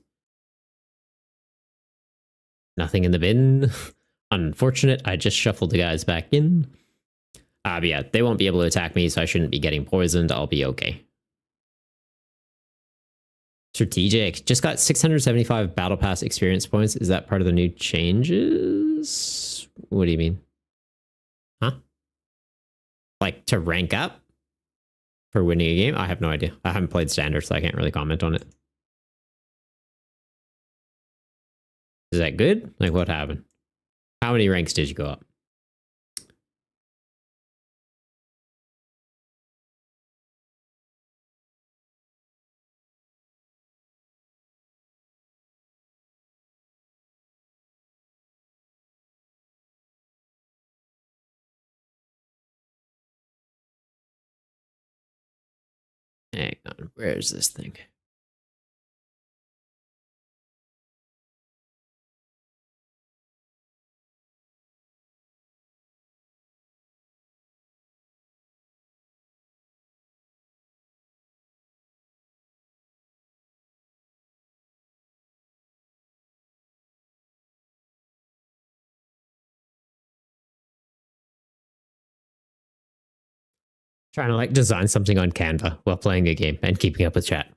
Nothing in the bin. Unfortunate. I just shuffled the guys back in. But yeah, they won't be able to attack me, so I shouldn't be getting poisoned. I'll be okay. Strategic. Just got 675 Battle Pass experience points. Is that part of the new changes? What do you mean? Huh? Like to rank up for winning a game? I have no idea. I haven't played Standard, so I can't really comment on it. Is that good? Like, what happened? How many ranks did you go up? Hang on, where's this thing? Trying to like design something on Canva while playing a game and keeping up with chat.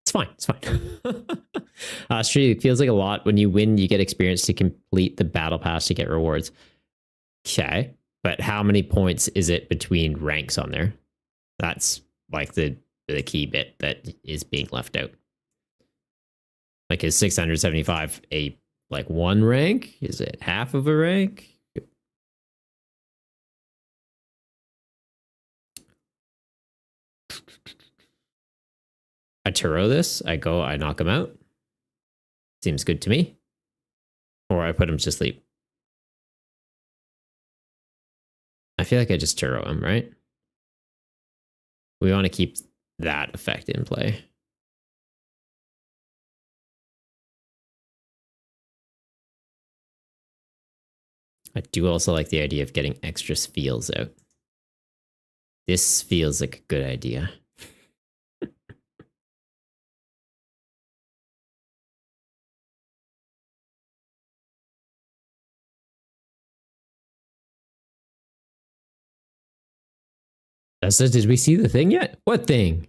It's fine. It's fine. Street feels like a lot. When you win, you get experience to complete the battle pass to get rewards. Okay. But how many points is it between ranks on there? That's like the key bit that is being left out. Like, is 675 a like 1 rank? Is it half of a rank? I Turo this. I go. I knock him out. Seems good to me. Or I put him to sleep. I feel like I just Turo him, right? We want to keep that effect in play. I do also like the idea of getting extra feels out. This feels like a good idea. Did we see the thing yet? What thing?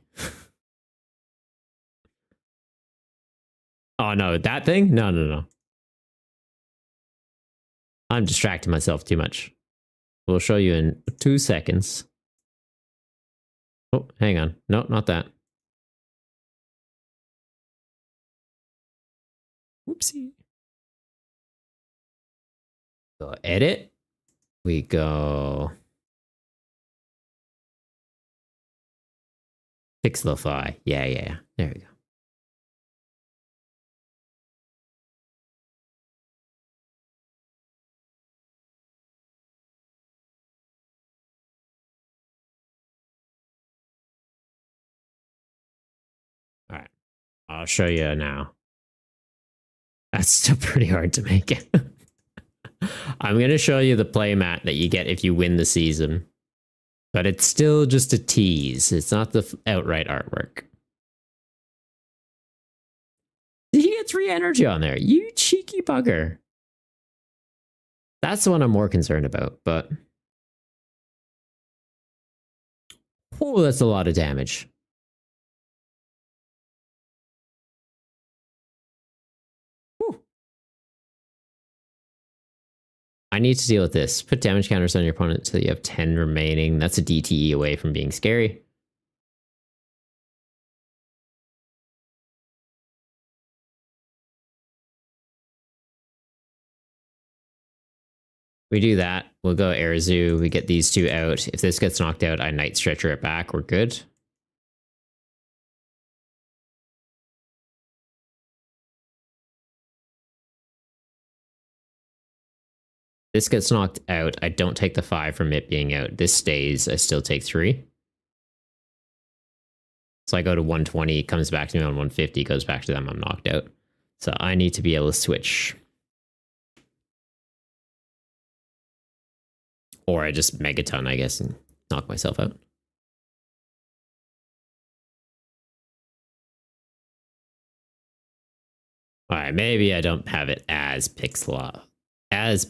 Oh no, that thing? No, no, no. I'm distracting myself too much. We'll show you in 2 seconds. Oh, hang on. No, not that. Whoopsie. Go edit. We go Pixelify. Yeah, yeah, yeah. There we go. All right. I'll show you now. That's still pretty hard to make. I'm going to show you the playmat that you get if you win the season. But it's still just a tease. It's not the outright artwork. Did you get 3 energy on there? You cheeky bugger. That's the one I'm more concerned about, but... Oh, that's a lot of damage. Whew. I need to deal with this. Put damage counters on your opponent until you have 10 remaining. That's a DTE away from being scary. We do that. We'll go Airzu. We get these 2 out. If this gets knocked out, I Night Stretcher it back. We're good. This gets knocked out. I don't take the 5 from it being out. This stays. I still take 3. So I go to 120, comes back to me on 150, goes back to them. I'm knocked out. So I need to be able to switch. Or I just Megaton, I guess, and knock myself out. All right, maybe I don't have it as pixelated. It's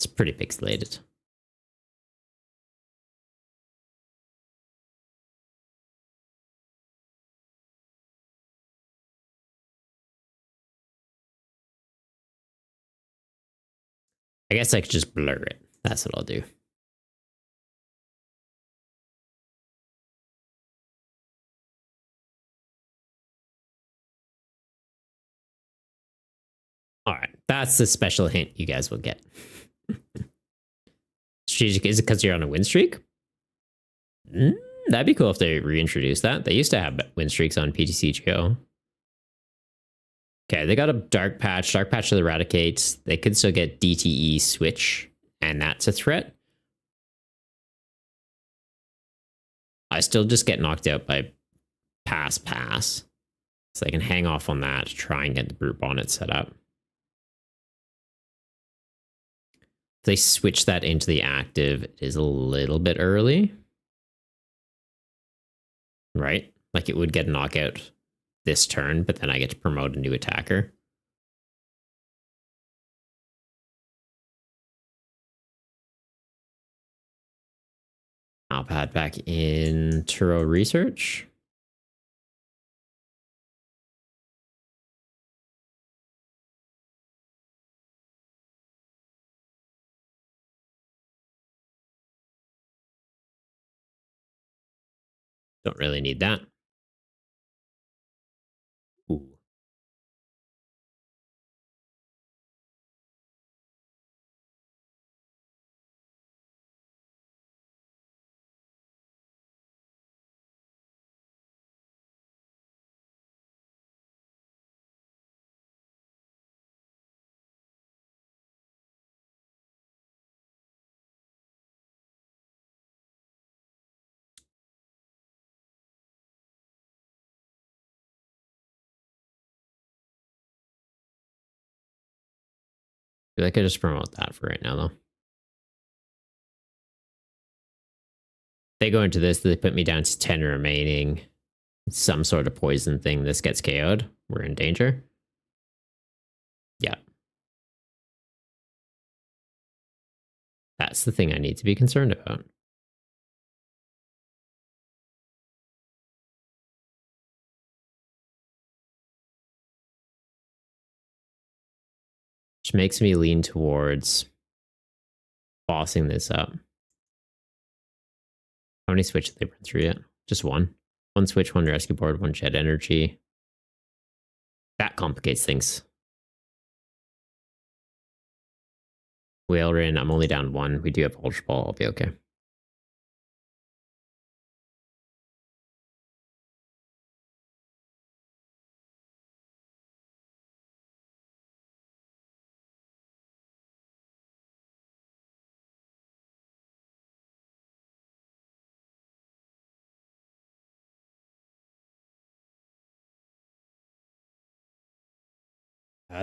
pretty pixelated. I guess I could just blur it. That's what I'll do. All right, that's the special hint you guys will get. Strategic, is it because you're on a win streak? That'd be cool if they reintroduced that. They used to have win streaks on PTCGO. Okay, they got a Dark Patch to the Eradicate. They could still get DTE Switch, and that's a threat. I still just get knocked out by pass. So I can hang off on that to try and get the Brute Bonnet set up. If they switch that into the active, it is a little bit early. Right? Like it would get a knockout this turn, but then I get to promote a new attacker. I'll pad back in Turo Research. Don't really need that. Ooh. feel like I just promote that for right now, though. They go into this, they put me down to 10 remaining. Some sort of poison thing. This gets KO'd. We're in danger. Yeah. That's the thing I need to be concerned about. Which makes me lean towards bossing this up. How many switch did they run through yet? Just one. One switch, one rescue board, one shed energy. That complicates things. Whalerin, I'm only down one. We do have Ultra Ball. I'll be okay.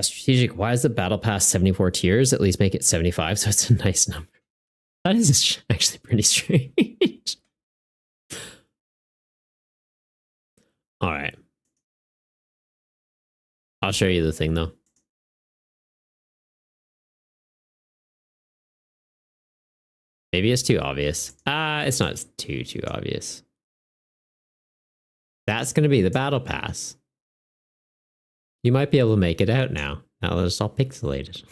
Strategic. Why is the battle pass 74 tiers? At least make it 75, so it's a nice number. That is actually pretty strange. All right. I'll show you the thing, though. Maybe it's too obvious. It's not too obvious. That's going to be the battle pass. You might be able to make it out now. Now that it's all pixelated.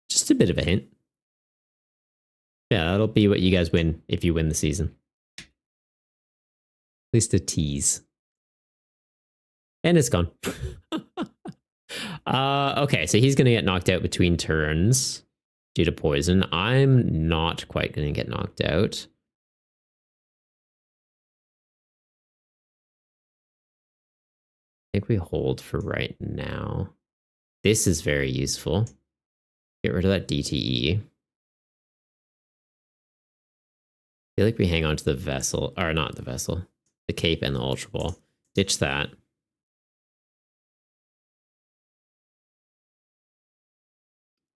Just a bit of a hint. Yeah, that'll be what you guys win if you win the season. At least a tease. And it's gone. Okay, so he's going to get knocked out between turns due to poison. I'm not quite going to get knocked out. I think we hold for right now. This is very useful. Get rid of that DTE. I feel like we hang on to the vessel, or not the vessel, the cape and the Ultra Ball. Ditch that.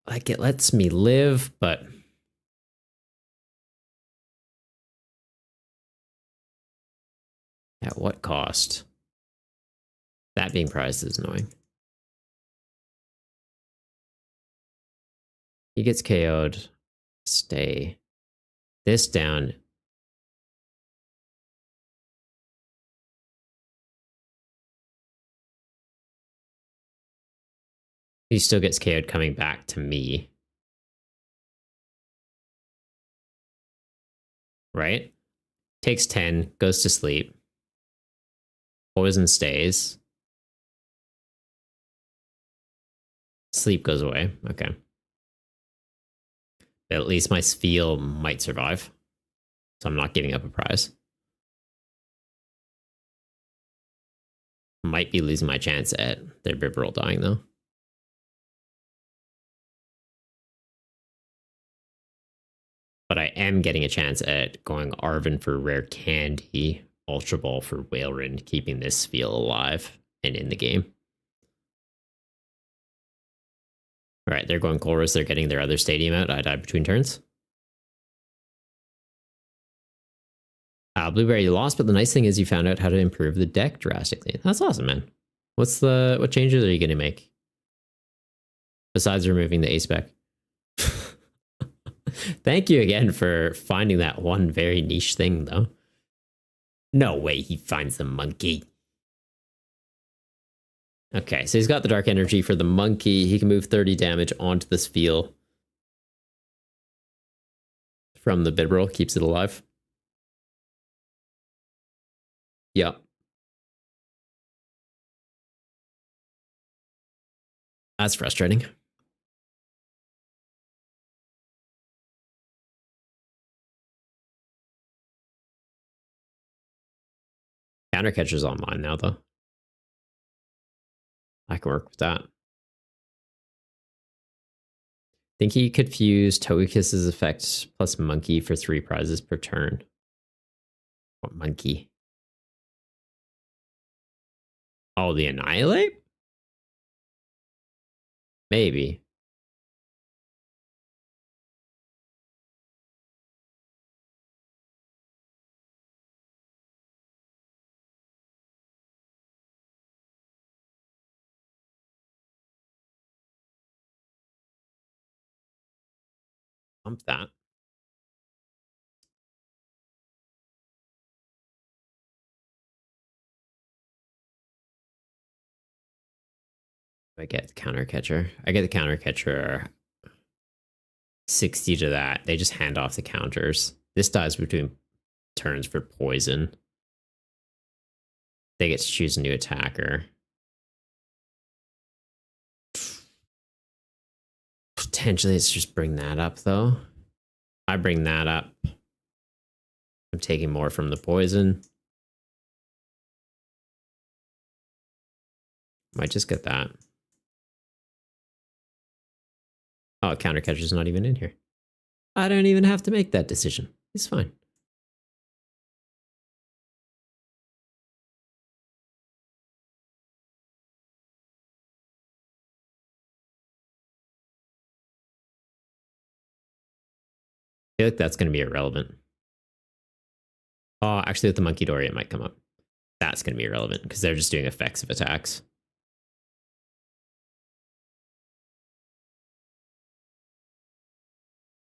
Like, it lets me live, but at what cost? That being prized is annoying. He gets KO'd. Stay. This down. He still gets KO'd coming back to me. Right? Takes 10, goes to sleep. Poison stays. Sleep goes away. Okay. But at least my Spheal might survive. So I'm not giving up a prize. Might be losing my chance at their Bibarel dying, though. But I am getting a chance at going Arven for Rare Candy, Ultra Ball for Whalerin, keeping this Spheal alive and in the game. All right, they're going Chorus. They're getting their other stadium out. I died between turns. Blueberry, you lost, but the nice thing is you found out how to improve the deck drastically. That's awesome, man. What changes are you going to make? Besides removing the ace spec. Thank you again for finding that one very niche thing, though. No way he finds the monkey. Okay, so he's got the dark energy for the monkey. He can move 30 damage onto this Spheal from the Bibarel, keeps it alive. Yeah. That's frustrating. Counter catcher's online now, though. I can work with that. Think he could fuse Togekiss's effect plus Monkey for 3 prizes per turn. What Monkey? Oh, the Annihilate? Maybe. Pump that. I get the counter catcher. I get the counter catcher 60 to that. They just hand off the counters. This dies between turns for poison. They get to choose a new attacker. Potentially, let's just bring that up, though. I bring that up. I'm taking more from the poison. Might just get that. Oh, counter catcher's not even in here. I don't even have to make that decision. It's fine. I feel like that's going to be irrelevant. Oh, actually, with the Monkey Dory, it might come up. That's going to be irrelevant because they're just doing effects of attacks.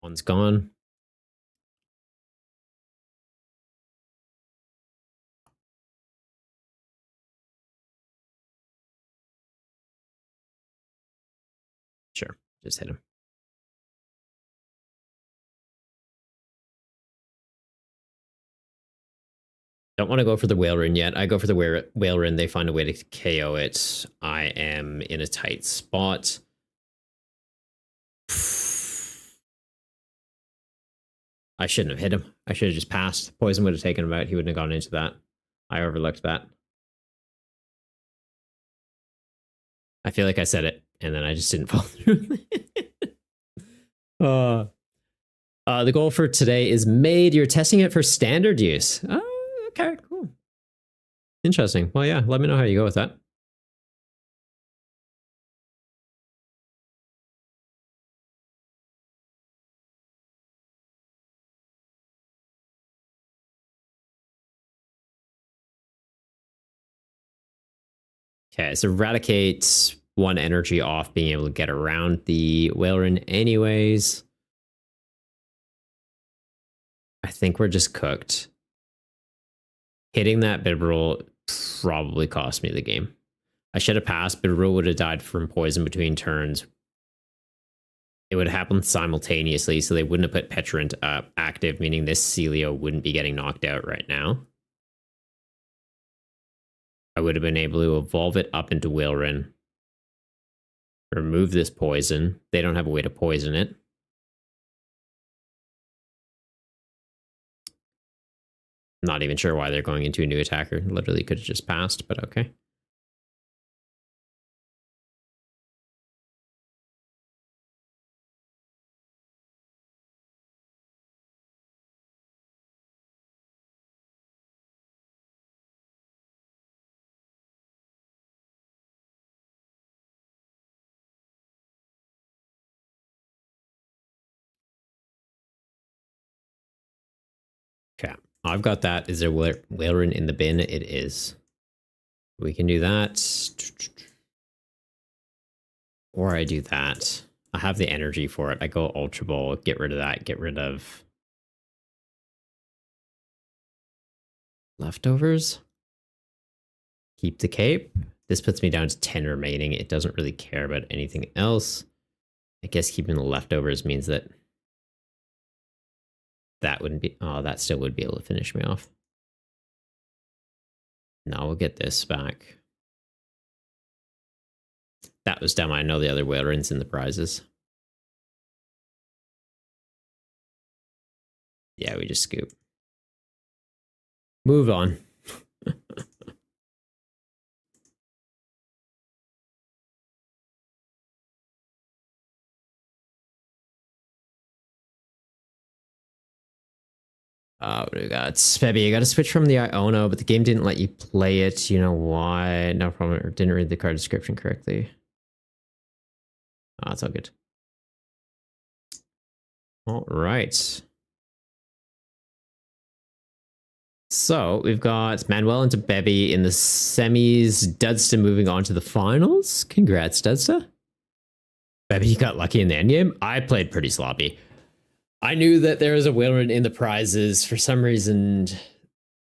One's gone. Sure, just hit him. Don't want to go for the whale run yet. I go for the whale run. They find a way to KO it. I am in a tight spot. I shouldn't have hit him. I should have just passed. Poison would have taken him out. He wouldn't have gone into that. I overlooked that. I feel like I said it, and then I just didn't follow through. The goal for today is made. You're testing it for standard use. Oh, okay, cool. Interesting. Well, yeah, let me know how you go with that. Okay, so eradicate one energy off being able to get around the Whaleren anyways. I think we're just cooked. Hitting that Bidroll probably cost me the game. I should have passed. Bidroll would have died from poison between turns. It would have happened simultaneously, so they wouldn't have put Petrant up active, meaning this Celio wouldn't be getting knocked out right now. I would have been able to evolve it up into Whaleren. Remove this poison. They don't have a way to poison it. Not even sure why they're going into a new attacker. Literally could have just passed, but okay. Okay, I've got that. Is there Whaleren in the bin? It is. We can do that. Or I do that. I have the energy for it. I go Ultra Ball, get rid of that, get rid of leftovers. Keep the cape. This puts me down to 10 remaining. It doesn't really care about anything else. I guess keeping the leftovers means that that wouldn't be... Oh, that still would be able to finish me off. No, we'll get this back. That was dumb. I know the other Whalerens in the prizes. Yeah, we just scoop. Move on. What do we got? Spebby, you got to switch from the Iono, but the game didn't let you play it. You know why? No problem. Or didn't read the card description correctly. Oh, it's all good. All right. So we've got Manuel into Bebby in the semis. Dudsta moving on to the finals. Congrats, Dudsta. Bebby, you got lucky in the endgame. I played pretty sloppy. I knew that there was a winner in the prizes. For some reason,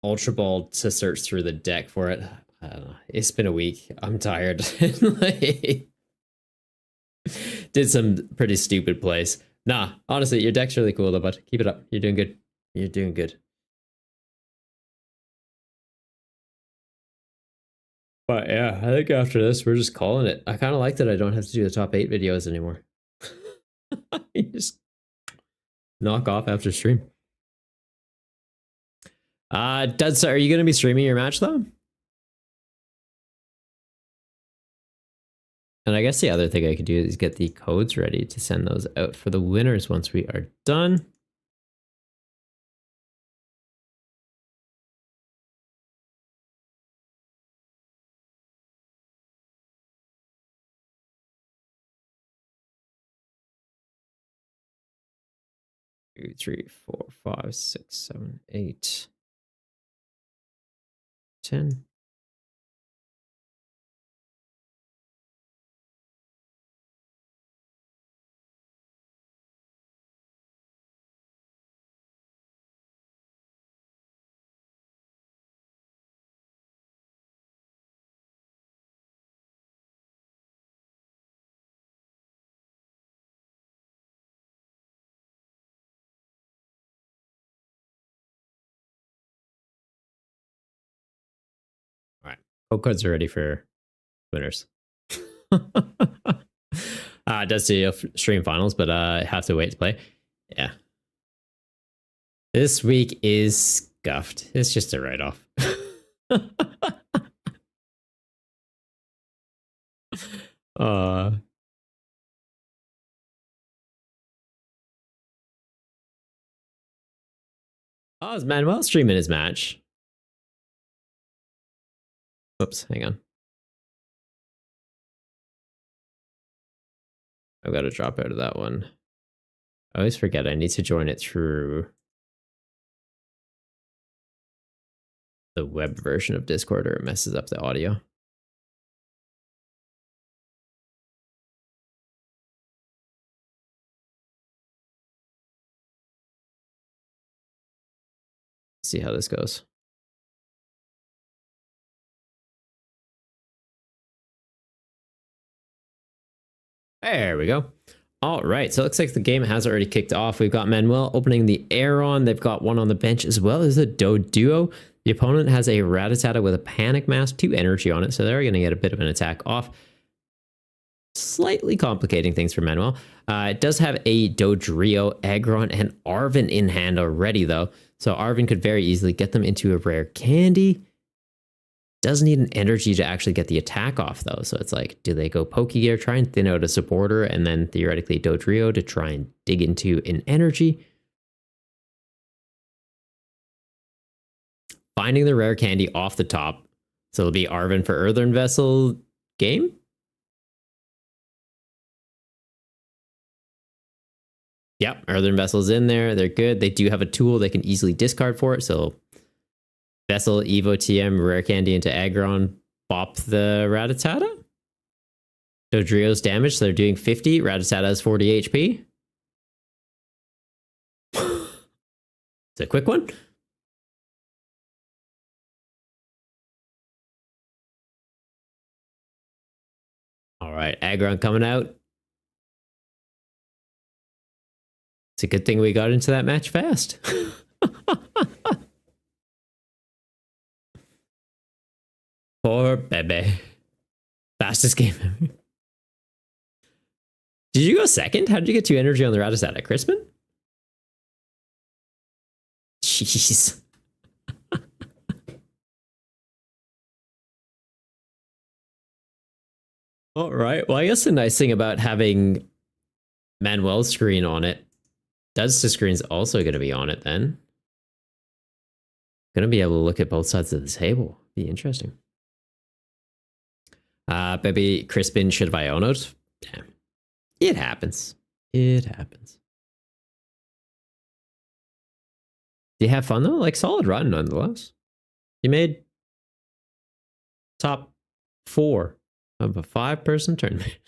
Ultra Ball to search through the deck for it. I don't know. It's been a week. I'm tired. Like, did some pretty stupid plays. Nah, honestly, your deck's really cool though, bud. Keep it up. You're doing good. You're doing good. But yeah, I think after this, we're just calling it. I kind of like that I don't have to do the top 8 videos anymore. You just knock off after stream. Dudsa, are you going to be streaming your match though? And I guess the other thing I could do is get the codes ready to send those out for the winners once we are done. Two, 3, 4, 5, 6, 7, 8, 10. All right, code codes are ready for winners. Does see stream finals, but I have to wait to play. Yeah. This week is scuffed. It's just a write-off. Oh, is Manuel streaming his match? Oops, hang on. I've got to drop out of that one. I always forget I need to join it through the web version of Discord or it messes up the audio. See how this goes. There we go. All right, so it looks like the game has already kicked off. We've got Manuel opening the Aeron. They've got one on the bench as well as a Doduo. The opponent has a Rattata with a Panic Mask, 2 energy on it, so they're going to get a bit of an attack off. Slightly complicating things for Manuel. It does have a Dodrio, Aggron, and Arven in hand already, though. So Arven could very easily get them into a rare candy. Does need an energy to actually get the attack off, though. So it's like, do they go Pokegear, try and thin out a supporter, and then theoretically Dodrio to try and dig into an energy? Finding the rare candy off the top. So it'll be Arven for Earthen Vessel game? Yep, Earthen Vessel's in there. They're good. They do have a tool they can easily discard for it. So Vessel, Evo TM, Rare Candy into Aggron, bop the Rattata. Dodrio's damage, so they're doing 50. Rattata has 40 HP. It's a quick one. All right, Aggron coming out. It's a good thing we got into that match fast. Poor Bebe. Fastest game ever. Did you go second? How did you get 2 energy on the Rattata? Crispin? Jeez. All right. Well, I guess the nice thing about having Manuel's screen on it, Dud's screen's also going to be on it then. Going to be able to look at both sides of the table. Be interesting. Maybe Crispin should have Ionoed. Damn. It happens. It happens. Do you have fun though? Like solid run nonetheless. You made top 4 of a 5-person tournament.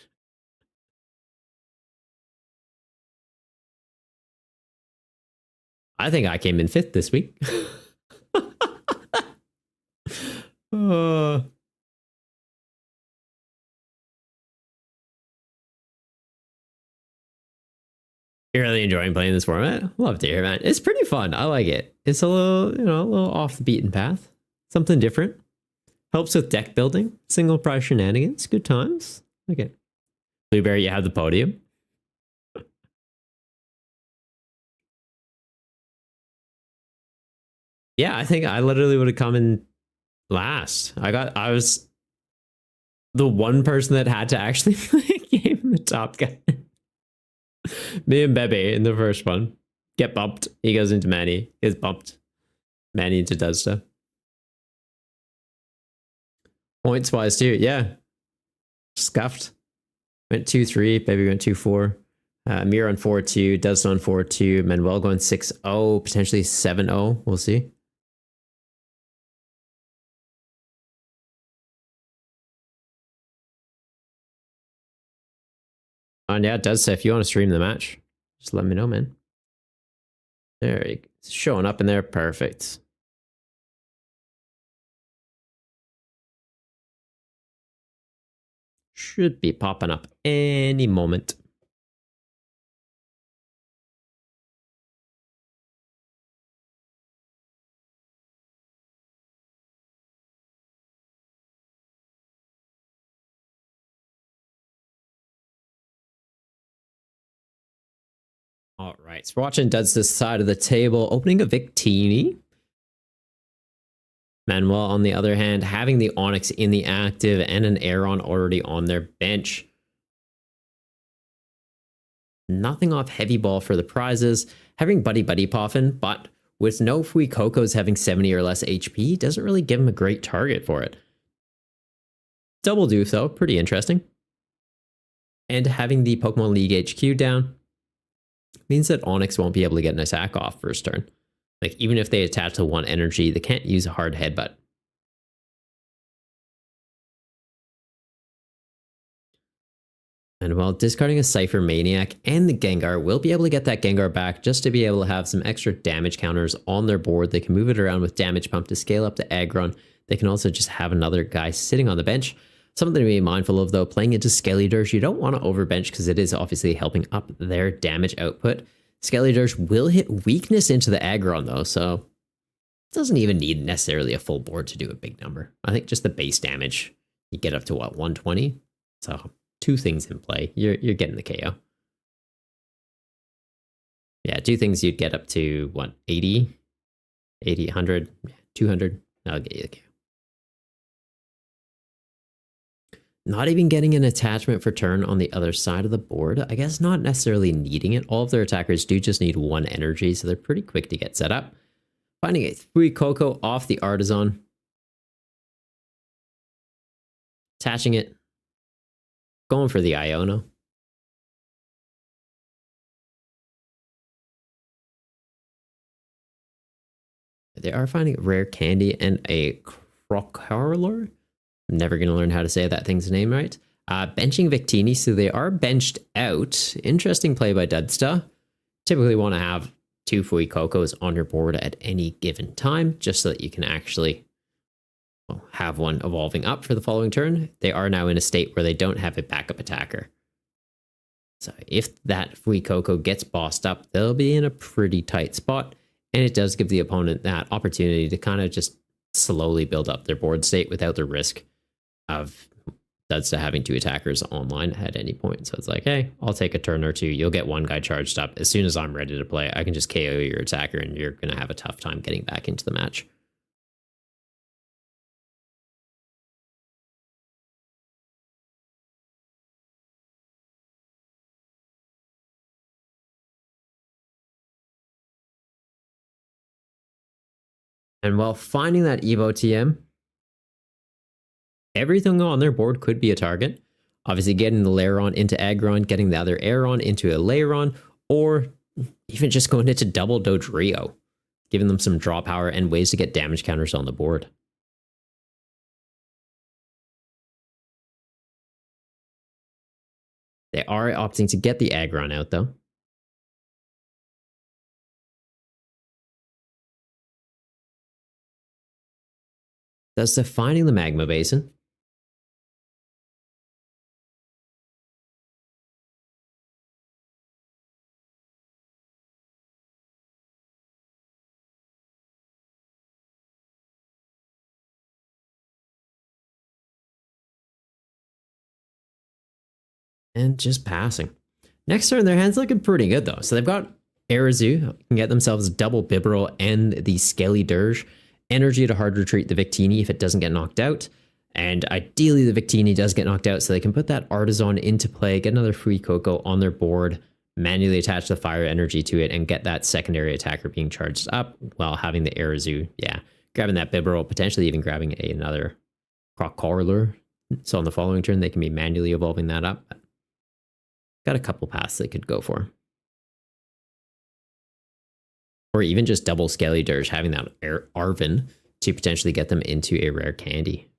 I think I came in 5th this week. You're really enjoying playing this format? Love to hear, man. It's pretty fun. I like it. It's a little, a little off the beaten path. Something different. Helps with deck building. Single prize shenanigans. Good times. Okay. Blueberry, you have the podium. Yeah, I think I literally would have come in last. I was the one person that had to actually play a game, the top guy. Me and Bebe in the first one get bumped. He goes into Manny, is bumped. Manny into Duzta. Points wise too, yeah. Scuffed. Went 2-3. Bebe went 2-4. Mir on 4-2. Duzta on 4-2. Manuel going 6-0. Potentially 7-0. We'll see. And yeah, Duzta, if you want to stream the match, just let me know, man. There you go. It's showing up in there. Perfect. Should be popping up any moment. All right, so we're watching Duzta's side of the table, opening a Victini. Manuel, on the other hand, having the Onyx in the active and an Aeron already on their bench. Nothing off Heavy Ball for the prizes. Having Buddy Buddy Poffin, but with no Fuikokos having 70 or less HP, doesn't really give him a great target for it. Double Doof, though, pretty interesting. And having the Pokemon League HQ down means that Onyx won't be able to get an attack off first turn. Like, even if they attach to 1 energy, they can't use a hard headbutt. And while discarding a Cypher Maniac and the Gengar, will be able to get that Gengar back just to be able to have some extra damage counters on their board. They can move it around with Damage Pump to scale up the Aggron. They can also just have another guy sitting on the bench. Something to be mindful of, though, playing into Skeledirge, you don't want to overbench because it is obviously helping up their damage output. Skeledirge will hit weakness into the Aggron, though, so it doesn't even need necessarily a full board to do a big number. I think just the base damage, you get up to, what, 120? So 2 things in play. You're getting the KO. Yeah, 2 things you'd get up to, what, 80? 80, 100, 200? I'll get you the KO. Not even getting an attachment for turn on the other side of the board. I guess not necessarily needing it. All of their attackers do just need 1 energy, so they're pretty quick to get set up. Finding a Fuikoko off the Artisan. Attaching it. Going for the Iono. They are finding a rare candy and a Crocarlor. I'm never going to learn how to say that thing's name right. Benching Victini, so they are benched out. Interesting play by Duzta. Typically want to have 2 Fuikokos on your board at any given time, just so that you can actually have one evolving up for the following turn. They are now in a state where they don't have a backup attacker. So if that Fuikoko gets bossed up, they'll be in a pretty tight spot, and it does give the opponent that opportunity to kind of just slowly build up their board state without the risk of Duzta having 2 attackers online at any point. So it's like, hey, I'll take a turn or 2. You'll get 1 guy charged up. As soon as I'm ready to play, I can just KO your attacker, and you're going to have a tough time getting back into the match. And while finding that Evo TM, everything on their board could be a target. Obviously, getting the Lairon into Aggron, getting the other Aeron into a Lairon, or even just going into double Dodrio, giving them some draw power and ways to get damage counters on the board. They are opting to get the Aggron out, though. Thus defining the Magma Basin. And just passing. Next turn, their hand's looking pretty good, though. So they've got Arazu, can get themselves double Bibarel and the Scaly Dirge. Energy to hard retreat the Victini if it doesn't get knocked out. And ideally, the Victini does get knocked out, so they can put that Artisan into play, get another free Coco on their board, manually attach the fire energy to it, and get that secondary attacker being charged up while having the Arazu, grabbing that Bibarel, potentially even grabbing another Crocodile. So on the following turn, they can be manually evolving that up. Got a couple paths they could go for. Or even just double Scaly Dirge, having that Arven to potentially get them into a rare candy.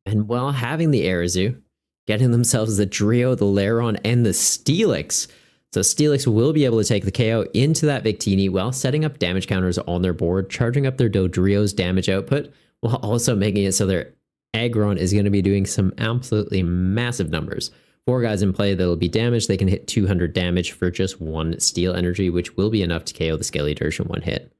And while having the Arazu, getting themselves the Drio, the Lairon, and the Steelix. So Steelix will be able to take the KO into that Victini while setting up damage counters on their board, charging up their Dodrio's damage output, while also making it so their Aggron is going to be doing some absolutely massive numbers. 4 guys in play that'll be damaged. They can hit 200 damage for just 1 steel energy, which will be enough to KO the Scaly Dirge in 1 hit.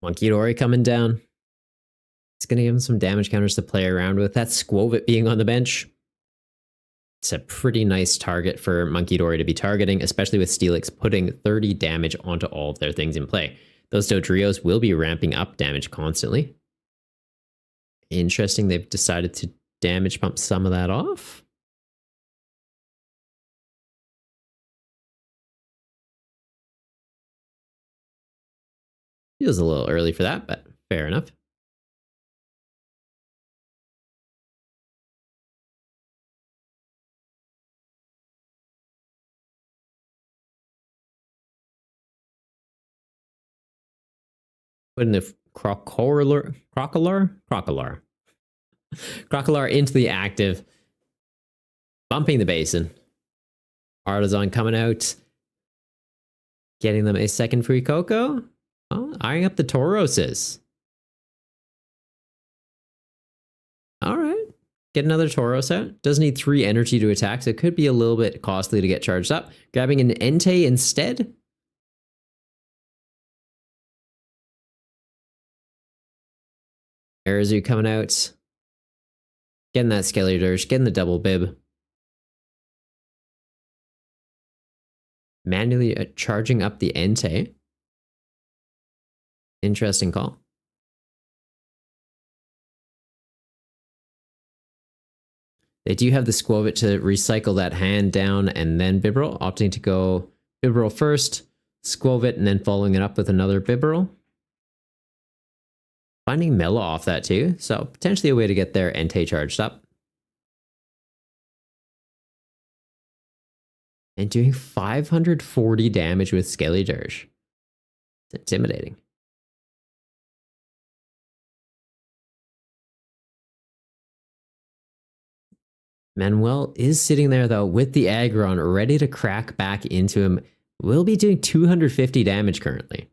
Monkidori coming down. It's going to give him some damage counters to play around with. That Squovit being on the bench. It's a pretty nice target for Monkidori to be targeting, especially with Steelix putting 30 damage onto all of their things in play. Those Dodrios will be ramping up damage constantly. Interesting, they've decided to damage pump some of that off. Feels a little early for that, but fair enough. Putting the Crocodile into the active, bumping the basin. Artisan coming out, getting them a second free Coco. Oh, eyeing up the Tauroses. All right. Get another Tauros out. Does need 3 energy to attack, so it could be a little bit costly to get charged up. Grabbing an Entei instead. Arazu coming out. Getting that Scaly Dirge, getting the double bib. Manually charging up the Entei. Interesting call. They do have the Squovit to recycle that hand down and then Bibarel, opting to go Bibarel first, Squovit, and then following it up with another Bibarel. Finding Mela off that too, so potentially a way to get their Entei charged up. And doing 540 damage with Scaly Dirge. It's intimidating. Manuel is sitting there though with the Aggron ready to crack back into him. Will be doing 250 damage currently.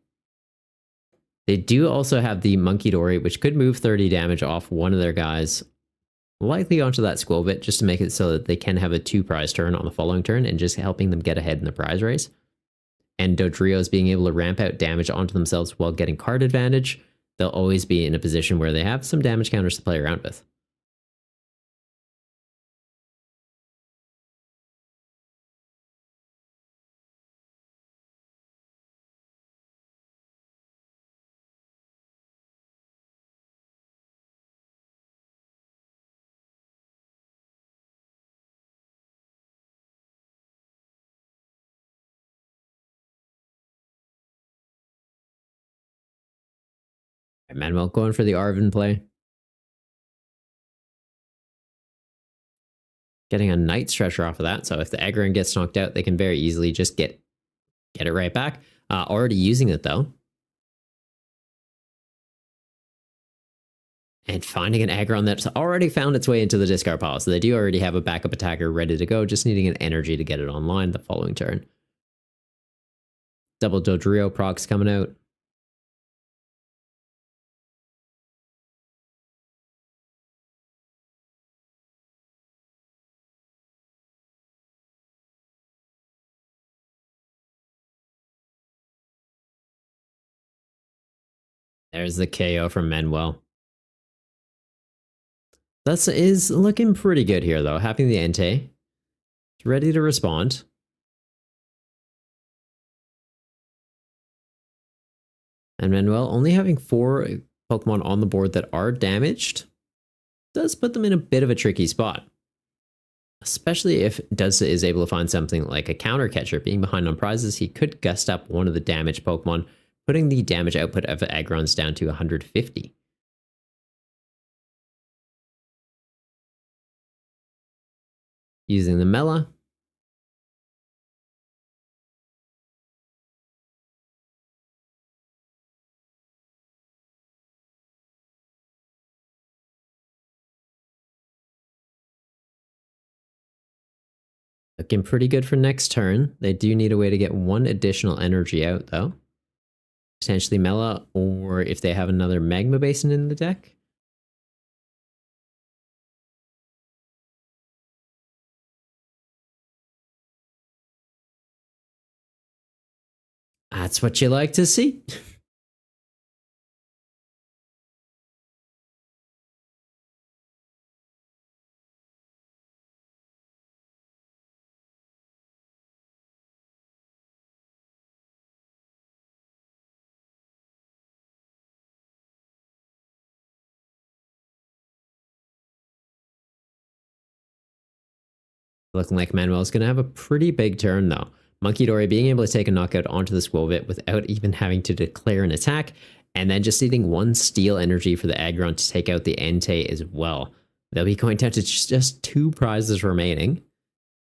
They do also have the Monkidori, which could move 30 damage off one of their guys, likely onto that Squovit, just to make it so that they can have a 2 prize turn on the following turn and just helping them get ahead in the prize race. and Dodrios being able to ramp out damage onto themselves while getting card advantage, they'll always be in a position where they have some damage counters to play around with. Manuel going for the Arven play. Getting a Night Stretcher off of that, so if the Aggron gets knocked out, they can very easily just get it right back. Already using it though. And finding an Aggron that's already found its way into the discard pile. So they do already have a backup attacker ready to go, just needing an energy to get it online the following turn. Double Dodrio procs coming out. There's the KO from Manuel. That is looking pretty good here, though. Having the Entei. It's ready to respond. And Manuel only having 4 Pokemon on the board that are damaged does put them in a bit of a tricky spot. Especially if Duzza is able to find something like a counter catcher. Being behind on prizes, he could gust up one of the damaged Pokemon, putting the damage output of Aggrons down to 150. Using the Mela. Looking pretty good for next turn. They do need a way to get 1 additional energy out, though. Potentially Mela, or if they have another Magma Basin in the deck. That's what you like to see. Looking like Manuel's going to have a pretty big turn, though. Monkey Dory being able to take a knockout onto the Squovit without even having to declare an attack, and then just needing 1 Steel Energy for the Aggron to take out the Entei as well. They'll be going down to just 2 prizes remaining,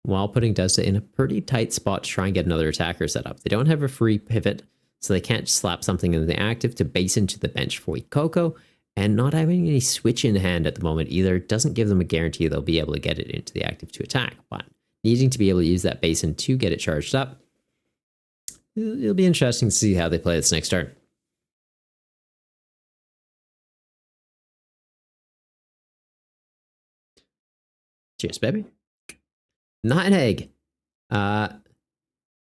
while putting Duzza in a pretty tight spot to try and get another attacker set up. They don't have a free pivot, so they can't slap something in the active to base into the bench for Coco, and not having any switch in hand at the moment either doesn't give them a guarantee they'll be able to get it into the active to attack, but needing to be able to use that basin to get it charged up, it'll be interesting to see how they play this next turn. Cheers, baby. Not an egg.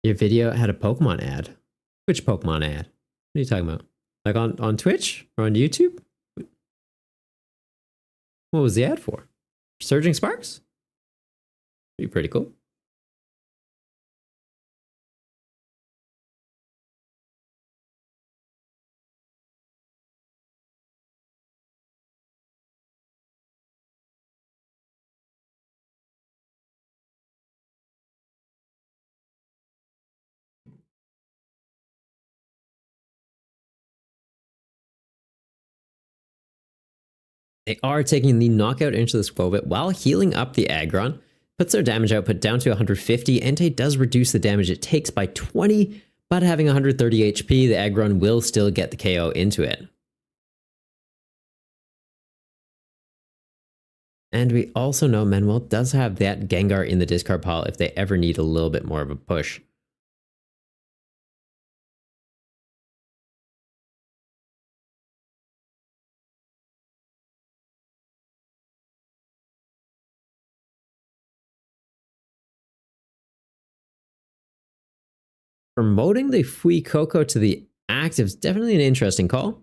Your video had a Pokemon ad. Which Pokemon ad? What are you talking about? Like on Twitch or on YouTube? What was the ad for? Surging Sparks? Be pretty cool. They are taking the knockout into the Squovit while healing up the Aggron. Puts their damage output down to 150. Entei does reduce the damage it takes by 20, but having 130 HP, the Aggron will still get the KO into it. And we also know Manuel does have that Gengar in the discard pile if they ever need a little bit more of a push. Promoting the Fui Coco to the active is definitely an interesting call.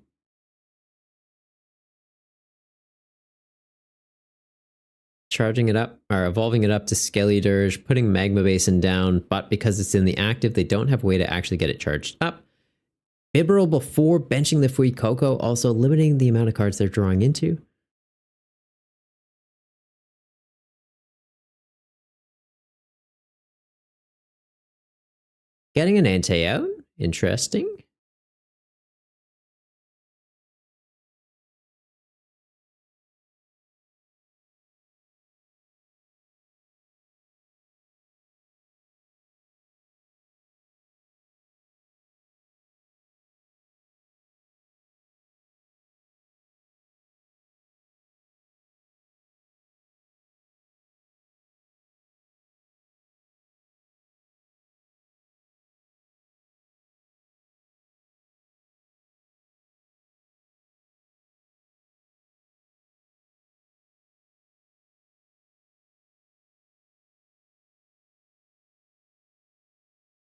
Charging it up, or evolving it up to Skelly Dirge, putting Magma Basin down, but because it's in the active, they don't have a way to actually get it charged up. Bibarel before benching the Fui Coco, also limiting the amount of cards they're drawing into. Getting an Ante out, interesting.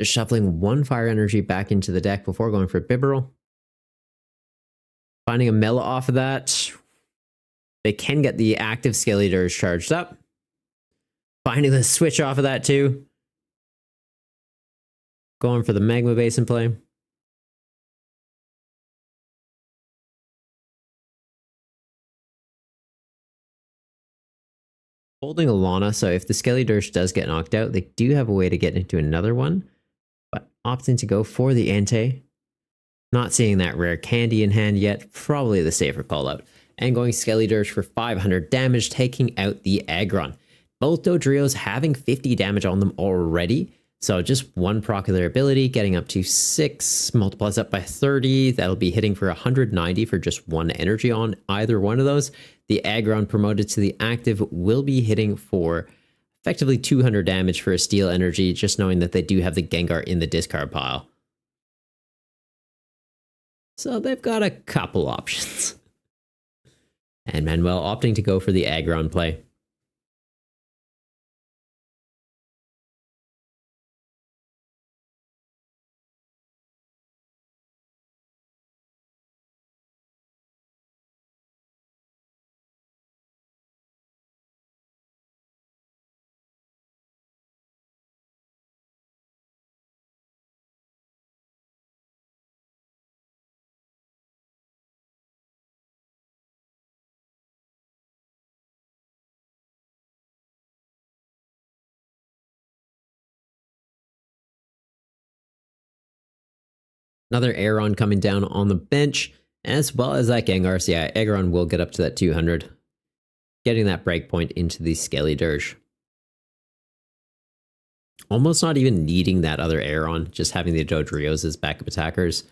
Just shuffling one fire energy back into the deck before going for Bibarel. Finding a Mela off of that. They can get the active Skelly Dirge charged up. Finding the switch off of that too. Going for the Magma Basin play. Holding a Lana, so if the Skelly Dirge does get knocked out, they do have a way to get into another one. But opting to go for the Ante. Not seeing that rare candy in hand yet, probably the safer call out. And going Skelly Dirge for 500 damage, taking out the Aggron. Both Dodrios having 50 damage on them already. So just one proc of their ability, getting up to 6, multiplies up by 30. That'll be hitting for 190 for just one energy on either one of those. The Aggron promoted to the active will be hitting for effectively 200 damage for a steel energy, just knowing that they do have the Gengar in the discard pile. So they've got a couple options. And Manuel opting to go for the Aggron play. Another Aeron coming down on the bench, as well as that Gengar. So yeah, Aggron will get up to that 200. Getting that breakpoint into the Skelly Dirge. Almost not even needing that other Aeron, just having the Dodrios as backup attackers.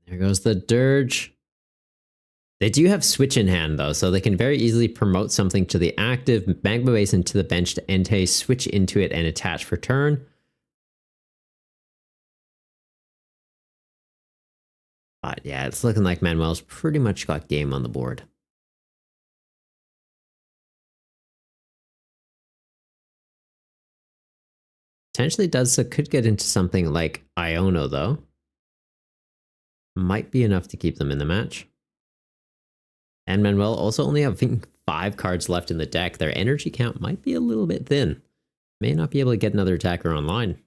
There goes the Dirge. They do have Switch in hand though, so they can very easily promote something to the active, Magma Basin to the bench to Entei, switch into it and attach for turn. But yeah, it's looking like Manuel's pretty much got game on the board. Potentially does, so could get into something like Iono though. Might be enough to keep them in the match. And Manuel also only having 5 cards left in the deck. Their energy count might be a little bit thin. May not be able to get another attacker online.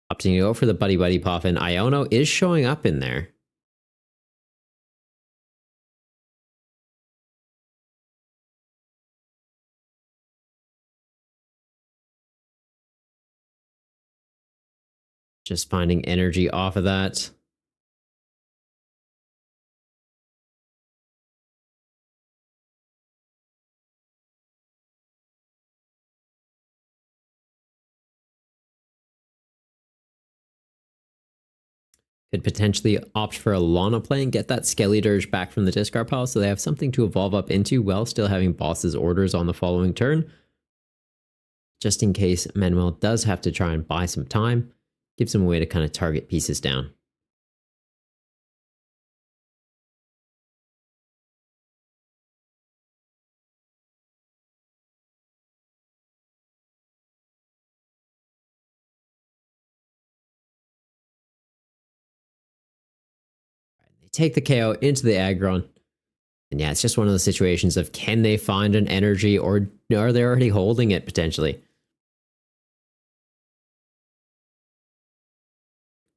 Opting to go for the Buddy Buddy Pop, and Iono is showing up in there. Just finding energy off of that. Could potentially opt for a Lana play and get that Skeledirge back from the discard pile so they have something to evolve up into while still having boss's orders on the following turn. Just in case Manuel does have to try and buy some time, gives him a way to kind of target pieces down. Take the KO into the Aggron. And yeah, it's just one of those situations of can they find an energy or are they already holding it potentially?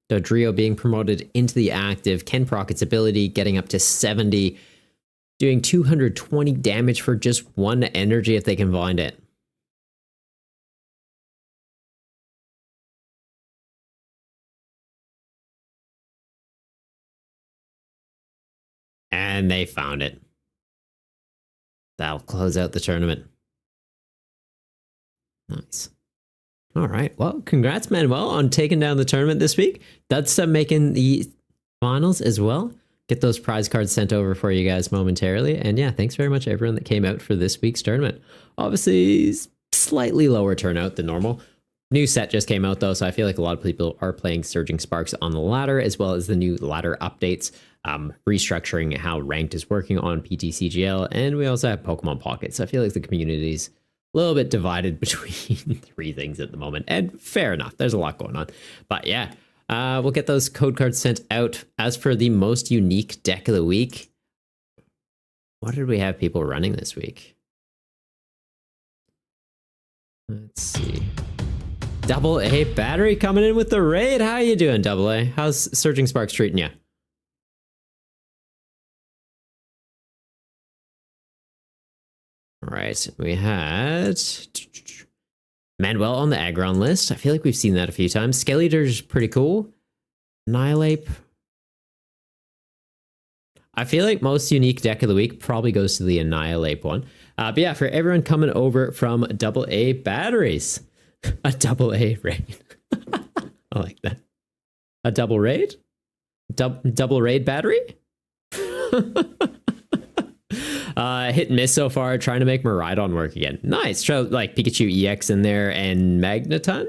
Dodrio being promoted into the active, Ken Procket's ability getting up to 70, doing 220 damage for just one energy if they can find it. And they found it. That'll close out the tournament. Nice. All right. Well, congrats, Manuel, on taking down the tournament this week. That's making the finals as well. Get those prize cards sent over for you guys momentarily. And yeah, thanks very much everyone that came out for this week's tournament. Obviously, slightly lower turnout than normal. New set just came out though, so I feel like a lot of people are playing Surging Sparks on the ladder, as well as the new ladder updates, restructuring how ranked is working on PTCGL, and we also have Pokemon Pocket. So I feel like the community's a little bit divided between three things at the moment, and fair enough. There's a lot going on, but yeah, we'll get those code cards sent out. As for the most unique deck of the week, what did we have people running this week? Let's see. Double A Battery coming in with the raid. How you doing, Double A? How's Surging Sparks treating you? All right, we had Manuel on the Aggron list. I feel like we've seen that a few times. Skeledirge pretty cool. Annihilape. I feel like most unique deck of the week probably goes to the Annihilape one. But yeah, for everyone coming over from Double A Batteries. A double A raid. I like that. A double raid? Double raid battery? Hit and miss so far, trying to make Miraidon work again. Nice. Try like Pikachu EX in there and Magneton.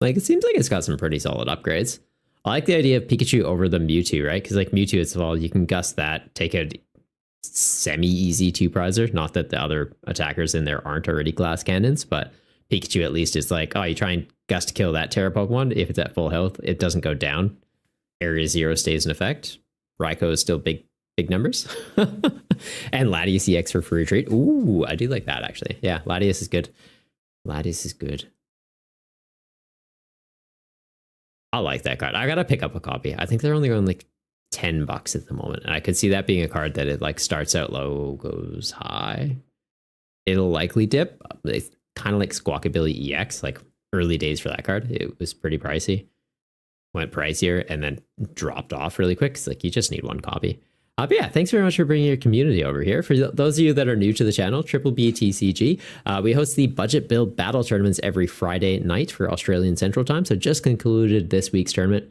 Like it seems like it's got some pretty solid upgrades. I like the idea of Pikachu over the Mewtwo, right? Because like Mewtwo as well, you can gust that, take a semi-easy two-prizer. Not that the other attackers in there aren't already glass cannons, but Pikachu at least is like, oh, you try and gust kill that Terra Pokemon. If it's at full health, it doesn't go down. Area 0 stays in effect. Raikou is still big numbers. And Latias EX for free retreat. Ooh, I do like that actually. Yeah, Latias is good. Latias is good. I like that card. I gotta pick up a copy. I think they're only going like $10 at the moment. And I could see that being a card that it like starts out low, goes high. It'll likely dip. It's kind of like Squawkabilly EX, like early days for that card. It was pretty pricey. Went pricier and then dropped off really quick. It's like you just need one copy. But yeah, thanks very much for bringing your community over here. For those of you that are new to the channel, Triple BTCG, we host the budget build battle tournaments every Friday night for Australian Central Time. So just concluded this week's tournament.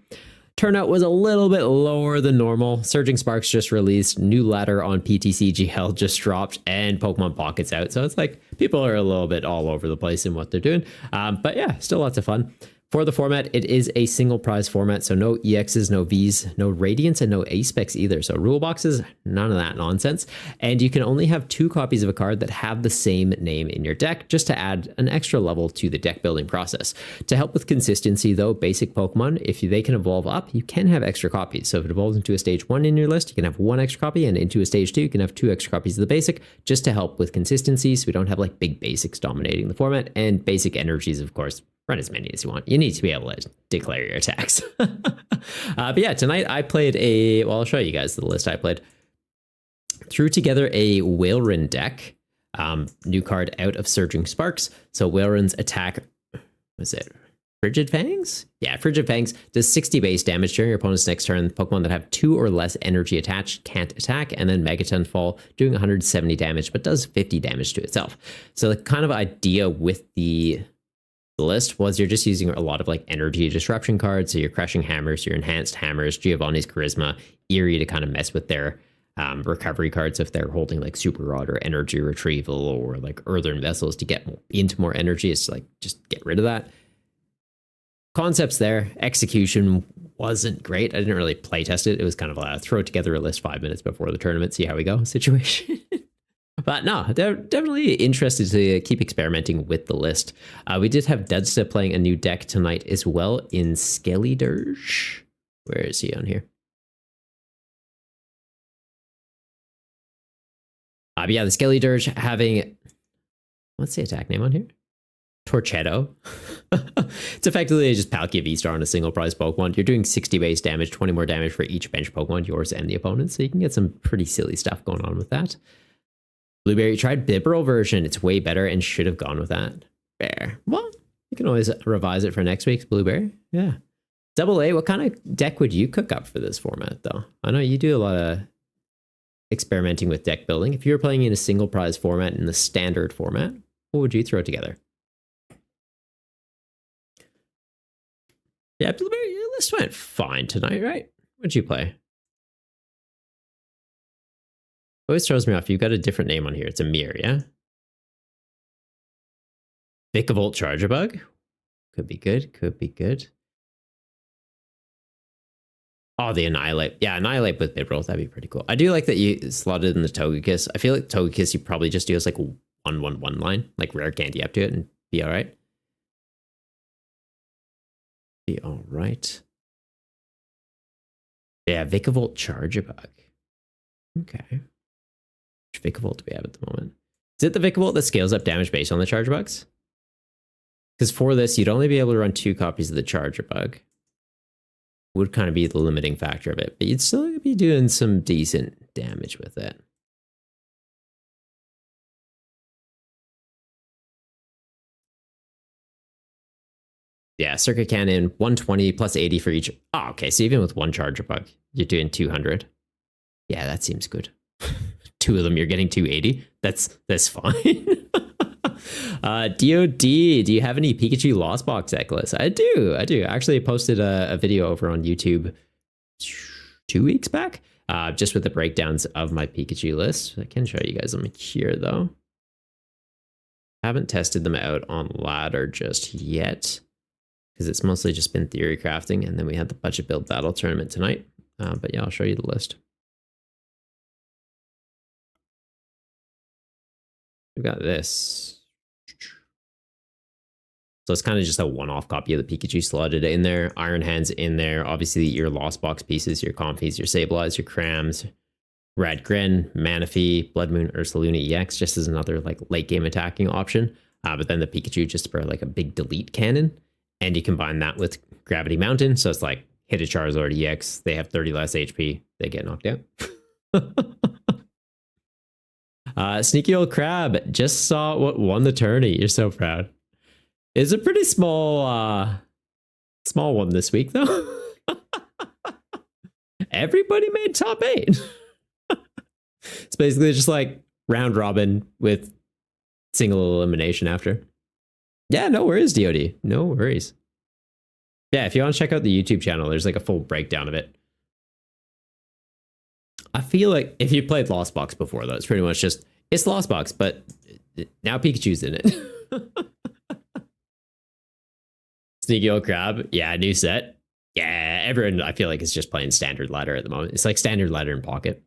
Turnout was a little bit lower than normal. Surging Sparks just released, new ladder on PTCGL just dropped, and Pokemon Pocket's out. So it's like people are a little bit all over the place in what they're doing. But yeah, still lots of fun. For the format, it is a single prize format, so no EXs, no Vs, no Radiants, and no A-Specs either. So rule boxes, none of that nonsense. And you can only have 2 copies of a card that have the same name in your deck, just to add an extra level to the deck building process. To help with consistency though, basic Pokemon, if they can evolve up, you can have extra copies. So if it evolves into a stage 1 in your list, you can have 1 extra copy, and into a stage 2, you can have 2 extra copies of the basic, just to help with consistency, so we don't have like big basics dominating the format. And basic energies, of course, run as many as you want. You need to be able to declare your attacks. But yeah, tonight I played I'll show you guys the list I played. Threw together a Whaleren deck. New card out of Surging Sparks. So Whalen's attack, was it Frigid Fangs? Yeah, Frigid Fangs does 60 base damage during your opponent's next turn. Pokemon that have 2 or less energy attached can't attack, and then Megaton Fall doing 170 damage, but does 50 damage to itself. So the kind of idea with the the list was you're just using a lot of like energy disruption cards. So your crushing hammers, your enhanced hammers, Giovanni's charisma, Eerie to kind of mess with their recovery cards if they're holding like super rod or energy retrieval or like earthen vessels to get into more energy. It's like just get rid of that. Concepts there. Execution wasn't great. I didn't really play test it. It was kind of a throw together a list 5 minutes before the tournament, see how we go situation. But no, they're definitely interested to keep experimenting with the list. We did have Deadstep playing a new deck tonight as well in Skelly Dirge. Where is he on here? But yeah, the Skelly Dirge having, what's the attack name on here? Torchetto. It's effectively just Palkia V-Star on a single prize Pokemon. You're doing 60 base damage, 20 more damage for each bench Pokemon, yours and the opponent. So you can get some pretty silly stuff going on with that. Blueberry tried Bibarel version. It's way better and should have gone with that. Fair. Well, you can always revise it for next week's Blueberry. Yeah. Double A, what kind of deck would you cook up for this format, though? I know you do a lot of experimenting with deck building. If you were playing in a single prize format in the standard format, what would you throw together? Yeah, Blueberry, your list went fine tonight, right? What'd you play? Always throws me off. You've got a different name on here. It's a mirror, yeah? Vikavolt Charger Bug. Could be good. Could be good. Oh, the Annihilate. Yeah, Annihilate with Bibarel. That'd be pretty cool. I do like that you slotted in the Togekiss. I feel like Togekiss you probably just do as like a 1-1-1 line. Like rare candy up to it and be alright. Be alright. Yeah, Vikavolt Charger Bug. Okay. Which Vikavolt do we have at the moment? Is it the Vikavolt that scales up damage based on the Charger Bugs? Because for this, you'd only be able to run 2 copies of the Charger Bug. Would kind of be the limiting factor of it, but you'd still be doing some decent damage with it. Yeah, Circuit Cannon, 120 plus 80 for each. Oh, okay, so even with 1 Charger Bug, you're doing 200. Yeah, that seems good. 2 of them, you're getting 280. That's fine. DOD, do you have any Pikachu Lost Box deck lists? I do. Actually, I posted a video over on YouTube 2 weeks back, just with the breakdowns of my Pikachu list. I can show you guys them here, though. Haven't tested them out on ladder just yet, because it's mostly just been theory crafting, and then we had the budget build battle tournament tonight. But yeah, I'll show you the list. We've got this. So it's kind of just a one-off copy of the Pikachu slotted in there. Iron Hand's in there. Obviously, your Lost Box pieces, your Comfies, your Sableyes, your Crams, Rad Grin, Manaphy, Blood Moon, Ursaluna EX, just as another like late game attacking option. But then the Pikachu just for like a big delete cannon. And you combine that with Gravity Mountain. So it's like hit a Charizard EX. They have 30 less HP. They get knocked out. Sneaky Old Crab just saw what won the tourney. You're so proud. It's a pretty small one this week, though. Everybody made top 8. It's basically just like round robin with single elimination after. Yeah, no worries, DOD. No worries. Yeah, if you want to check out the YouTube channel, there's like a full breakdown of it. I feel like if you played Lost Box before, though, it's pretty much just, it's Lost Box, but now Pikachu's in it. Sneaky Old Crab. Yeah, new set. Yeah, everyone I feel like is just playing standard ladder at the moment. It's like standard ladder in pocket.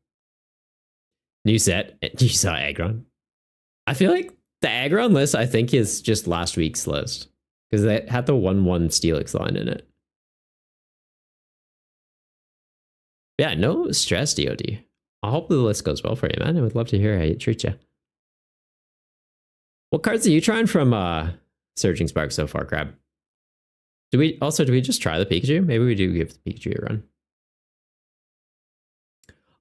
New set. You saw Aggron. I feel like the Aggron list, I think, is just last week's list. Because they had the 1-1 Steelix line in it. Yeah, no stress, DOD. I hope the list goes well for you, man. I would love to hear how you treat you. What cards are you trying from Surging Spark so far, Crab? Do we just try the Pikachu? Maybe we do give the Pikachu a run.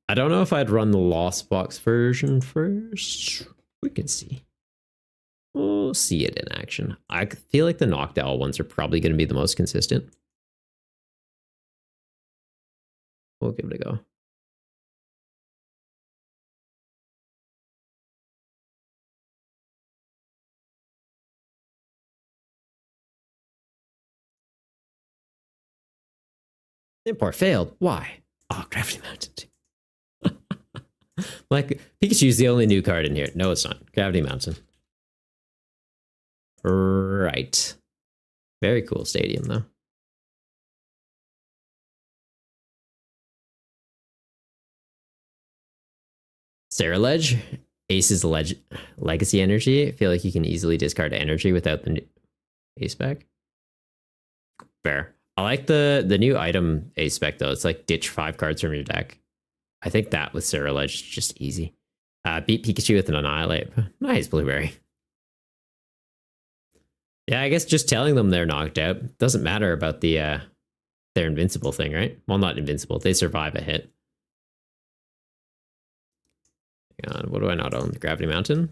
I don't know if I'd run the Lost Box version first. We can see. We'll see it in action. I feel like the Noctowl ones are probably going to be the most consistent. We'll give it a go. Import failed. Why? Oh, Gravity Mountain. Like, Pikachu's the only new card in here. No, it's not. Gravity Mountain. Right. Very cool stadium, though. Sarah Ledge. Ace's legacy energy. I feel like you can easily discard energy without the new ace spec. Fair. I like the new item ace spec, though. It's like ditch 5 cards from your deck. I think that with Sarah Ledge is just easy. Beat Pikachu with an Annihilate. Nice, Blueberry. Yeah, I guess just telling them they're knocked out doesn't matter about the their invincible thing, right? Well, not invincible. They survive a hit. Hang on, what do I not own? Gravity Mountain?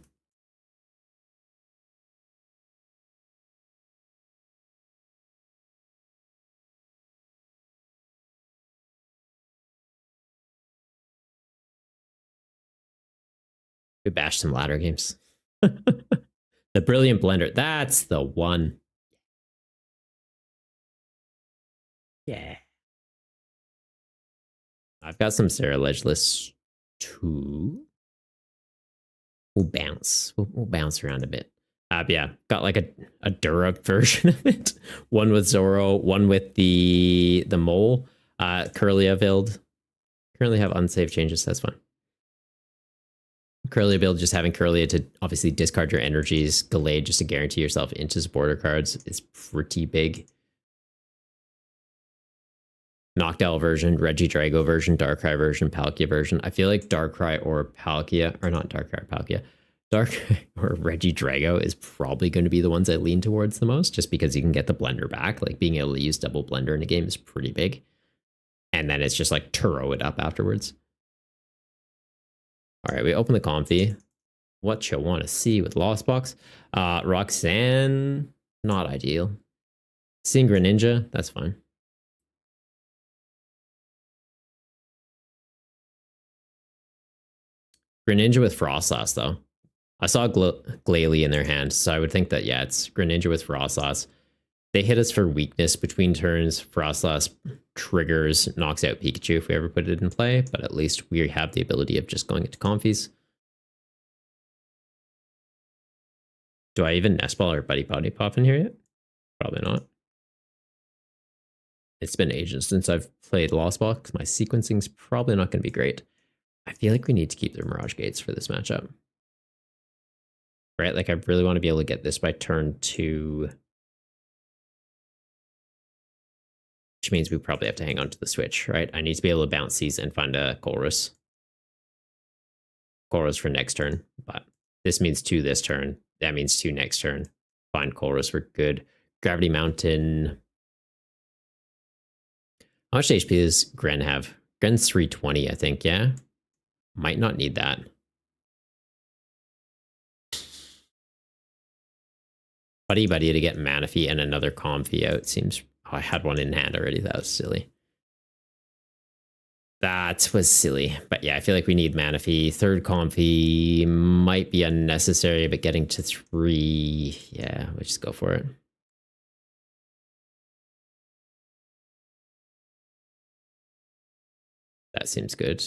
We bashed some ladder games. The Brilliant Blender. That's the one. Yeah. I've got some Sarah Ledge lists too. We'll bounce. We'll bounce around a bit. Yeah, got like a Dura version of it. One with Zoro, one with the mole. Curlia build. Currently have unsaved changes. That's fine. Curlia build, just having Curlia to obviously discard your energies. Gallade just to guarantee yourself into supporter cards is pretty big. Noctowl version, Regidrago version, Darkrai version, Palkia version. I feel like Darkrai or Palkia, or not Darkrai, Palkia. Darkrai or Regidrago is probably going to be the ones I lean towards the most, just because you can get the blender back. Like being able to use double blender in a game is pretty big. And then it's just like Turo it up afterwards. All right, we open the Comfy. What you want to see with Lost Box? Roxanne, not ideal. Seeing Greninja, that's fine. Greninja with Frostlass, though. I saw Glalie in their hand, so I would think that, yeah, it's Greninja with Frostlass. They hit us for weakness between turns. Frostlass triggers, knocks out Pikachu if we ever put it in play, but at least we have the ability of just going into Comfies. Do I even Nestball or Buddy Potty Pop in here yet? Probably not. It's been ages since I've played Lost Box. My sequencing's probably not going to be great. I feel like we need to keep the Mirage Gates for this matchup. Right? Like, I really want to be able to get this by turn 2. Which means we probably have to hang on to the switch, right? I need to be able to bounce these and find a Colrus. Colrus for next turn, but this means 2 this turn. That means 2 next turn. Find Colrus, we're good. Gravity Mountain. How much HP does Gren have? Gren's 320, I think, yeah? Might not need that. Buddy to get Manaphy and another Comfy out seems... Oh, I had one in hand already. That was silly. That was silly. But yeah, I feel like we need Manaphy. Third Comfy might be unnecessary, but getting to 3... Yeah, we'll just go for it. That seems good.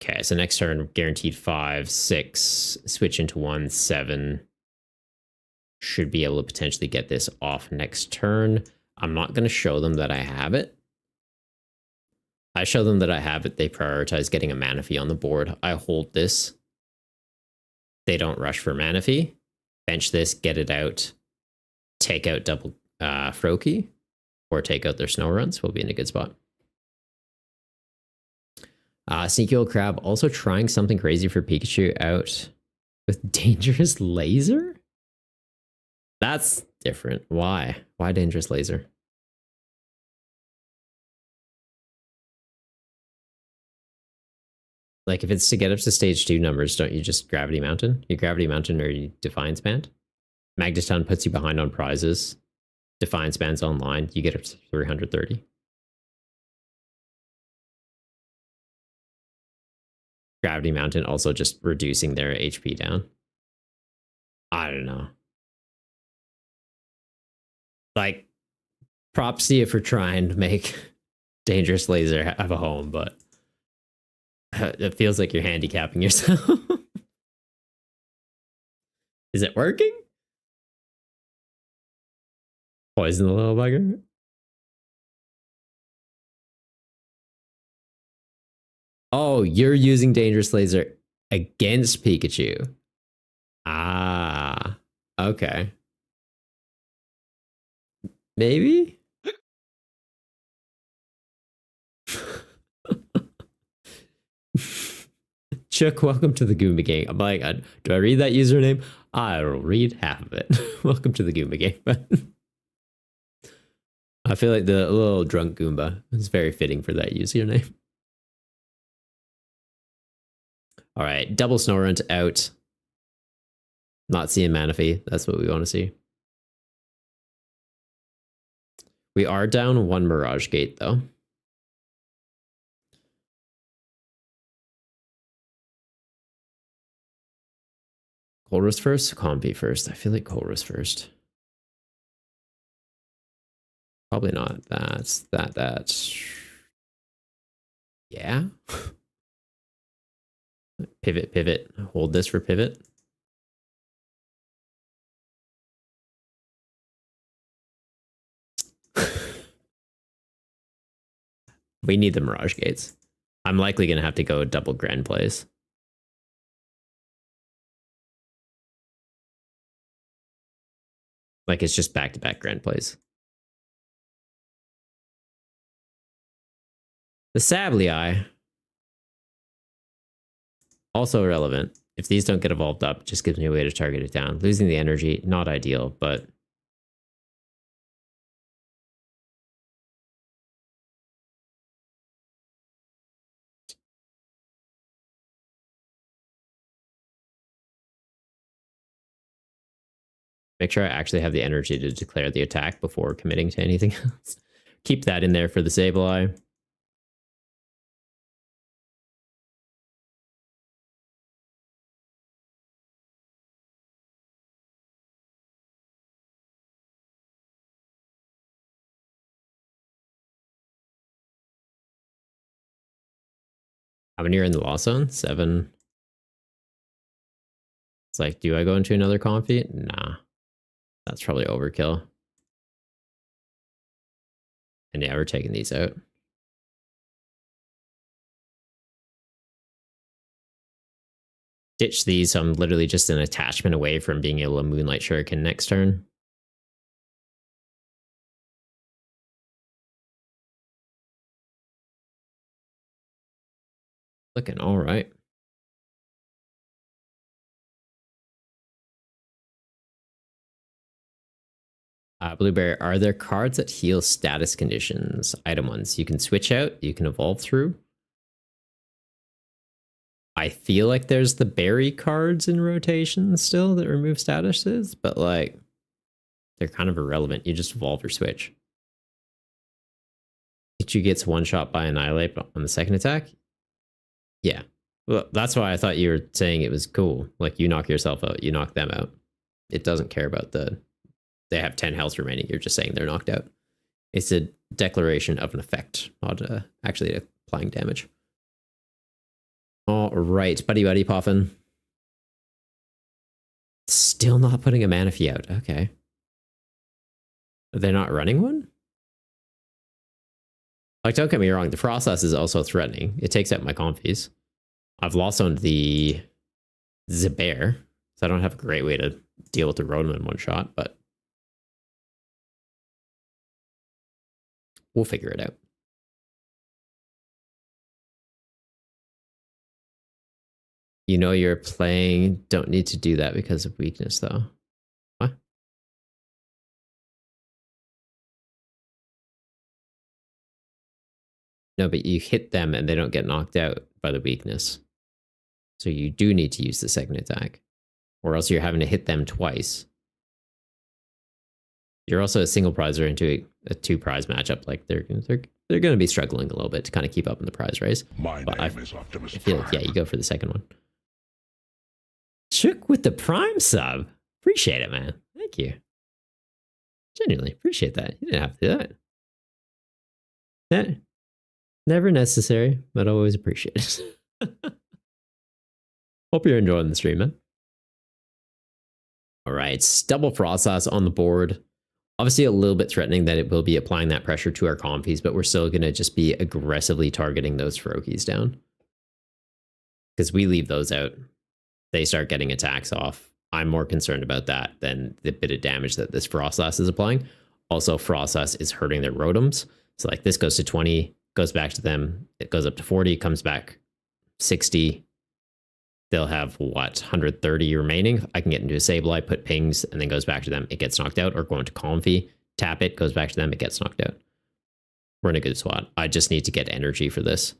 Okay, so next turn, guaranteed 5, 6, switch into 1, 7. Should be able to potentially get this off next turn. I'm not going to show them that I have it. I show them that I have it. They prioritize getting a Manaphy on the board. I hold this. They don't rush for Manaphy. Bench this, get it out. Take out double Froakie. Or take out their Snow Runs. We'll be in a good spot. Sneaky Old Crab also trying something crazy for Pikachu out with Dangerous Laser? That's different. Why? Why Dangerous Laser? Like, if it's to get up to stage 2 numbers, don't you just Gravity Mountain? You Gravity Mountain or you Defiance Band? Magneton puts you behind on prizes. Defiance Band's online. You get up to 330. Gravity Mountain also just reducing their HP down. I don't know. Like, props to you for trying to make dangerous laser have a home, but it feels like you're handicapping yourself. Is it working? Poison the little bugger. Oh, you're using dangerous laser against Pikachu. Ah, okay. Maybe? Chuck, welcome to the Goomba Gang. I'm like, do I read that username? I will read half of it. Welcome to the Goomba Gang. I feel like the little drunk Goomba is very fitting for that username. All right, double Snorunt out. Not seeing Manaphy. That's what we want to see. We are down one Mirage Gate, though. Colress first? Compi first. I feel like Colress first. Probably not. That's. Yeah. Pivot. Hold this for pivot. We need the Mirage Gates. I'm likely going to have to go double Grand Plays. Like, it's just back-to-back Grand Plays. The Sableye. Also irrelevant. If these don't get evolved up, it just gives me a way to target it down. Losing the energy, not ideal, but... Make sure I actually have the energy to declare the attack before committing to anything else. Keep that in there for the Sableye. How many are in the loss zone? 7. It's like, do I go into another Comfy? Nah. That's probably overkill. And yeah, we're taking these out. Ditch these, so I'm literally just an attachment away from being able to Moonlight Shuriken next turn. Looking all right. Blueberry, are there cards that heal status conditions? Item ones. You can switch out, you can evolve through. I feel like there's the berry cards in rotation still that remove statuses, but like they're kind of irrelevant. You just evolve or switch. Pikachu gets one shot by Annihilate on the second attack. Yeah. Well, that's why I thought you were saying it was cool. Like, you knock yourself out, you knock them out. It doesn't care about they have 10 health remaining. You're just saying they're knocked out. It's a declaration of an effect, not actually applying damage. All right, buddy Poffin. Still not putting a Manaphy out. Okay. Are they not running one? Like, don't get me wrong, the process is also threatening. It takes out my Comfies. I've lost on the Zebear, so I don't have a great way to deal with the Rotom in one shot, but we'll figure it out. You know you're playing, don't need to do that because of weakness, though. What? No, but you hit them and they don't get knocked out by the weakness. So you do need to use the second attack. Or else you're having to hit them twice. You're also a single prizer into a 2-prize matchup. Like, they're going to be struggling a little bit to kind of keep up in the prize race. My name is Optimus I feel like, yeah, you go for the second one. Shook with the Prime sub. Appreciate it, man. Thank you. Genuinely appreciate that. You didn't have to do that. Never necessary, but always appreciated. Hope you're enjoying the stream, man. All right, double frost sauce on the board. Obviously a little bit threatening that it will be applying that pressure to our confies, but we're still going to just be aggressively targeting those Ferokies down. Because we leave those out, they start getting attacks off. I'm more concerned about that than the bit of damage that this frost sauce is applying. Also, frost sauce is hurting their rotoms. So like this goes to 20, goes back to them. It goes up to 40, comes back 60. They'll have, what, 130 remaining. I can get into a Sableye, put pings, and then goes back to them. It gets knocked out, or go into Comfy, tap it, goes back to them, it gets knocked out. We're in a good spot. I just need to get energy for this.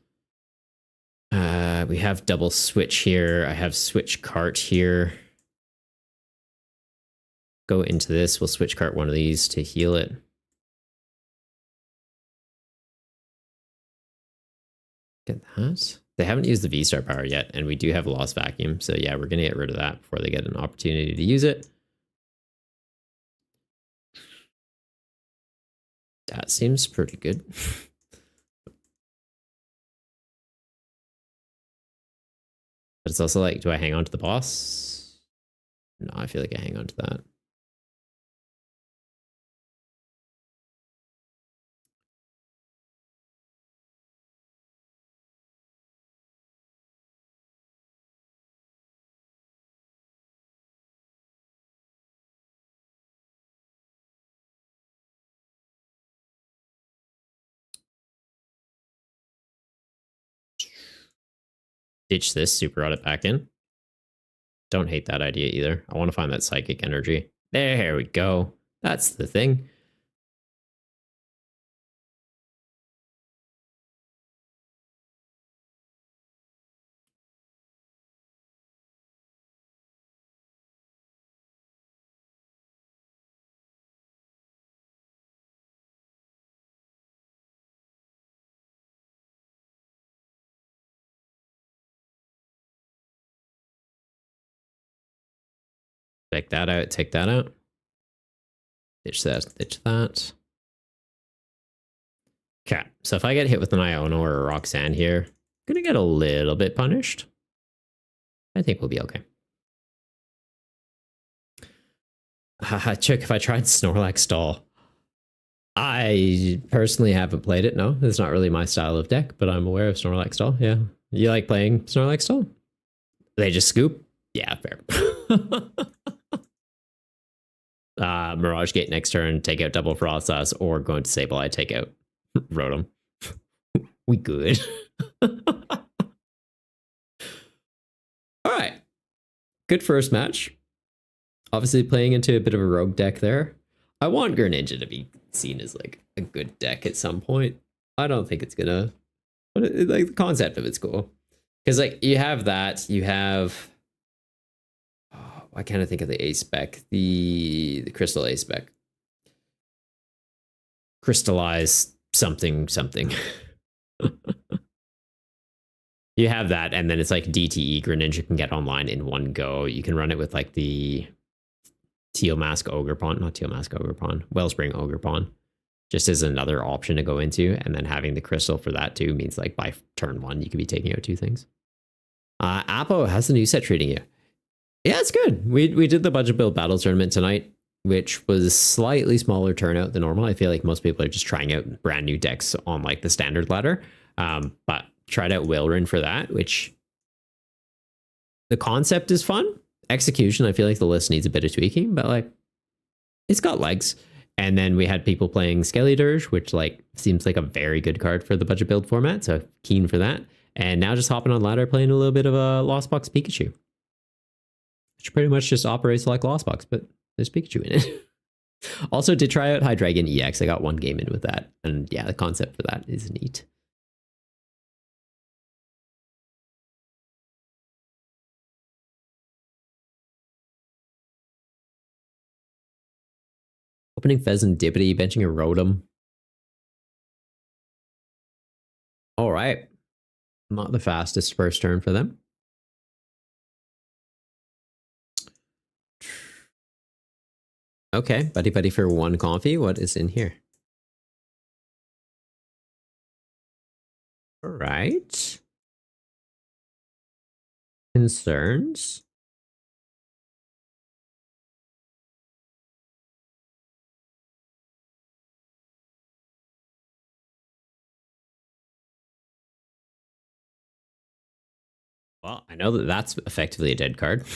We have double switch here. I have switch cart here. Go into this. We'll switch cart one of these to heal it. Get that. They haven't used the V-Star power yet, and we do have Lost Vacuum. So yeah, we're going to get rid of that before they get an opportunity to use it. That seems pretty good. But it's also like, do I hang on to the boss? No, I feel like I hang on to that. Ditch this, super rot it back in. Don't hate that idea either. I want to find that psychic energy. There we go. That's the thing. Take that out, take that out. Ditch that, ditch that. Okay, so if I get hit with an Iono or a Roxanne here, I'm gonna get a little bit punished. I think we'll be okay. Haha, check if I tried Snorlax Stall. I personally haven't played it, no. It's not really my style of deck, but I'm aware of Snorlax Stall, yeah. You like playing Snorlax Stall? They just scoop? Yeah, fair. Mirage Gate next turn, take out double frost sauce, or go into Sableye, take out Rotom. We good. Alright. Good first match. Obviously playing into a bit of a rogue deck there. I want Greninja to be seen as like a good deck at some point. I don't think it's gonna, but like the concept of it's cool. Because like you have that, you have, I can't think of the A spec, the crystal A spec. Crystallize something. You have that, and then it's like DTE Greninja can get online in one go. You can run it with like the Teal Mask Ogerpon, not Teal Mask Ogerpon, Wellspring Ogerpon, just as another option to go into. And then having the crystal for that too means like by turn one, you could be taking out two things. Apo, how's the new set treating you? Yeah, it's good. We did the budget build battle tournament tonight, which was slightly smaller turnout than normal. I feel like most people are just trying out brand new decks on like the standard ladder. But tried out Wilrin for that, which the concept is fun. Execution, I feel like the list needs a bit of tweaking, but like it's got legs. And then we had people playing Skelly Dirge, which like seems like a very good card for the budget build format. So keen for that. And now just hopping on ladder, playing a little bit of a Lost Box Pikachu, which pretty much just operates like Lost Box, but there's Pikachu in it. Also did try out Hydreigon EX. I got one game in with that. And yeah, the concept for that is neat. Opening Pheasant Dippity, benching a Rotom. All right. Not the fastest first turn for them. Okay, buddy for one coffee. What is in here? All right. Concerns? Well, I know that that's effectively a dead card. I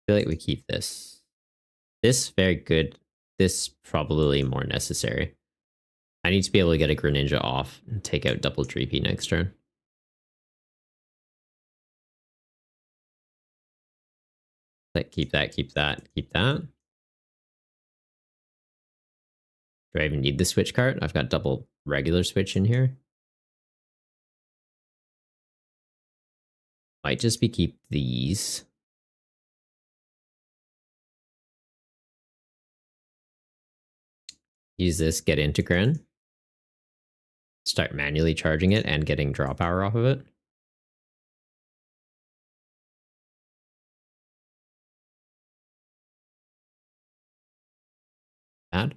feel like we keep this. This, very good. This, probably more necessary. I need to be able to get a Greninja off and take out double Dreepy next turn. Keep that, keep that, keep that. Do I even need the switch card? I've got double regular switch in here. Might just be keep these. Use this, get into Gren. Start manually charging it and getting draw power off of it. Bad.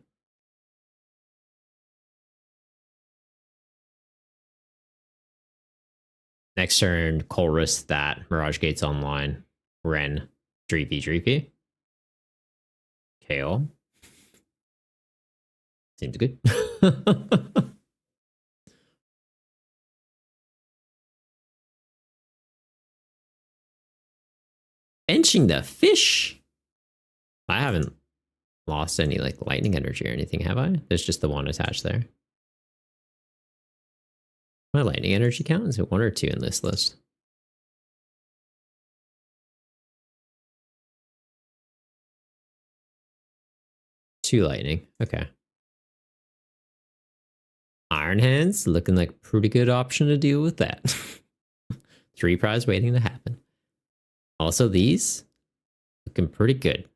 Next turn, Colress that, Mirage Gates online, Ren, Dreepy. KO. Seems good. Benching the fish. I haven't lost any like lightning energy or anything, have I? There's just the one attached there. My lightning energy count is it 1 or 2 in this list? Two lightning. Okay. Iron Hands looking like a pretty good option to deal with that. 3 prize waiting to happen. Also, these looking pretty good.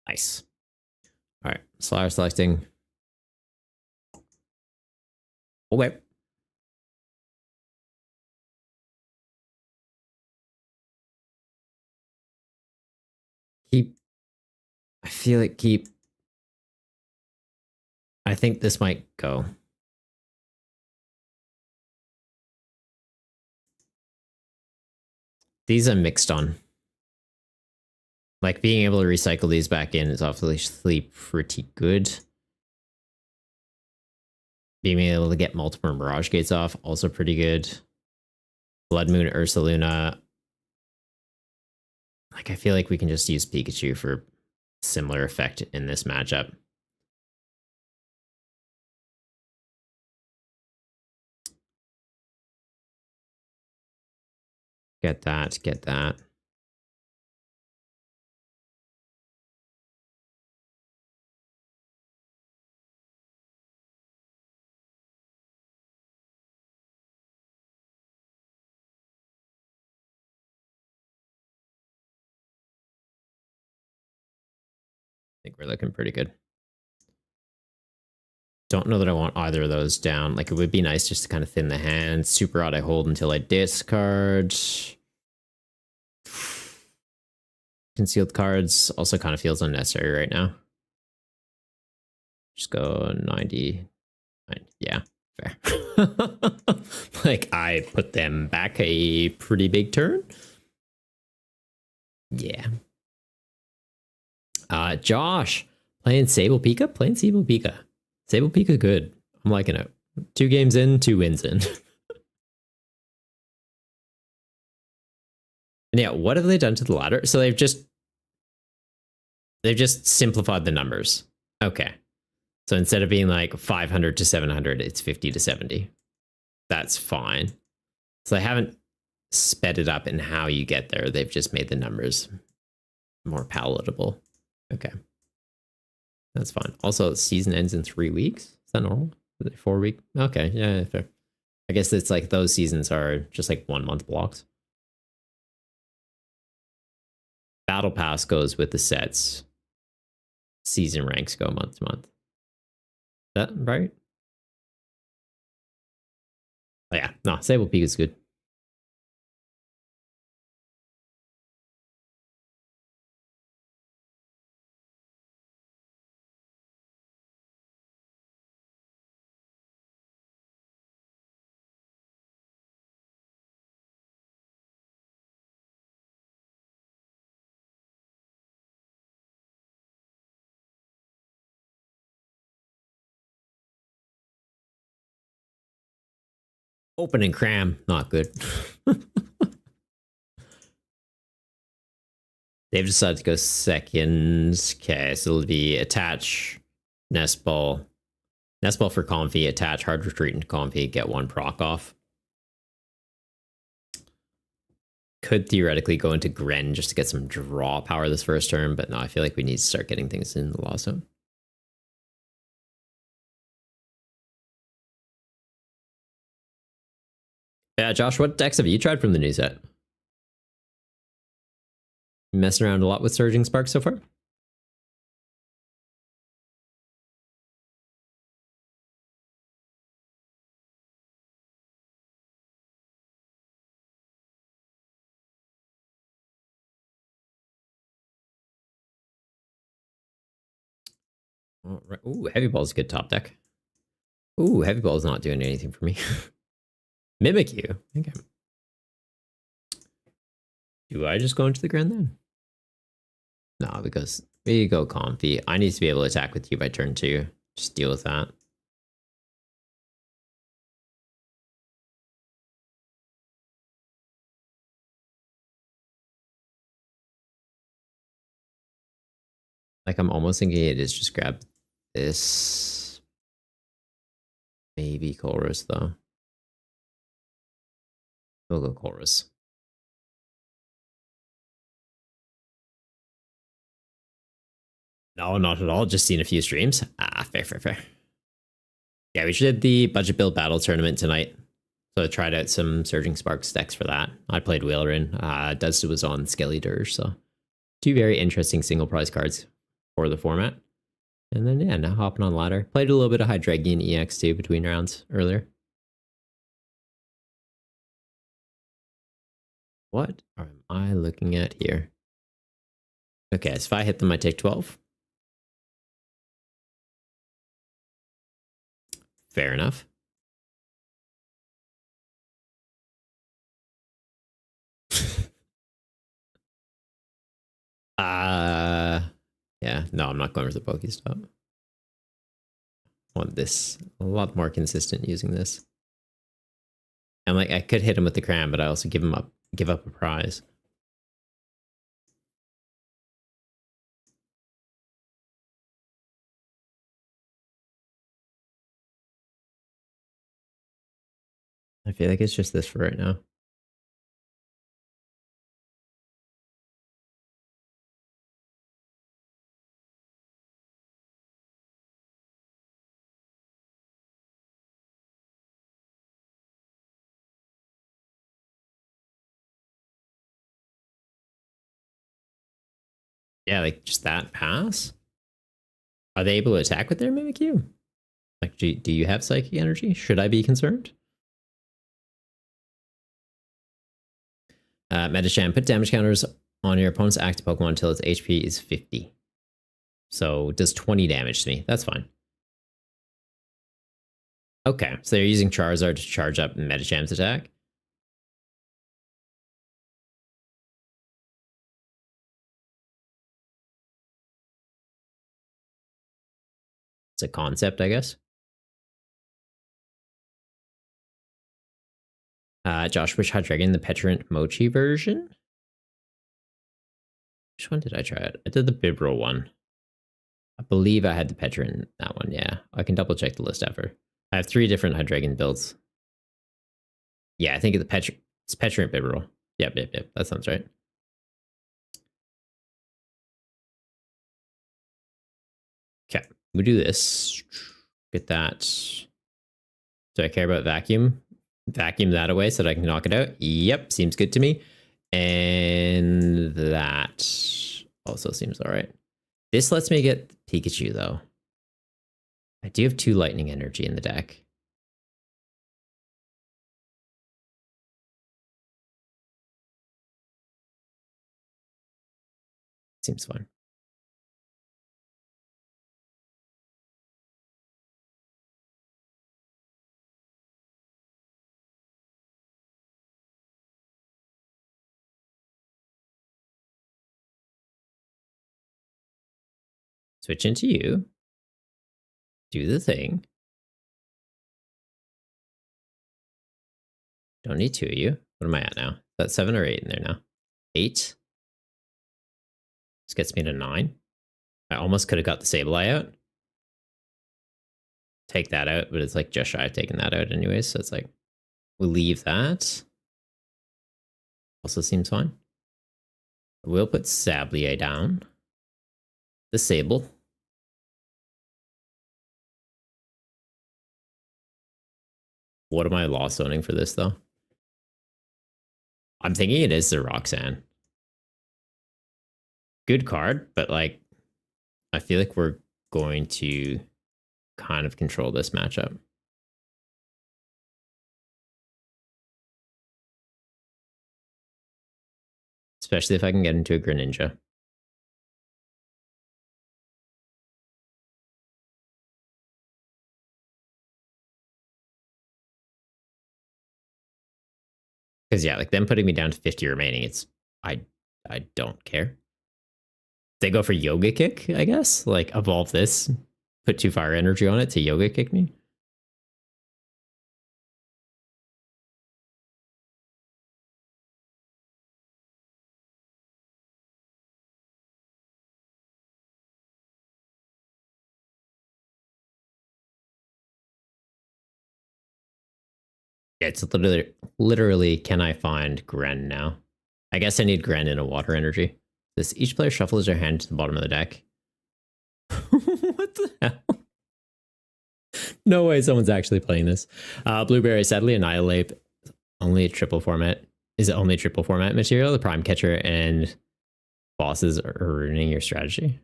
Nice. All right, Slayer selecting. Okay. Keep. I feel like keep. I think this might go. These I'm mixed on. Like being able to recycle these back in is obviously pretty good. Being able to get multiple Mirage Gates off, also pretty good. Blood Moon, Ursaluna. Like I feel like we can just use Pikachu for similar effect in this matchup. Get that, get that. I think we're looking pretty good. Don't know that I want either of those down. Like, it would be nice just to kind of thin the hand. Super Odd I hold until I discard. Concealed cards also kind of feels unnecessary right now. Just go 90. Yeah, fair. Like, I put them back a pretty big turn. Yeah. Josh, playing Sable Pika? Playing Sable Pika. Sable Pika good. I'm liking it. 2 games in, 2 wins in. And yeah, what have they done to the ladder? So they've just simplified the numbers. Okay. So instead of being like 500 to 700, it's 50 to 70. That's fine. So they haven't sped it up in how you get there. They've just made the numbers more palatable. Okay. That's fine. Also, the season ends in 3 weeks. Is that normal? Is it 4 week? Okay, yeah, fair. I guess it's like those seasons are just like 1 month blocks. Battle Pass goes with the sets. Season ranks go month to month. Is that right? Oh, yeah, no, Sable Peak is good. Open and cram, not good. They've decided to go second. Okay, so it'll be attach, nest ball. Nest ball for Comfy, attach, hard retreat into Comfy, get 1 proc off. Could theoretically go into Gren just to get some draw power this first turn, but no, I feel like we need to start getting things in the Lost Zone. Yeah, Josh, what decks have you tried from the new set? Messing around a lot with Surging Spark so far? All right. Ooh, Heavy Ball's a good top deck. Ooh, Heavy Ball's not doing anything for me. Mimic you. Okay. Do I just go into the Grand then? No, because we go Comfy. I need to be able to attack with you by turn 2. Just deal with that. Like, I'm almost thinking it is just grab this. Maybe Chorus, though. We'll go Chorus. No, not at all. Just seen a few streams. Ah, fair. Yeah, we did the budget build battle tournament tonight. So I tried out some Surging Sparks decks for that. I played Wailerin. Dudster was on Skelly Dirge, so 2 very interesting single prize cards for the format. And then, yeah, now hopping on ladder. Played a little bit of Hydreigon EX too between rounds earlier. What am I looking at here? Okay, so if I hit them, I take 12. Fair enough. Yeah, no, I'm not going for the Pokestop. I want this a lot more consistent using this. And like, I could hit him with the cram, but I also give up a prize. I feel like it's just this for right now. Yeah, like just that pass. Are they able to attack with their Mimikyu? Like, do you have psychic energy? Should I be concerned? Medicham, put damage counters on your opponent's active Pokemon until its HP is 50. So it does 20 damage to me. That's fine. Okay, so they're using Charizard to charge up Medicham's attack. It's a concept, I guess. Josh, which Hydreigon? The Petulant Mochi version? Which one did I try it? I did the Bibarel one. I believe I had the Petulant, that one, yeah. I can double check the list after. I have 3 different Hydreigon builds. Yeah, I think it's Petulant Bibarel. Yep, that sounds right. we do this. Get that. Do I care about vacuum? Vacuum that away so that I can knock it out. Yep, seems good to me. And that also seems all right. This lets me get Pikachu, though. I do have 2 lightning energy in the deck. Seems fun. Switch into you. Do the thing. Don't need 2 of you. What am I at now? That's 7 or 8 in there now. 8. This gets me to 9. I almost could have got the Sableye out. Take that out, but it's like just shy of taking that out anyways. So it's like, we'll leave that. Also seems fine. We'll put Sableye down. Disable. What am I lost zoning for this though? I'm thinking it is the Roxanne. Good card, but like, I feel like we're going to kind of control this matchup. Especially if I can get into a Greninja. Because yeah, like them putting me down to 50 remaining, it's I don't care. They go for Yoga Kick, I guess. Like evolve this, put 2 fire energy on it to Yoga Kick me. Yeah, it's literally can I find Gren now? I guess I need Gren in a water energy. This each player shuffles their hand to the bottom of the deck. What the hell? No way someone's actually playing this. Blueberry, sadly, Annihilate. Only a triple format. Is it only triple format material? The Prime Catcher and bosses are ruining your strategy.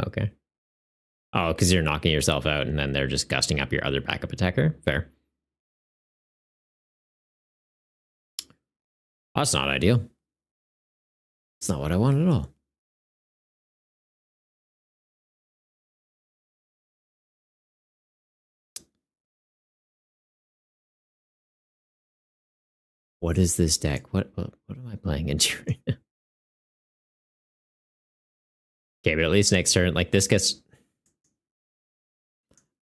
Okay. Oh, because you're knocking yourself out and then they're just gusting up your other backup attacker. Fair. That's not ideal. It's not what I want at all. What is this deck? What am I playing into right now? Okay, but at least next turn, like this gets,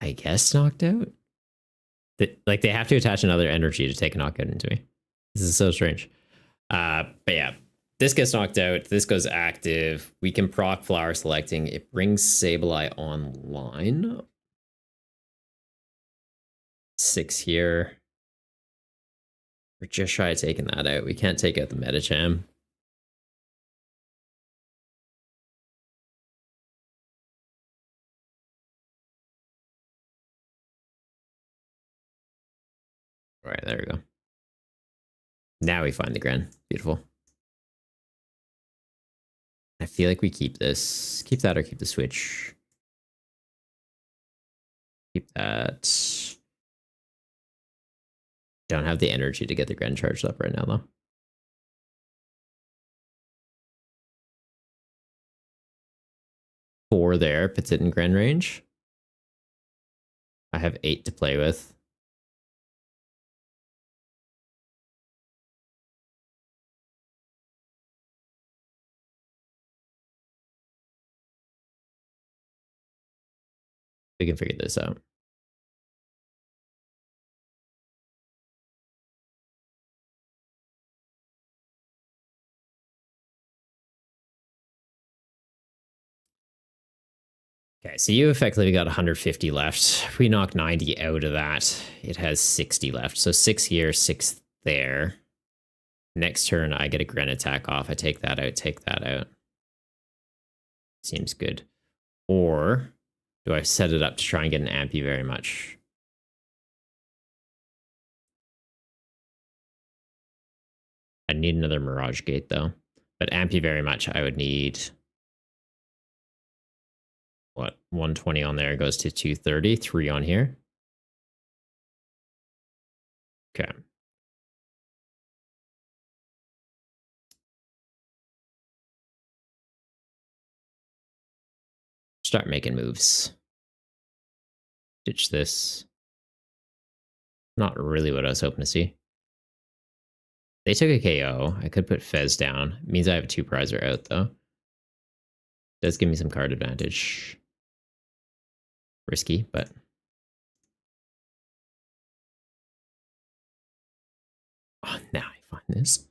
I guess, knocked out. Like they have to attach another energy to take a knockout into me. This is so strange. But yeah, this gets knocked out. This goes active. We can proc Flower Selecting. It brings Sableye online. 6 here. We're just shy of taking that out. We can't take out the Medicham. All right, there we go. Now we find the Gren. Beautiful. I feel like we keep this. Keep that or keep the switch. Keep that. Don't have the energy to get the Gren charged up right now, though. Four there, puts it in Gren range. I have 8 to play with. We can figure this out. Okay, so you effectively got 150 left. We knock 90 out of that. It has 60 left. So 6 here, 6 there. Next turn, I get a Gren attack off. I take that out, take that out. Seems good. Or Do I set it up to try and get an Ampy very much? I need another Mirage Gate, though. But Ampy very much, I would need... What? 120 on there goes to 230. 3 on here. Okay. Start making moves. Ditch this. Not really what I was hoping to see. They took a KO. I could put Fez down. It means I have a 2 prizer out, though. Does give me some card advantage. Risky, but... Oh, now I find this.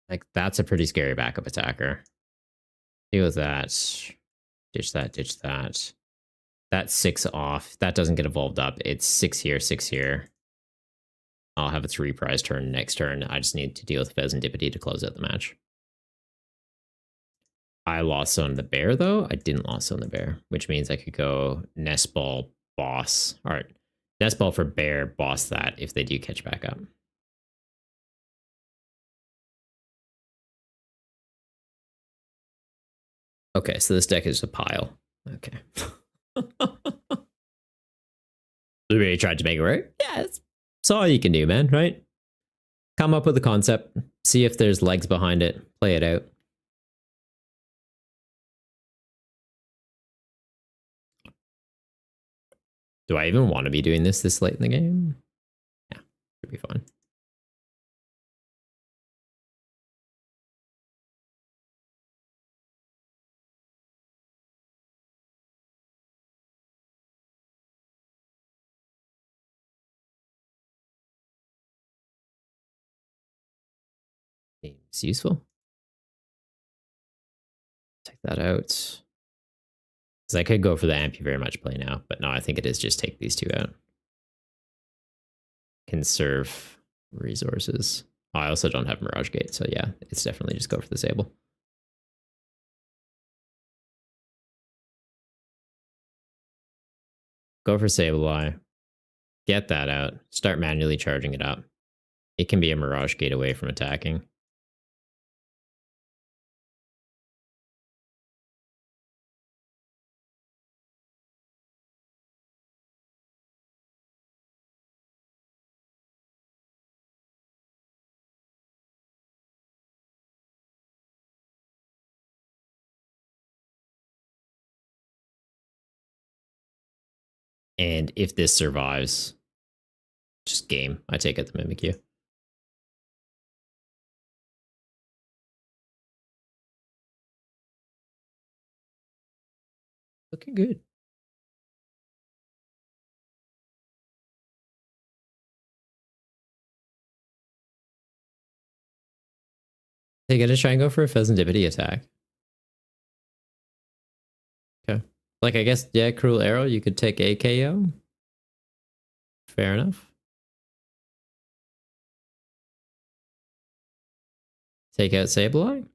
Like, that's a pretty scary backup attacker. Deal with that. Ditch that, ditch that. That's 6 off. That doesn't get evolved up. It's 6 here, 6 here. I'll have a 3 prize turn next turn. I just need to deal with Fez and Dippity to close out the match. I lost on the bear, though. I didn't lost on the bear, which means I could go Nest Ball, boss. All right. Nest Ball for bear, boss that if they do catch back up. Okay, so this deck is a pile. Okay. We really tried to make it work. Yeah, it's all you can do, man, right? Come up with a concept, see if there's legs behind it, play it out. Do I even want to be doing this late in the game? Yeah, should be fine. Seems useful. Take that out. Because I could go for the Ampy very much play now, but no, I think it is just take these 2 out. Conserve resources. Oh, I also don't have Mirage Gate, so yeah, it's definitely just go for the Sable. Go for Sableye. Get that out. Start manually charging it up. It can be a Mirage Gate away from attacking. And if this survives, just game. I take out the Mimikyu. Looking good. They gotta try and go for a Pheasantipity attack. Okay. Like, I guess, yeah, Cruel Arrow, you could take a KO. Fair enough. Take out Sableye.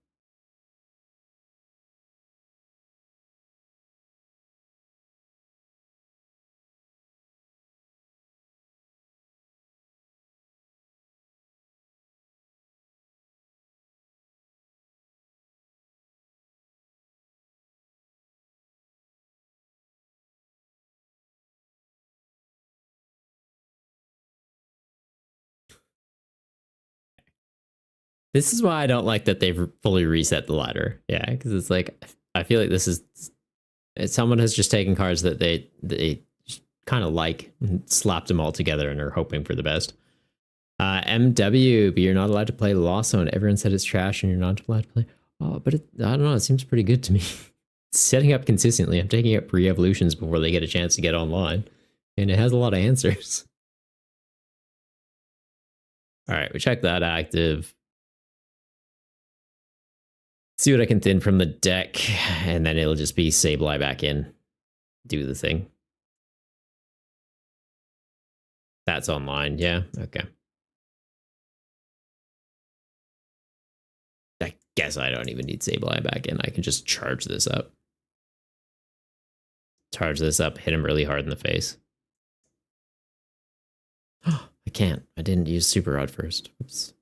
This is why I don't like that they've fully reset the ladder. Yeah, because it's like, I feel like this is... Someone has just taken cards that they kind of like and slapped them all together and are hoping for the best. MW, but you're not allowed to play Lost Zone. Everyone said it's trash and you're not allowed to play. Oh, but I don't know. It seems pretty good to me. It's setting up consistently. I'm taking up pre-evolutions before they get a chance to get online. And it has a lot of answers. All right, we check that active. See what I can thin from the deck. And then it'll just be Sableye back in. Do the thing. That's online. Yeah, okay. I guess I don't even need Sableye back in. I can just charge this up. Charge this up, hit him really hard in the face. I can't. I didn't use Super Rod first. Oops.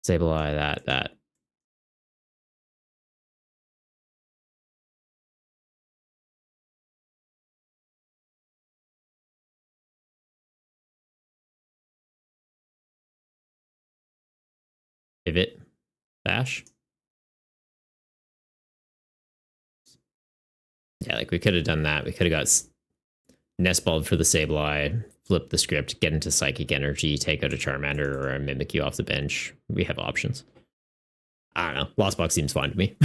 Sableye, that. Pivot. Bash. Yeah, like we could have done that. We could have got Nestballed for the Sableye, flip the script, get into Psychic Energy, take out a Charmander or a Mimikyu off the bench. We have options. I don't know. Lost Box seems fine to me.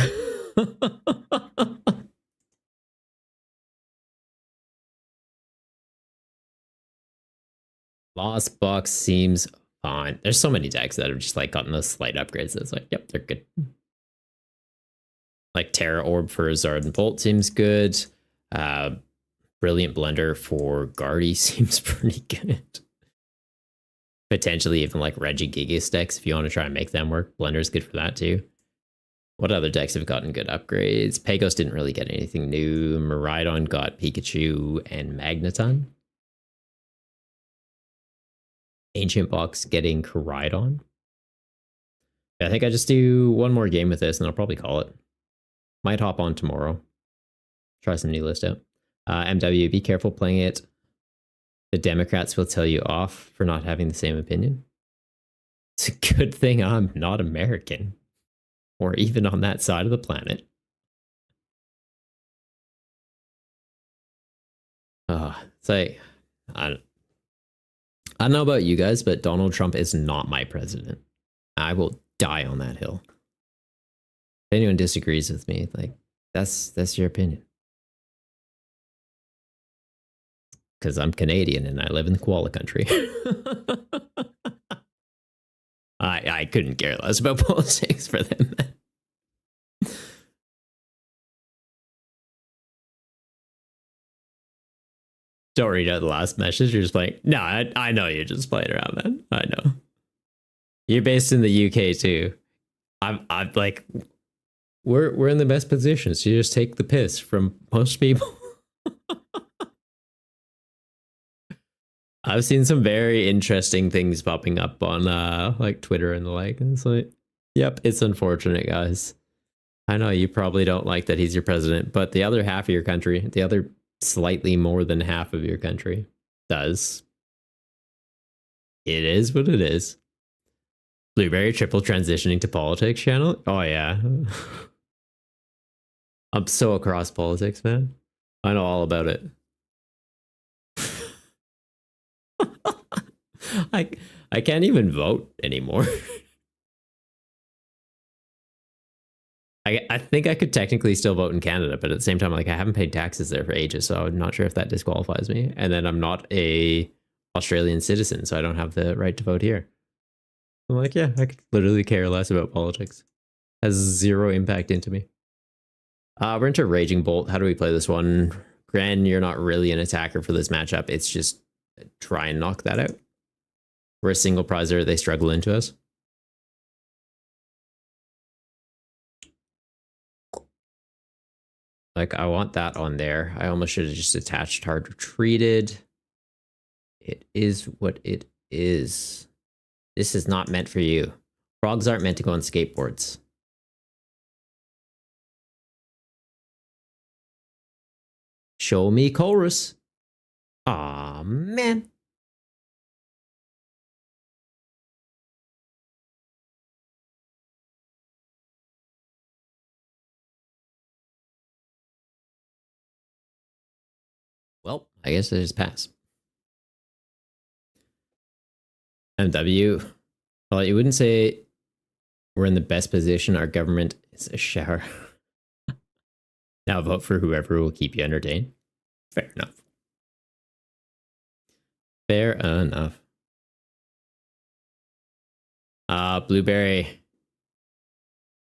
Lost Box seems fine. There's so many decks that have just like gotten those slight upgrades. That's like, yep, they're good. Like Terra Orb for Zard Bolt seems good. Brilliant Blender for Guardy seems pretty good. Potentially even like Regigigas decks if you want to try and make them work. Blender's good for that too. What other decks have gotten good upgrades? Pagos didn't really get anything new. Miraidon got Pikachu and Magneton. Ancient Box getting Koraidon. I think I just do one more game with this and I'll probably call it. Might hop on tomorrow. Try some new list out. MW, be careful playing it. The Democrats will tell you off for not having the same opinion. It's a good thing I'm not American or even on that side of the planet. It's like, I don't know about you guys, but Donald Trump is not my president. I will die on that hill. If anyone disagrees with me, like that's your opinion. Because I'm Canadian and I live in the koala country. I couldn't care less about politics for them. Don't read out the last message. You're just like, no, I know you're just playing around, man. I know. You're based in the UK too. I'm like, we're in the best positions to just take the piss from most people. I've seen some very interesting things popping up on like Twitter and the like. And it's like, yep, it's unfortunate, guys. I know you probably don't like that he's your president, but the other half of your country, the other slightly more than half of your country does. It is what it is. Blueberry triple transitioning to politics channel? Oh yeah. I'm so across politics, man. I know all about it. I can't even vote anymore. I think I could technically still vote in Canada, but at the same time, like I haven't paid taxes there for ages, so I'm not sure if that disqualifies me. And then I'm not a Australian citizen, so I don't have the right to vote here. I'm like, yeah, I could literally care less about politics. Has zero impact into me. We're into Raging Bolt. How do we play this one? Gran, you're not really an attacker for this matchup. It's just try and knock that out. We're a single prizer. They struggle into us. Like, I want that on there. I almost should have just attached hard retreated. It is what it is. This is not meant for you. Frogs aren't meant to go on skateboards. Show me chorus. Aw, man. Well, I guess I just pass. MW. Well, you wouldn't say we're in the best position. Our government is a shower. Now vote for whoever will keep you entertained. Fair enough. Fair enough. Blueberry.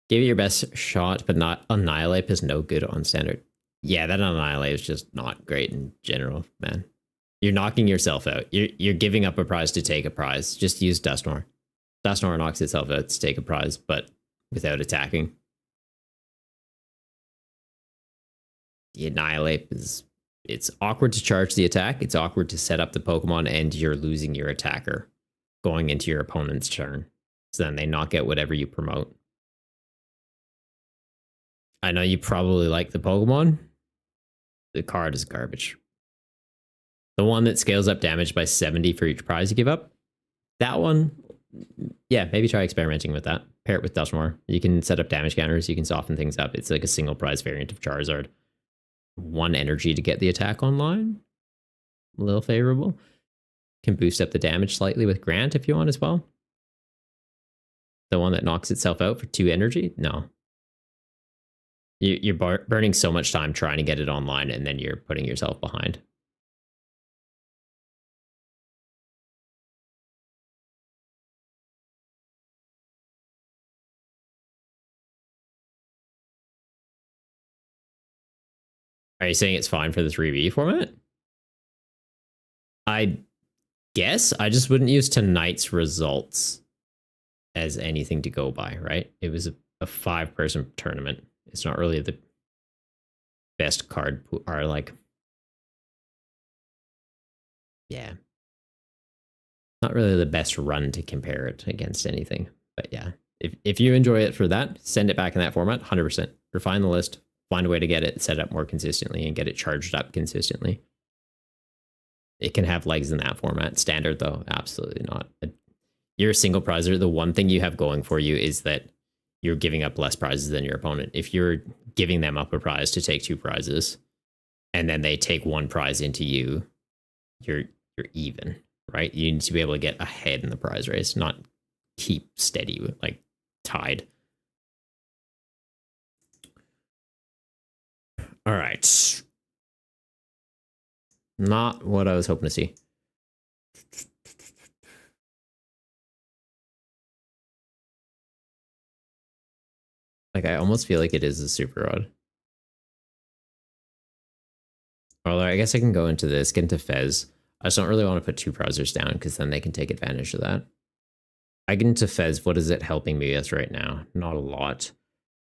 Give it your best shot, but not Annihilate is no good on standard. Yeah, that Annihilate is just not great in general, man. You're knocking yourself out. You're giving up a prize to take a prize. Just use Dustnor. Dustnor knocks itself out to take a prize, but without attacking. The Annihilate is... It's awkward to charge the attack. It's awkward to set up the Pokemon, and you're losing your attacker going into your opponent's turn. So then they knock out whatever you promote. I know you probably like the Pokemon. The card is garbage. The one that scales up damage by 70 for each prize you give up. That one, yeah, maybe try experimenting with that. Pair it with Dusknoir. You can set up damage counters. You can soften things up. It's like a single prize variant of Charizard. 1 energy to get the attack online. A little favorable. Can boost up the damage slightly with Grant if you want as well. The one that knocks itself out for 2 energy? No. You're burning so much time trying to get it online, and then you're putting yourself behind. Are you saying it's fine for the 3v format? I guess I just wouldn't use tonight's results as anything to go by, right? It was a 5-person tournament. It's not really the best card or like, yeah, not really the best run to compare it against anything. But yeah, if you enjoy it for that, send it back in that format, 100%. Refine the list, find a way to get it set up more consistently and get it charged up consistently. It can have legs in that format. Standard though, absolutely not. You're a single prizer. The one thing you have going for you is that you're giving up less prizes than your opponent. If you're giving them up a prize to take 2 prizes, and then they take 1 prize into you, you're even, right? You need to be able to get ahead in the prize race, not keep steady, like tied. All right. Not what I was hoping to see. Like, I almost feel like it is a super rod. Although I guess I can go into this, get into Fez. I just don't really want to put 2 prizers down because then they can take advantage of that. I get into Fez. What is it helping me with right now? Not a lot.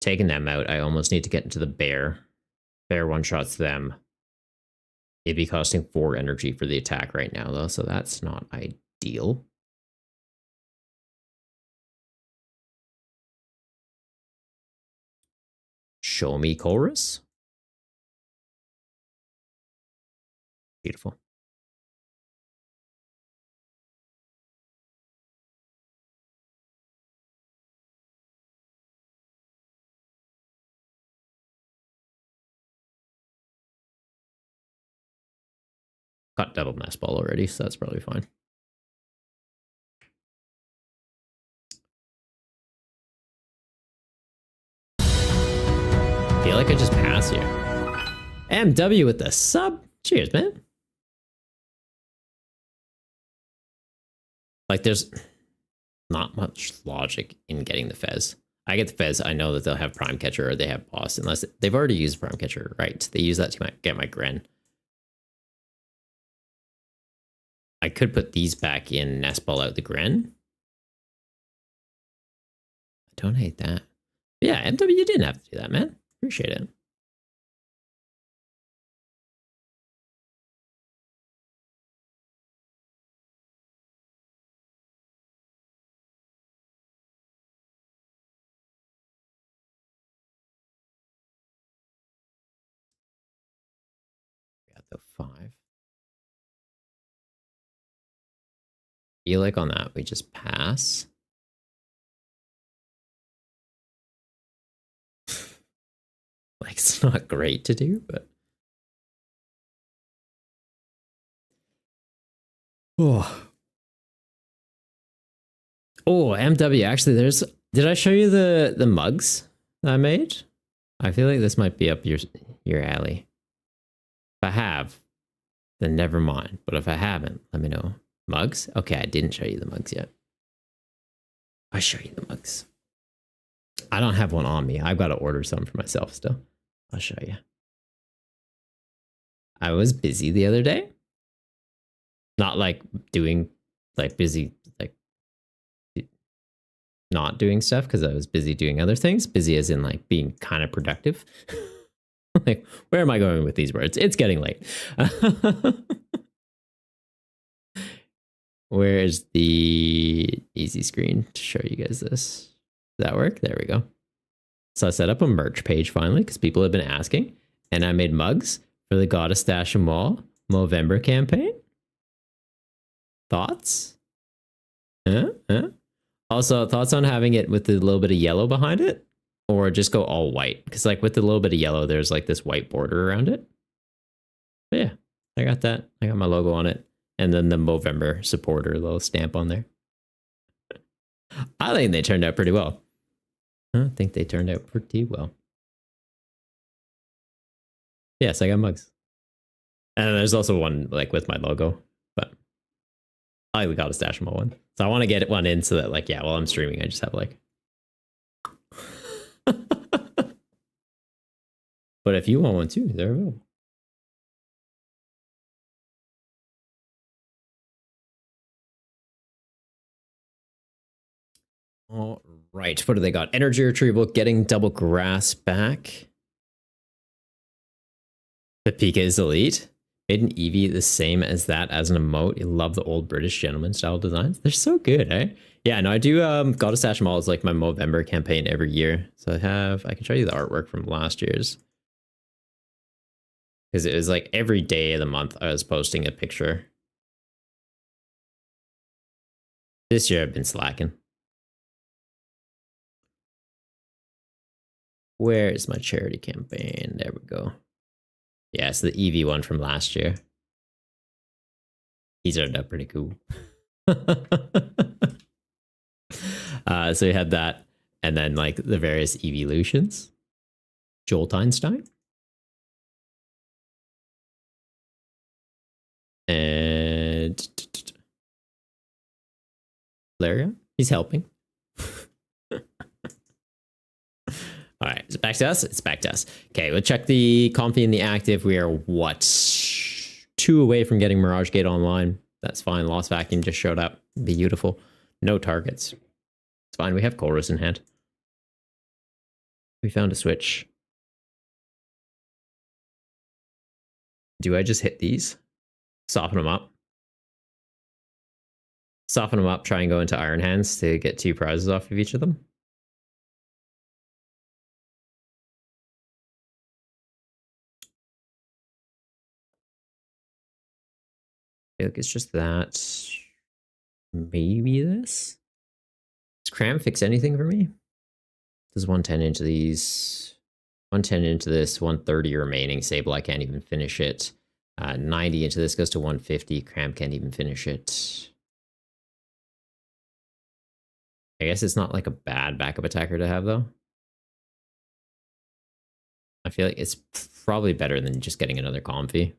Taking them out, I almost need to get into the Bear. Bear one-shots them. It'd be costing 4 energy for the attack right now, though, so that's not ideal. Show me Chorus. Beautiful. Got double nest ball already, so that's probably fine. I feel like I just pass here. MW with the sub. Cheers, man. Like, there's not much logic in getting the Fez. I get the Fez, I know that they'll have Prime Catcher or they have Boss, unless they've already used Prime Catcher, right? They use that to get my Gren. I could put these back in, Nest Ball out the Gren. I don't hate that. But yeah, MW, you didn't have to do that, man. Appreciate it. Got the 5. Feel like on that we just pass. Like, it's not great to do, but Oh. Oh, MW. Actually, there's. Did I show you the mugs that I made? I feel like this might be up your alley. If I have, then never mind. But if I haven't, let me know. Mugs? Okay, I didn't show you the mugs yet. I'll show you the mugs. I don't have one on me. I've got to order some for myself still. I'll show you. I was busy the other day. Not like doing, like busy, like not doing stuff because I was busy doing other things. Busy as in like being kind of productive. Like, where am I going with these words? It's getting late. Where is the easy screen to show you guys this? Does that work? There we go. So I set up a merch page finally because people have been asking, and I made mugs for the Gotta Stash 'em All Movember campaign. Thoughts? Huh? Also, thoughts on having it with a little bit of yellow behind it, or just go all white? Because like with the little bit of yellow, there's like this white border around it. But yeah, I got that. I got my logo on it, and then the Movember supporter little stamp on there. I think they turned out pretty well. I think they turned out pretty well. Yes, I got mugs. And there's also one like with my logo, but I like the Gotta Stash 'em All one. So I want to get one in so that like, yeah, while I'm streaming, I just have like. But if you want one too, they're available. All right, what do they got? Energy retrieval, getting double grass back. The Pika is elite. Made an Eevee the same as that as an emote. You love the old British gentleman style designs. They're so good, eh? Yeah, no, I do Gotta Stash 'em All is like my Movember campaign every year. So I can show you the artwork from last year's. Because it was like every day of the month I was posting a picture. This year I've been slacking. Where is my charity campaign? There we go. Yeah, it's the Eevee one from last year. He turned out pretty cool. So we had that, and then like the various evolutions. Joel Einstein. And Laria, he's helping. All right, is it back to us? It's back to us. Okay, we'll check the Comfy and the active. We are what? 2 away from getting Mirage Gate online. That's fine. Lost Vacuum just showed up. Beautiful. No targets. It's fine. We have Chorus in hand. We found a switch. Do I just hit these? Soften them up. Soften them up, try and go into Iron Hands to get 2 prizes off of each of them. I feel like it's just that. Maybe this? Does Cram fix anything for me? Does 110 into these? 110 into this, 130 remaining. Sable, I can't even finish it. 90 into this goes to 150. Cram can't even finish it. I guess it's not like a bad backup attacker to have, though. I feel like it's probably better than just getting another Comfy.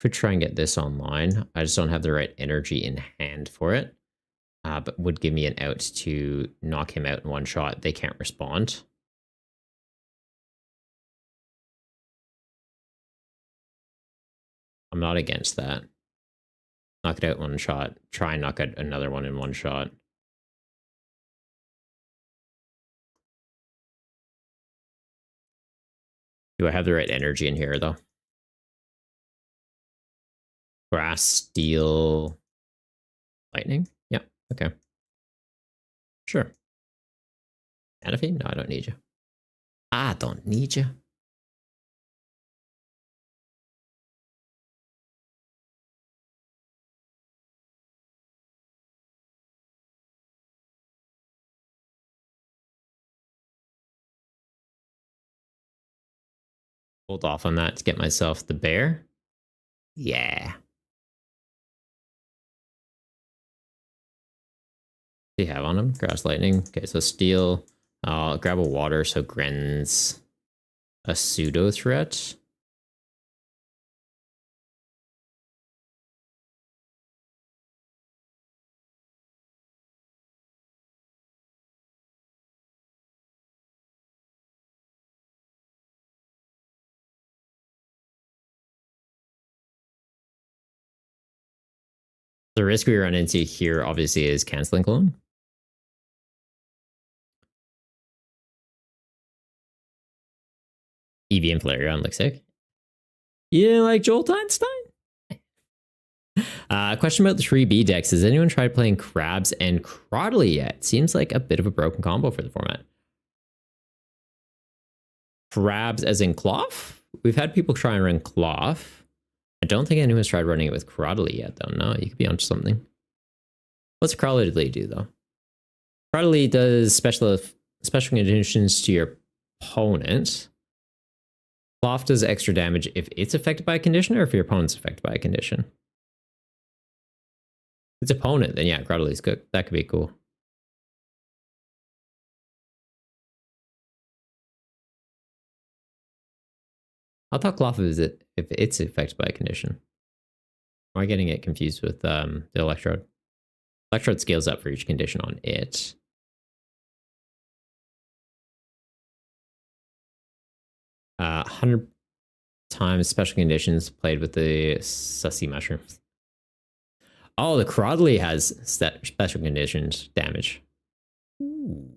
Could try and get this online. I just don't have the right energy in hand for it. But would give me an out to knock him out in one shot. They can't respond. I'm not against that. Knock it out in one shot. Try and knock out another one in one shot. Do I have the right energy in here, though? Grass, steel, lightning? Yeah, okay. Sure. Anafi? No, I don't need you. I don't need you. hold off on that to get myself the bear. Yeah. What do you have on him? Grass lightning. Okay, so steel. I'll grab a water so Gren's a pseudo threat. The risk we run into here obviously is canceling clone. EV and Flareon looks sick. Yeah, like Joel Einstein? Question about the 3B decks. Has anyone tried playing Crabs and Crottly yet? Seems like a bit of a broken combo for the format. Crabs as in Cloth? We've had people try and run Cloth. I don't think anyone's tried running it with Crottly yet, though. No, you could be onto something. What's Crottly do, though? Crottly does special conditions to your opponent. Cloth does extra damage if it's affected by a condition or if your opponent's affected by a condition. If it's opponent, then yeah, Crottly's good. That could be cool. I thought Cloth is it if it's affected by a condition. Am I getting it confused with the Electrode? Electrode scales up for each condition on it. 100 times special conditions played with the sussy mushrooms. Oh, the Crottly has special conditions damage. Ooh.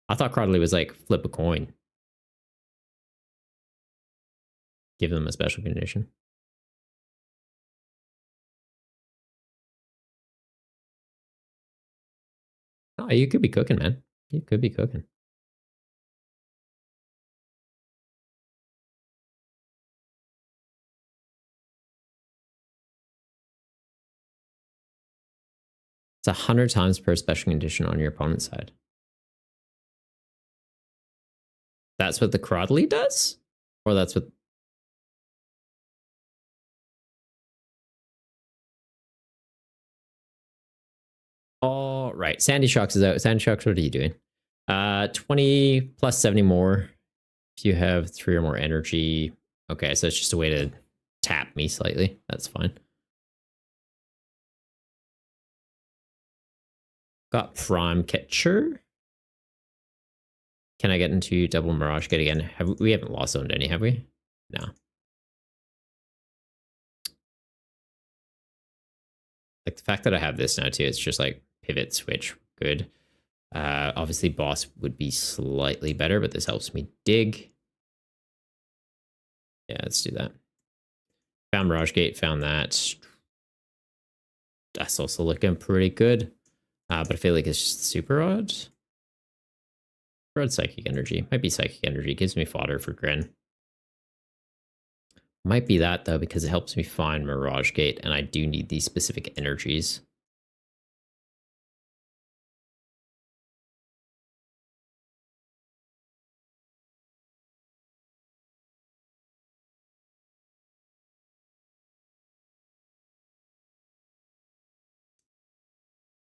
I thought Crottly was like flip a coin. Give them a special condition. Oh, you could be cooking, man. You could be cooking. It's 100 times per special condition on your opponent's side. That's what the Crottly does? Or that's what... Oh, right. Sandy Shocks is out. Sandy Shocks, what are you doing? 20 plus 70 more. If you have 3 or more energy. Okay, so it's just a way to tap me slightly. That's fine. Got Prime Catcher. Can I get into double Mirage Gate again? We haven't lost zoned any, have we? No. Like the fact that I have this now too, it's just like pivot, switch, good. Obviously boss would be slightly better, but this helps me dig. Yeah, let's do that. Found Mirage Gate, found that. That's also looking pretty good. But I feel like it's just super odd. Red Psychic Energy. Might be Psychic Energy. It gives me fodder for Gren. Might be that, though, because it helps me find Mirage Gate, and I do need these specific energies.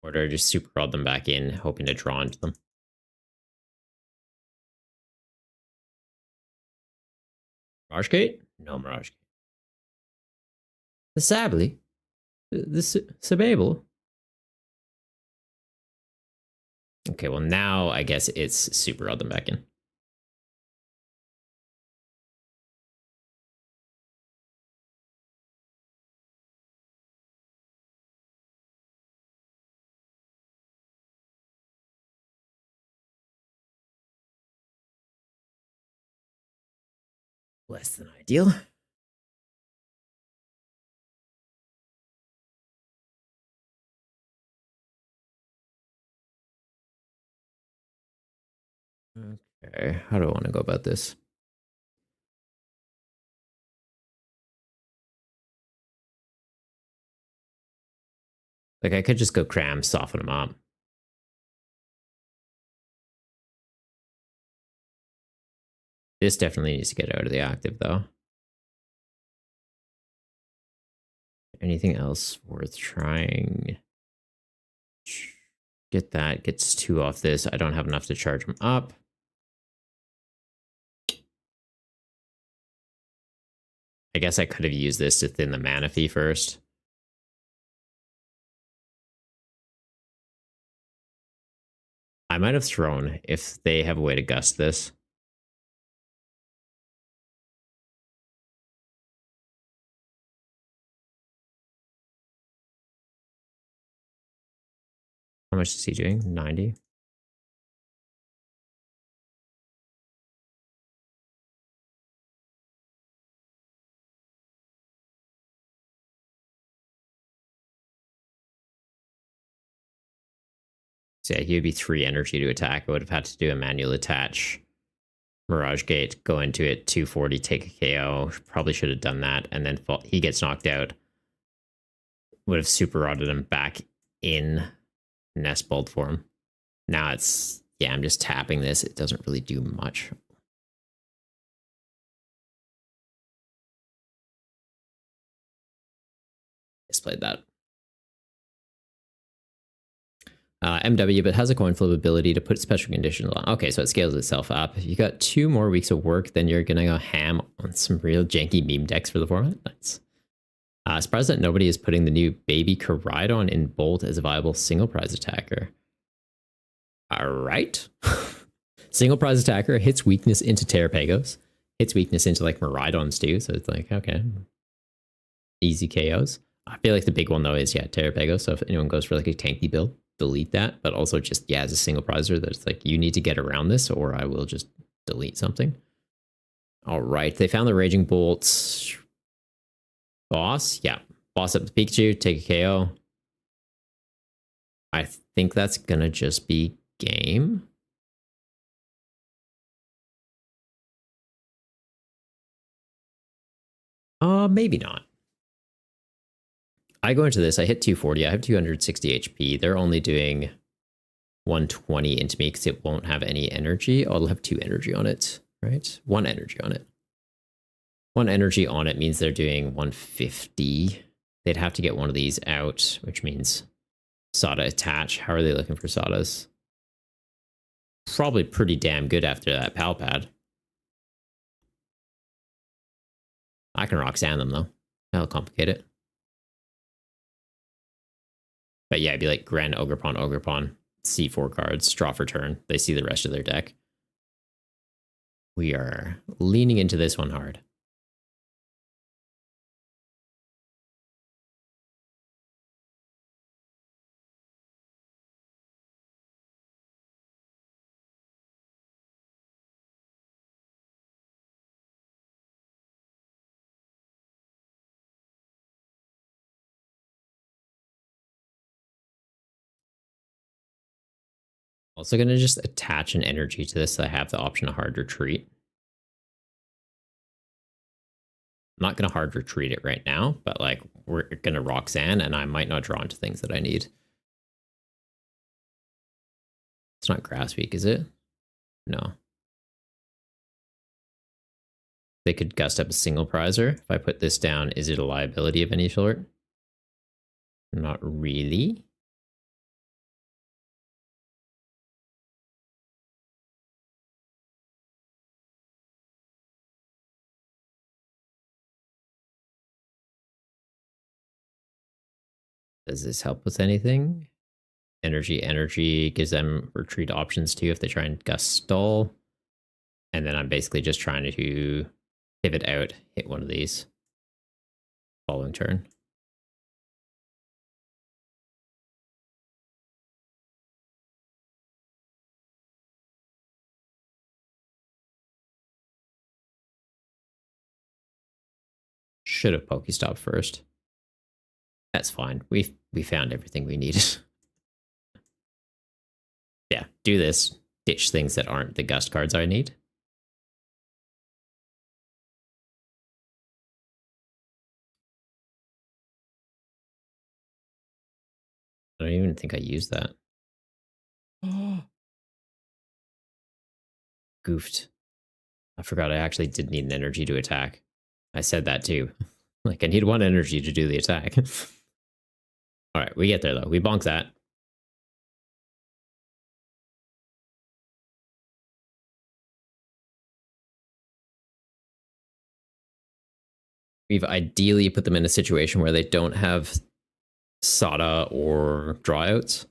Or do I just super rod them back in, hoping to draw into them? Mirage Gate? No Mirage Gate. The Sably? The Sabable? Okay, well now I guess it's super rod them back in. Less than ideal. Okay, how do I want to go about this? Like I could just go cram, soften them up. This definitely needs to get out of the active though. Anything else worth trying? Get that. Gets 2 off this. I don't have enough to charge him up. I guess I could have used this to thin the mana fee first. I might have thrown if they have a way to gust this. How much is he doing? 90? So yeah, he would be 3 energy to attack. I would have had to do a manual attach. Mirage Gate, go into it, 240, take a KO. Probably should have done that. And then he gets knocked out. Would have super rotted him back in Nest Bolt for him. Now it's, yeah, I'm just tapping this. It doesn't really do much. Misplayed that. MW, but has a coin flip ability to put special conditions on. Okay, so it scales itself up. If you got 2 more weeks of work, then you're gonna go ham on some real janky meme decks for the format. Nice. Surprised that nobody is putting the new Baby Caridon in Bolt as a viable single prize attacker. Alright. Single prize attacker hits weakness into Terrapagos. Hits weakness into like Maridons too, so it's like, okay. Easy KOs. I feel like the big one though is, yeah, Terrapagos. So if anyone goes for like a tanky build, delete that. But also just, yeah, as a single prizer, that's like, you need to get around this or I will just delete something. Alright, they found the Raging Bolts. Boss, yeah. Boss up the Pikachu, take a KO. I think that's gonna just be game. Maybe not. I go into this, I hit 240, I have 260 HP. They're only doing 120 into me because it won't have any energy. Oh, it'll have 2 energy on it, right? 1 energy on it. 1 energy on it means they're doing 150. They'd have to get one of these out, which means Sada attach. How are they looking for Sadas? Probably pretty damn good after that Pal Pad. I can Roxanne them though. That'll complicate it. But yeah, it'd be like Gren, Ogrepon, C4 cards, draw for turn. They see the rest of their deck. We are leaning into this one hard. Also going to just attach an energy to this so I have the option of hard retreat. I'm not going to hard retreat it right now, but like we're going to Roxanne and I might not draw into things that I need. It's not Grass Week, is it? No. They could gust up a single prizer. If I put this down, is it a liability of any sort? Not really. Does this help with anything? Energy gives them retreat options too if they try and gust stall. And then I'm basically just trying to pivot out, hit one of these. Following turn. Should have Pokestop first. That's fine. We found everything we needed. Yeah, do this. Ditch things that aren't the gust cards I need. I don't even think I used that. Goofed. I forgot I actually did need an energy to attack. I said that too. Like, I need 1 energy to do the attack. All right, we get there, though. We bonk that. We've ideally put them in a situation where they don't have Sada or drawouts.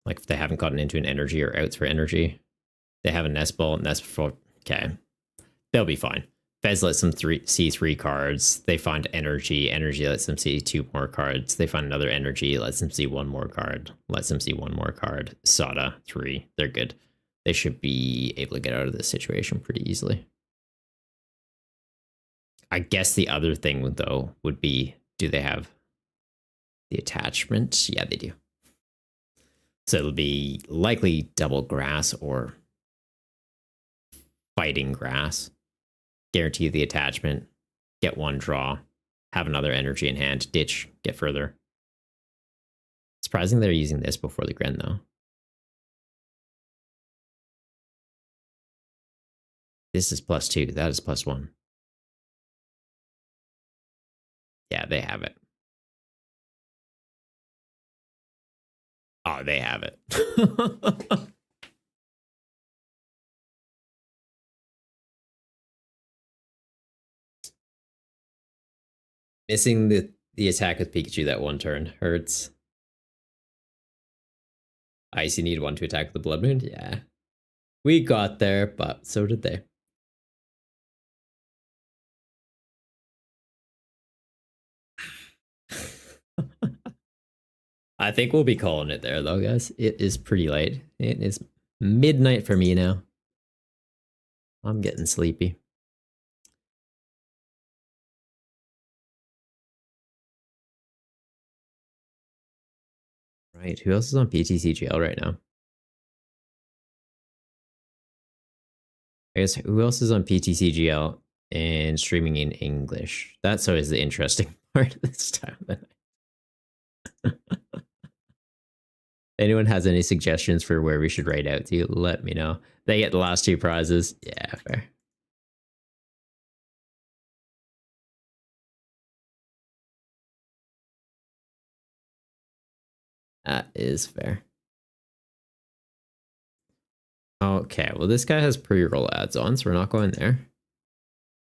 Like, if they haven't gotten into an energy or outs for energy. They have a nest ball, nest before. Okay. They'll be fine. Fez lets them see 3 cards. They find energy. Energy lets them see 2 more cards. They find another energy, lets them see 1 more card. Lets them see 1 more card. Sada, 3. They're good. They should be able to get out of this situation pretty easily. I guess the other thing, though, would be, do they have the attachment? Yeah, they do. So it'll be likely double grass or fighting grass. Guarantee the attachment. Get 1 draw. Have another energy in hand. Ditch. Get further. Surprising they're using this before the Gren, though. This is +2. That is +1. Yeah, they have it. Oh, they have it. Missing the attack with Pikachu that 1 turn hurts. Icy need 1 to attack with the Blood Moon? Yeah. We got there, but so did they. I think we'll be calling it there, though, guys. It is pretty late. It is midnight for me now. I'm getting sleepy. Right, who else is on PTCGL right now? I guess who else is on PTCGL and streaming in English? That's always the interesting part of this time of the night. Anyone has any suggestions for where we should write out to, let me know. They get the last 2 prizes. Yeah, fair. That is fair. Okay, well, this guy has pre-roll ads on, so we're not going there.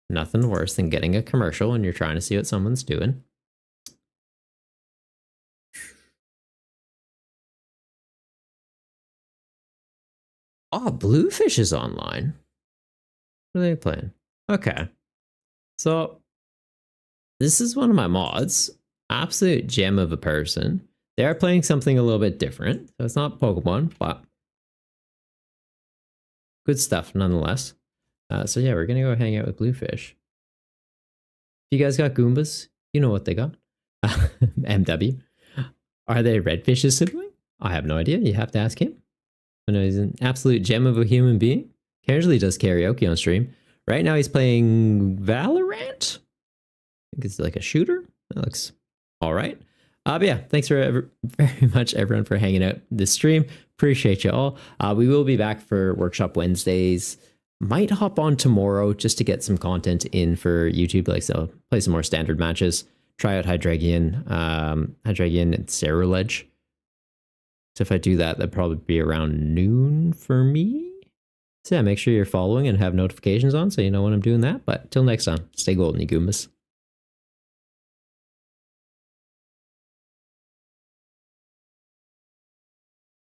Nothing worse than getting a commercial when you're trying to see what someone's doing. Oh, Bluefish is online. What are they playing? Okay. So, this is one of my mods. Absolute gem of a person. They are playing something a little bit different. So it's not Pokemon, but good stuff nonetheless. So yeah, we're going to go hang out with Bluefish. If you guys got Goombas, you know what they got. MW. Are they Redfish's sibling? I have no idea. You have to ask him. I know he's an absolute gem of a human being. Occasionally does karaoke on stream. Right now he's playing Valorant. I think it's like a shooter. That looks all right. But yeah, thanks very much everyone for hanging out this stream. Appreciate you all. We will be back for Workshop Wednesdays. Might hop on tomorrow just to get some content in for YouTube. Like, so play some more standard matches. Try out Hydreigon and Ceruledge. So if I do that, that'd probably be around noon for me. So yeah, make sure you're following and have notifications on so you know when I'm doing that. But till next time, stay golden, you Goombas.